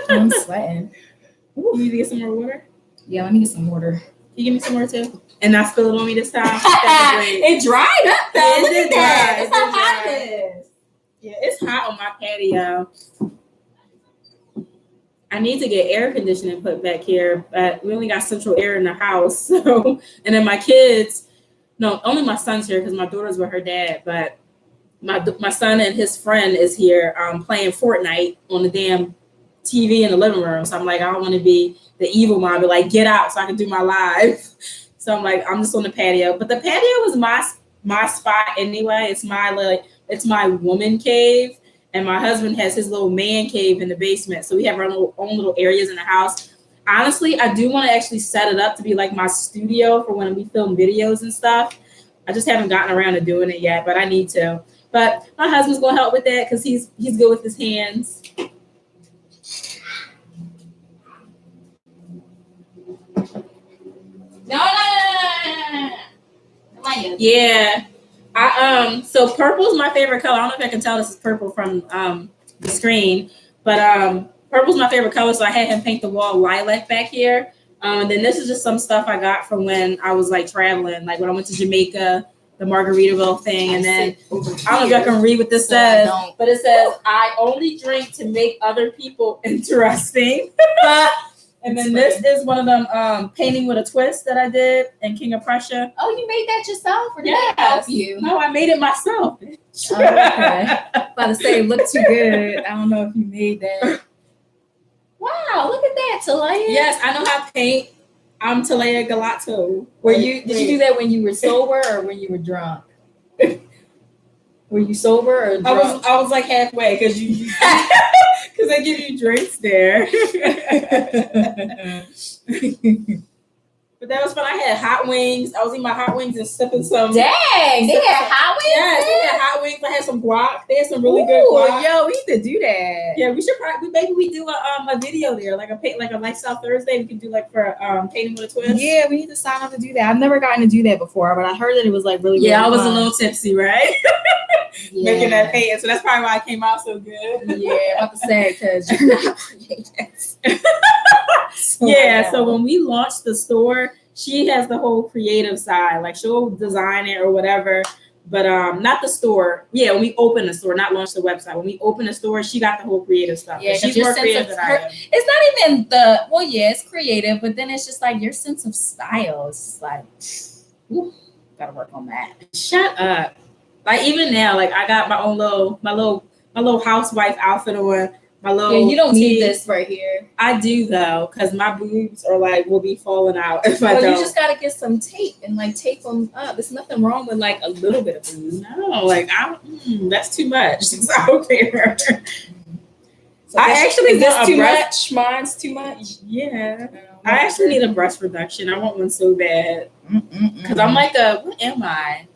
B: I'm sweating.
A: You need to get some more water?
B: Yeah, let me get some water.
A: You give me some more too? And not spill it on me this time?
B: It dried up though. Look at that.
A: It's
B: how hot it is.
A: Yeah, it's hot on my patio. I need to get air conditioning put back here, but we only got central air in the house. So, and then my kids, no, only my son's here because my daughter's with her dad, but my son and his friend is here playing Fortnite on the damn TV in the living room. So I'm like, I don't want to be the evil mom, but like, get out so I can do my live. So I'm like, I'm just on the patio. But the patio was my spot anyway. It's my woman cave. And my husband has his little man cave in the basement. So we have our own little areas in the house. Honestly, I do want to actually set it up to be like my studio for when we film videos and stuff. I just haven't gotten around to doing it yet, but I need to. But my husband's going to help with that because he's good with his hands.
B: No.
A: Yeah. So purple's my favorite color. I don't know if I can tell this is purple from the screen, but purple's my favorite color. So I had him paint the wall lilac back here. And then this is just some stuff I got from when I was like traveling, like when I went to Jamaica, the Margaritaville thing. And then I don't know if y'all can read what this says, but it says, I only drink to make other people interesting. And then this is one of them painting with a twist that I did in King of Prussia.
B: Oh, you made that yourself, or did I help you?
A: No, I made it myself.
B: Oh, okay. About to say, it looked too good. I don't know if you made that. Wow, look at that, Talaya.
A: Yes, I know how to paint. I'm Talaya Galato.
B: Did you do that when you were sober or when you were drunk? Were you sober or drunk?
A: I was like halfway because they give you drinks there. But that was fun. I had hot wings. I was eating my hot wings and sipping some.
B: Dang, they had hot wings?
A: Yeah, they had hot wings. I had some guac. They had some really good guac.
B: Yo, we need to do that.
A: Yeah, we should probably we do a video there, like a Lifestyle Thursday. We could do like for painting with a twist.
B: Yeah, we need to sign up to do that. I've never gotten to do that before, but I heard that it was like really
A: really I was
B: fun.
A: a little tipsy, right? Making that painting, so that's probably why I came out so good.
B: Yeah, I'm about to say because you're not creative.
A: So when we launched the store, she has the whole creative side. Like she'll design it or whatever. But not the store. Yeah, when we opened the store, not launched the website. When we opened the store, she got the whole creative stuff.
B: Yeah,
A: she's more creative than I am.
B: It's not even the it's creative, but then it's just like your sense of style. It's just like, gotta work on that.
A: Shut up. Like even now, like I got my little housewife outfit on. My little
B: you don't need this right here.
A: I do though, because my boobs are like will be falling out if I don't.
B: You just gotta get some tape and like tape them up. There's nothing wrong with like a little bit of boobs.
A: No, like that's too much. I don't care. So I actually
B: is this too much? Mine's too much.
A: Yeah, I actually need a breast reduction. I want one so bad because I'm like what am I?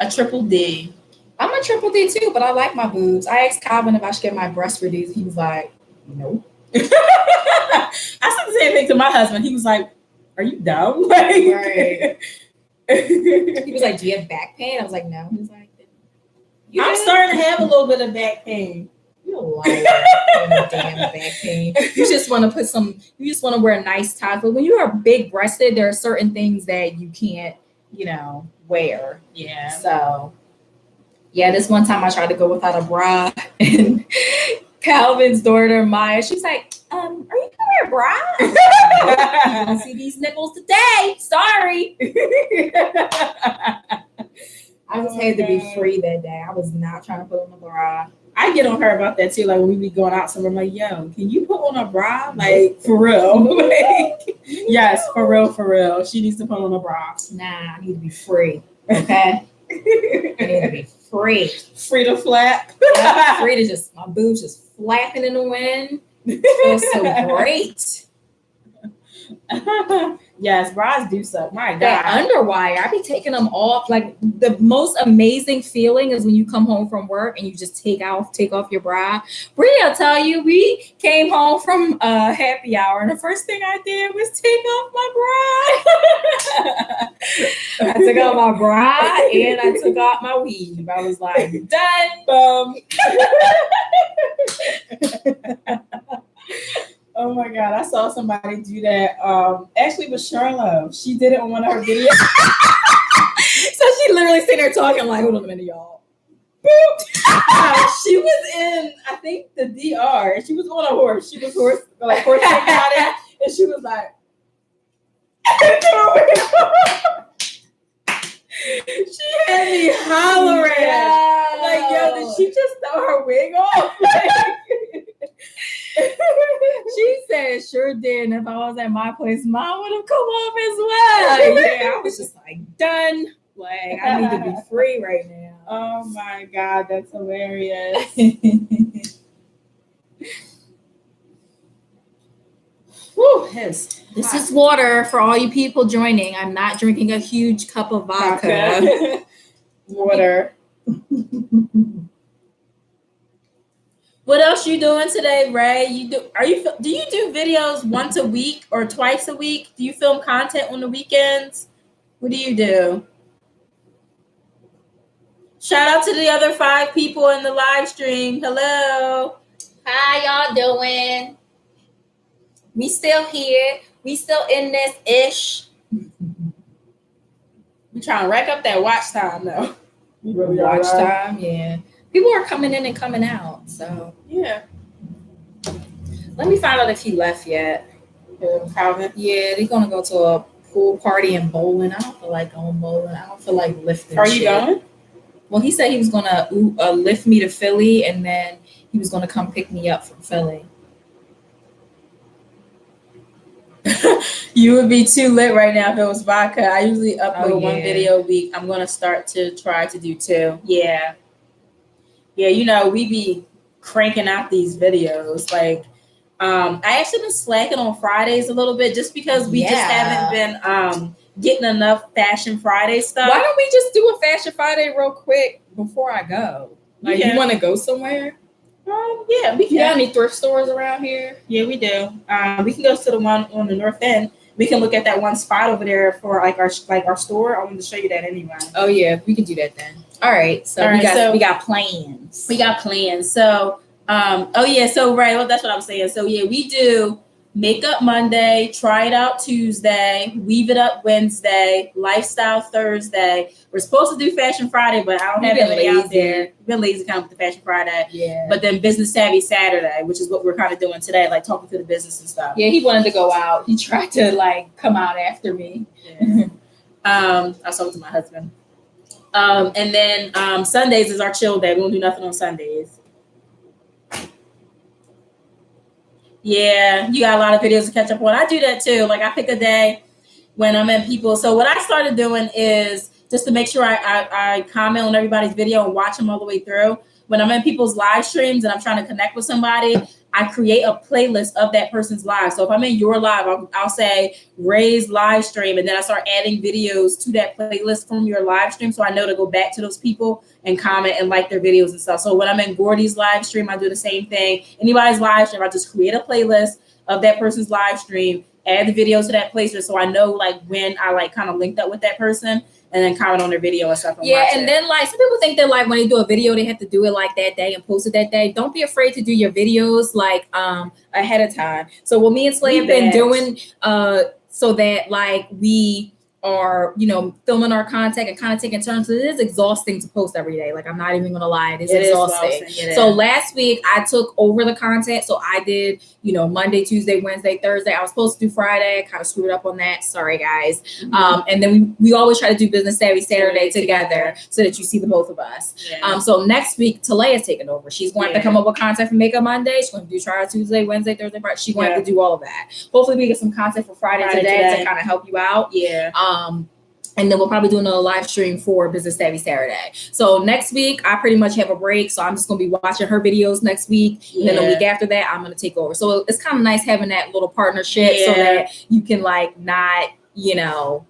A: A triple D.
B: I'm a triple D too, but I like my boobs. I asked Calvin if I should get my breast reduced. He was like, "No."
A: I said the same thing to my husband. He was like, "Are you dumb?" Like,
B: right. He was like, "Do you have back pain?" I was like, "No." He was like,
A: "I'm starting to have a little bit of back pain."
B: You're a liar. Damn back pain. You just want to You just want to wear nice tops. But when you are big breasted, there are certain things that you can't, wear.
A: Yeah.
B: So. Yeah, this one time I tried to go without a bra, and Calvin's daughter Maya, she's like, "Are you gonna wear a bra?" I don't see these nipples today. Sorry. I just had to be free that day. I was not trying to put on a bra.
A: I get on her about that too. Like when we be going out somewhere, I'm like, "Yo, can you put on a bra? Like for real?" Like, yes, for real. She needs to put on a bra.
B: Nah, I need to be free. Okay. I need to be free
A: to flap.
B: Free to just my boobs just flapping in the wind. It feels so great.
A: Yes, bras do suck. My God.
B: That underwire, I be taking them off. Like the most amazing feeling is when you come home from work and you just take off your bra. Brittany, I'll tell you, we came home from happy hour and the first thing I did was take off my bra. I took off my bra and I took off my weave. I was like, done.
A: Oh my God, I saw somebody do that. Actually, it was Charlo. She did it on one of her videos.
B: So she literally sitting there talking like, hold on a minute, y'all.
A: She was in, I think, the DR. She was on a horse. She was horse about it. And she was like, she had me hollering. Yeah. Like, yo, did she just throw her wig off?
B: She said, sure did. And if I was at my place, mine would have come off as well. Yeah, I was just like, done. Like, I need to be free right now.
A: Oh my God, that's hilarious. Whew, this
B: is water for all you people joining. I'm not drinking a huge cup of vodka.
A: Water. What else you doing today, Ray? Do you do videos once a week or twice a week? Do you film content on the weekends? What do you do? Shout out to the other 5 people in the live stream. Hello.
B: How y'all doing? We still here. We still in this ish.
A: We trying to rack up that watch time though.
B: Really watch time, yeah. People are coming in and coming out, so
A: yeah.
B: Let me find out if he left yet.
A: Calvin?
B: Yeah, they're gonna go to a pool party and bowling. I don't feel like going bowling. I don't feel like lifting.
A: Are you going?
B: Well, he said he was gonna lift me to Philly, and then he was gonna come pick me up from Philly.
A: You would be too lit right now if it was vodka. I usually upload 1 video a week. I'm gonna start to try to do 2. Yeah. Yeah, we be cranking out these videos. Like, I actually been slacking on Fridays a little bit just because we just haven't been getting enough Fashion Friday stuff.
B: Why don't we just do a Fashion Friday real quick before I go? Like, you want to go somewhere?
A: Yeah, we can.
B: You got any thrift stores around here?
A: Yeah, we do. We can go to the one on the north end. We can look at that one spot over there for our store. I wanted to show you that anyway.
B: Oh yeah, we can do that then. All right. So we got plans.
A: We got plans. So so right, well that's what I was saying. So yeah, we do Makeup Monday, try it out Tuesday, weave it up Wednesday, lifestyle Thursday. We're supposed to do Fashion Friday, but I don't have anything out there. We've been lazy kind of with the Fashion Friday.
B: Yeah.
A: But then Business Savvy Saturday, which is what we're kind of doing today, like talking to the business and stuff.
B: Yeah, he wanted to go out. He tried to like come out after me.
A: Yeah. I was talking to my husband. And then Sundays is our chill day. We don't do nothing on Sundays. Yeah, you got a lot of videos to catch up on. I do that too. Like I pick a day when I'm in people. So what I started doing is just to make sure I comment on everybody's video and watch them all the way through. When I'm in people's live streams and I'm trying to connect with somebody, I create a playlist of that person's live. So if I'm in your live, I'll say Ray's live stream, and then I start adding videos to that playlist from your live stream, so I know to go back to those people and comment and like their videos and stuff. So when I'm in Gordy's live stream, I do the same thing. Anybody's live stream, I just create a playlist of that person's live stream, add the videos to that playlist, so I know like when I like kind of linked up with that person, and then comment on their video and stuff.
B: Yeah, and then like some people think that like when they do a video, they have to do it like that day and post it that day. Don't be afraid to do your videos like ahead of time. So what me and Slay have been doing so that like we are, you know, filming our content and kind of taking turns. So it is exhausting to post every day. Like I'm not even gonna lie, it is exhausting. So last week I took over the content. So I did, you know, Monday, Tuesday, Wednesday, Thursday. I was supposed to do Friday. I kind of screwed up on that. Sorry guys. And then we always try to do Business Savvy Saturday together so that you see the both of us.
A: Yeah.
B: So next week Talaya's taking over. She's going to come up with content for Makeup Monday. She's going to do Try Out Tuesday, Wednesday, Thursday, Friday. She's going to do all of that. Hopefully we get some content for Friday today to kind of help you out.
A: Yeah.
B: And then we'll probably do another live stream for Business Savvy Saturday. So next week, I pretty much have a break. So I'm just going to be watching her videos next week. And then the week after that, I'm going to take over. So it's kind of nice having that little partnership so that you can like not, you know,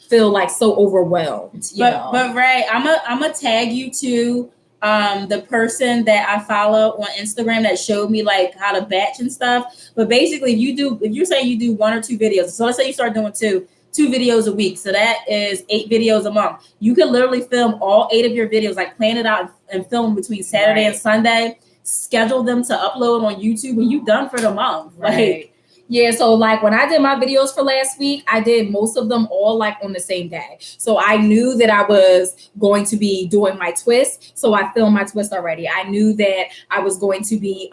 B: feel like so overwhelmed.
A: But Ray, I'm a tag you to the person that I follow on Instagram that showed me like how to batch and stuff. But basically if you're saying you do 1 or 2 videos, so let's say you start doing two videos a week, so that is 8 videos a month. You can literally film all 8 of your videos, like plan it out and film between Saturday and Sunday, schedule them to upload on YouTube, and you done for the month. Like
B: yeah, so like when I did my videos for last week, I did most of them all like on the same day. So I knew that I was going to be doing my twist. So I filmed my twist already. I knew that I was going to be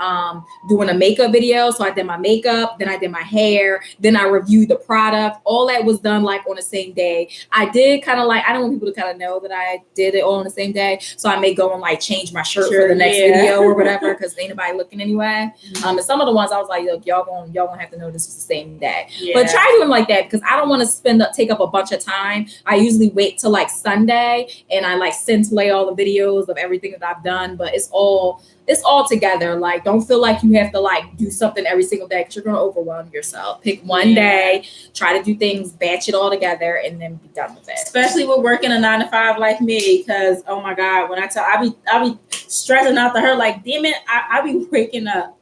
B: doing a makeup video. So I did my makeup, then I did my hair, then I reviewed the product. All that was done like on the same day. I did kind of like, I don't want people to kind of know that I did it all on the same day. So I may go and like change my shirt for the next video or whatever, because ain't nobody looking anyway. And some of the ones I was like, look, y'all gonna have to know this is the same day. But try doing like that, because I don't want to take up a bunch of time. I usually wait till like Sunday and I like scintillate all the videos of everything that I've done, but it's all together. Like don't feel like you have to like do something every single day, because you're gonna overwhelm yourself. Pick one day, try to do things, batch it all together, and then be done with it.
A: Especially with working a 9 to 5 like me, because oh my God, when I be stressing out to her like, damn it, I be waking up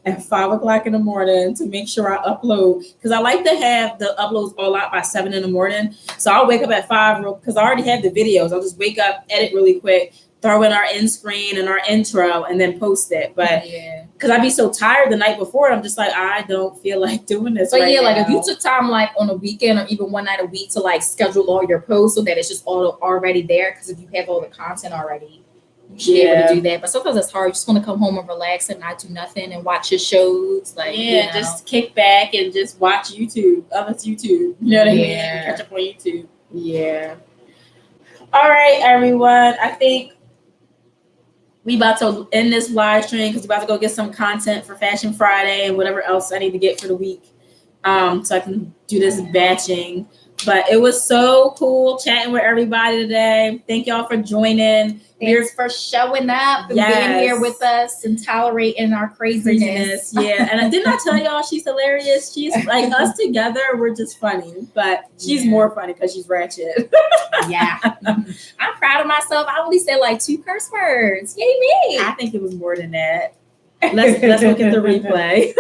A: at 5 o'clock in the morning to make sure I upload, because I like to have the uploads all out by 7 in the morning. So I'll wake up at 5 because I already have the videos. I'll just wake up, edit really quick, throw in our end screen and our intro, and then post it. But because I'd be so tired the night before, I'm just like, I don't feel like doing this.
B: But
A: now.
B: Like if you took time like on a weekend or even one night a week to like schedule all your posts so that it's just all already there, because if you have all the content already, you should be able to do that. But sometimes it's hard. You just want to come home and relax and not do nothing and watch your shows. Like
A: just kick back and just watch YouTube. Others YouTube. You know what I mean? Catch up on YouTube.
B: Yeah.
A: All right, everyone. I think we about to end this live stream because we're about to go get some content for Fashion Friday and whatever else I need to get for the week. So I can do this batching. But it was so cool chatting with everybody today. Thank y'all for joining.
B: Thanks for showing up and being here with us and tolerating our craziness.
A: Yeah, and didn't I tell y'all she's hilarious? She's like us together. We're just funny, but she's more funny because she's ratchet.
B: I'm proud of myself. I only said like 2 curse words. Yay me!
A: I think it was more than that. Let's look at the replay.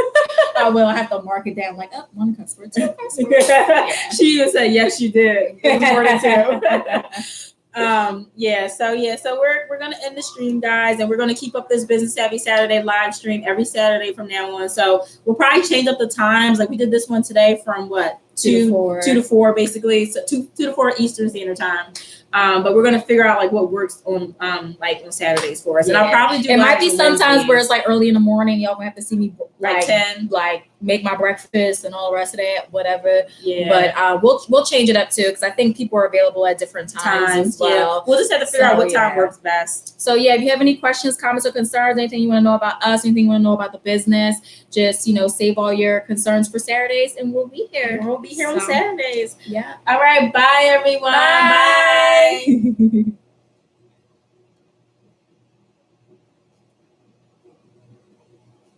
B: I will have to mark it down like, 1 curse word, 2 curse words.
A: She even said, yes, you did. It was more than 2. So we're gonna end the stream, guys, and we're gonna keep up this Business Savvy Saturday live stream every Saturday from now on. So we'll probably change up the times. Like we did this one today from what 2 to 4 basically, so 2 to 4 Eastern Standard Time. But we're gonna figure out like what works on like on Saturdays for us. And I'll probably do
B: it might be sometimes
A: Wednesdays.
B: where it's like early in the morning, y'all gonna have to see me
A: Like 10.
B: like make my breakfast and all the rest of that, whatever.
A: Yeah.
B: But we'll change it up too, because I think people are available at different times as well.
A: Yeah. We'll just have to figure out what time works best.
B: So yeah, if you have any questions, comments, or concerns, anything you want to know about us, anything you want to know about the business, just save all your concerns for Saturdays, and we'll be here.
A: We'll be here on Saturdays.
B: Yeah.
A: All right. Bye, everyone.
B: Bye.
A: Bye.